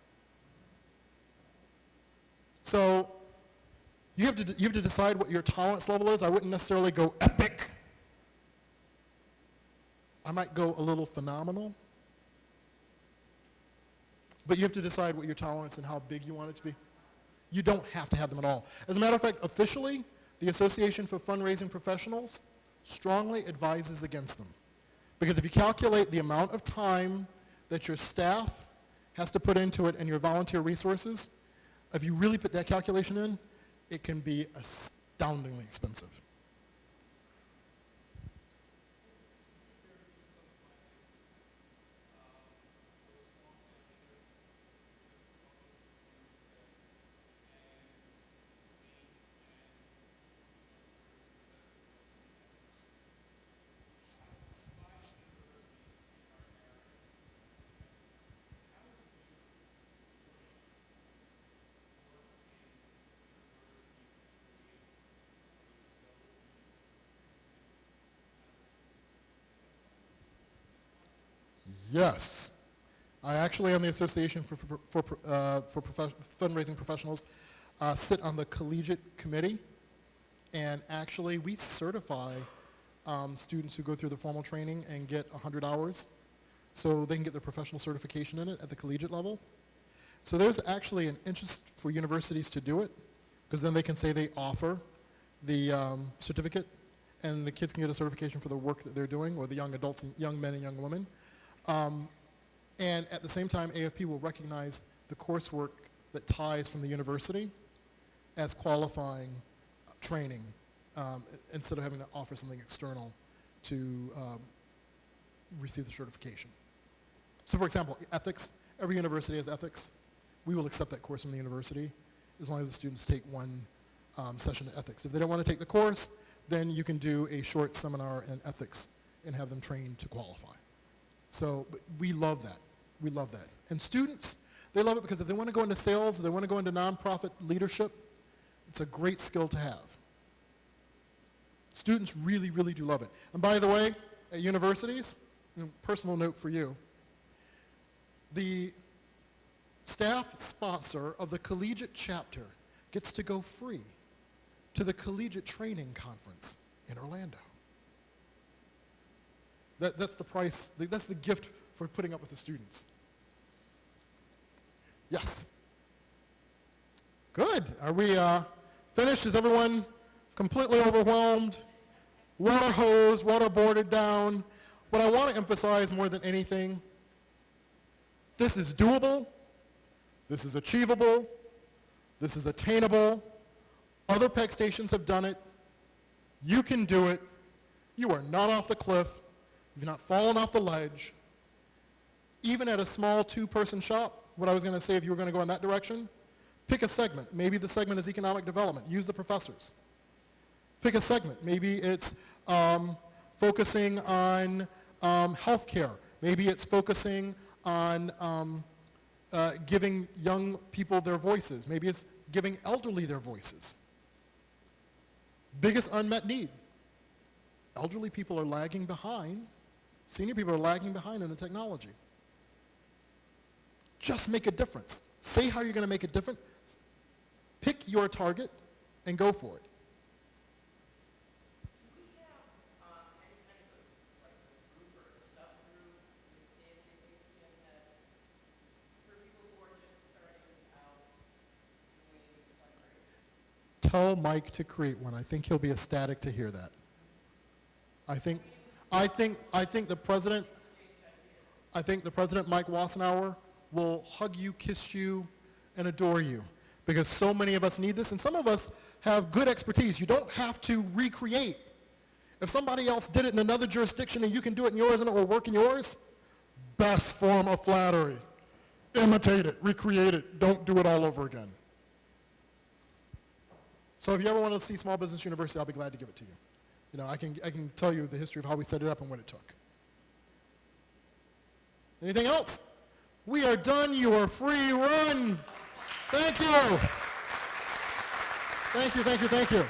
So you have to decide what your tolerance level is. I wouldn't necessarily go epic. I might go a little phenomenal. But you have to decide what your tolerance and how big you want it to be. You don't have to have them at all. As a matter of fact, officially, the Association for Fundraising Professionals strongly advises against them. Because if you calculate the amount of time that your staff has to put into it and your volunteer resources, if you really put that calculation in, it can be astoundingly expensive. Yes. I actually, on the Association for Fundraising Professionals, sit on the collegiate committee, and actually we certify students who go through the formal training and get 100 hours, so they can get their professional certification in it at the collegiate level. So there's actually an interest for universities to do it, because then they can say they offer the certificate, and the kids can get a certification for the work that they're doing, or the young adults, and young men and young women. And at the same time, AFP will recognize the coursework that ties from the university as qualifying training, instead of having to offer something external to receive the certification. So for example, ethics, every university has ethics. We will accept that course from the university as long as the students take one session of ethics. If they don't want to take the course, then you can do a short seminar in ethics and have them trained to qualify. So but we love that. We love that. And students, they love it because if they want to go into sales, if they want to go into nonprofit leadership, it's a great skill to have. Students really, really do love it. And by the way, at universities, personal note for you, the staff sponsor of the collegiate chapter gets to go free to the collegiate training conference in Orlando. That's the price, that's the gift for putting up with the students. Yes. Good. Are we finished? Is everyone completely overwhelmed? Water hosed, waterboarded down. What I want to emphasize more than anything, this is doable, this is achievable, this is attainable. Other PEG stations have done it. You can do it. You are not off the cliff. You've not fallen off the ledge. Even at a small two-person shop, what I was going to say if you were going to go in that direction, pick a segment. Maybe the segment is economic development. Use the professors. Pick a segment. Maybe it's focusing on healthcare. Maybe it's focusing on giving young people their voices. Maybe it's giving elderly their voices. Biggest unmet need. Elderly people are lagging behind. Senior people are lagging behind in the technology. Just make a difference. Say how you're going to make a difference. Pick your target and go for it. Do we have any kind of like a group or a subgroup within ACM that for people who are just starting out doing fundraising? Tell Mike to create one. I think he'll be ecstatic to hear that. I think the president, Mike Wassenauer, will hug you, kiss you, and adore you because so many of us need this, and some of us have good expertise. You don't have to recreate. If somebody else did it in another jurisdiction and you can do it in yours and it will work in yours, best form of flattery. Imitate it, recreate it, don't do it all over again. So if you ever want to see Small Business University, I'll be glad to give it to you. You know, I can tell you the history of how we set it up and what it took. Anything else? We are done. You are free. Run. Thank you. Thank you, thank you, thank you.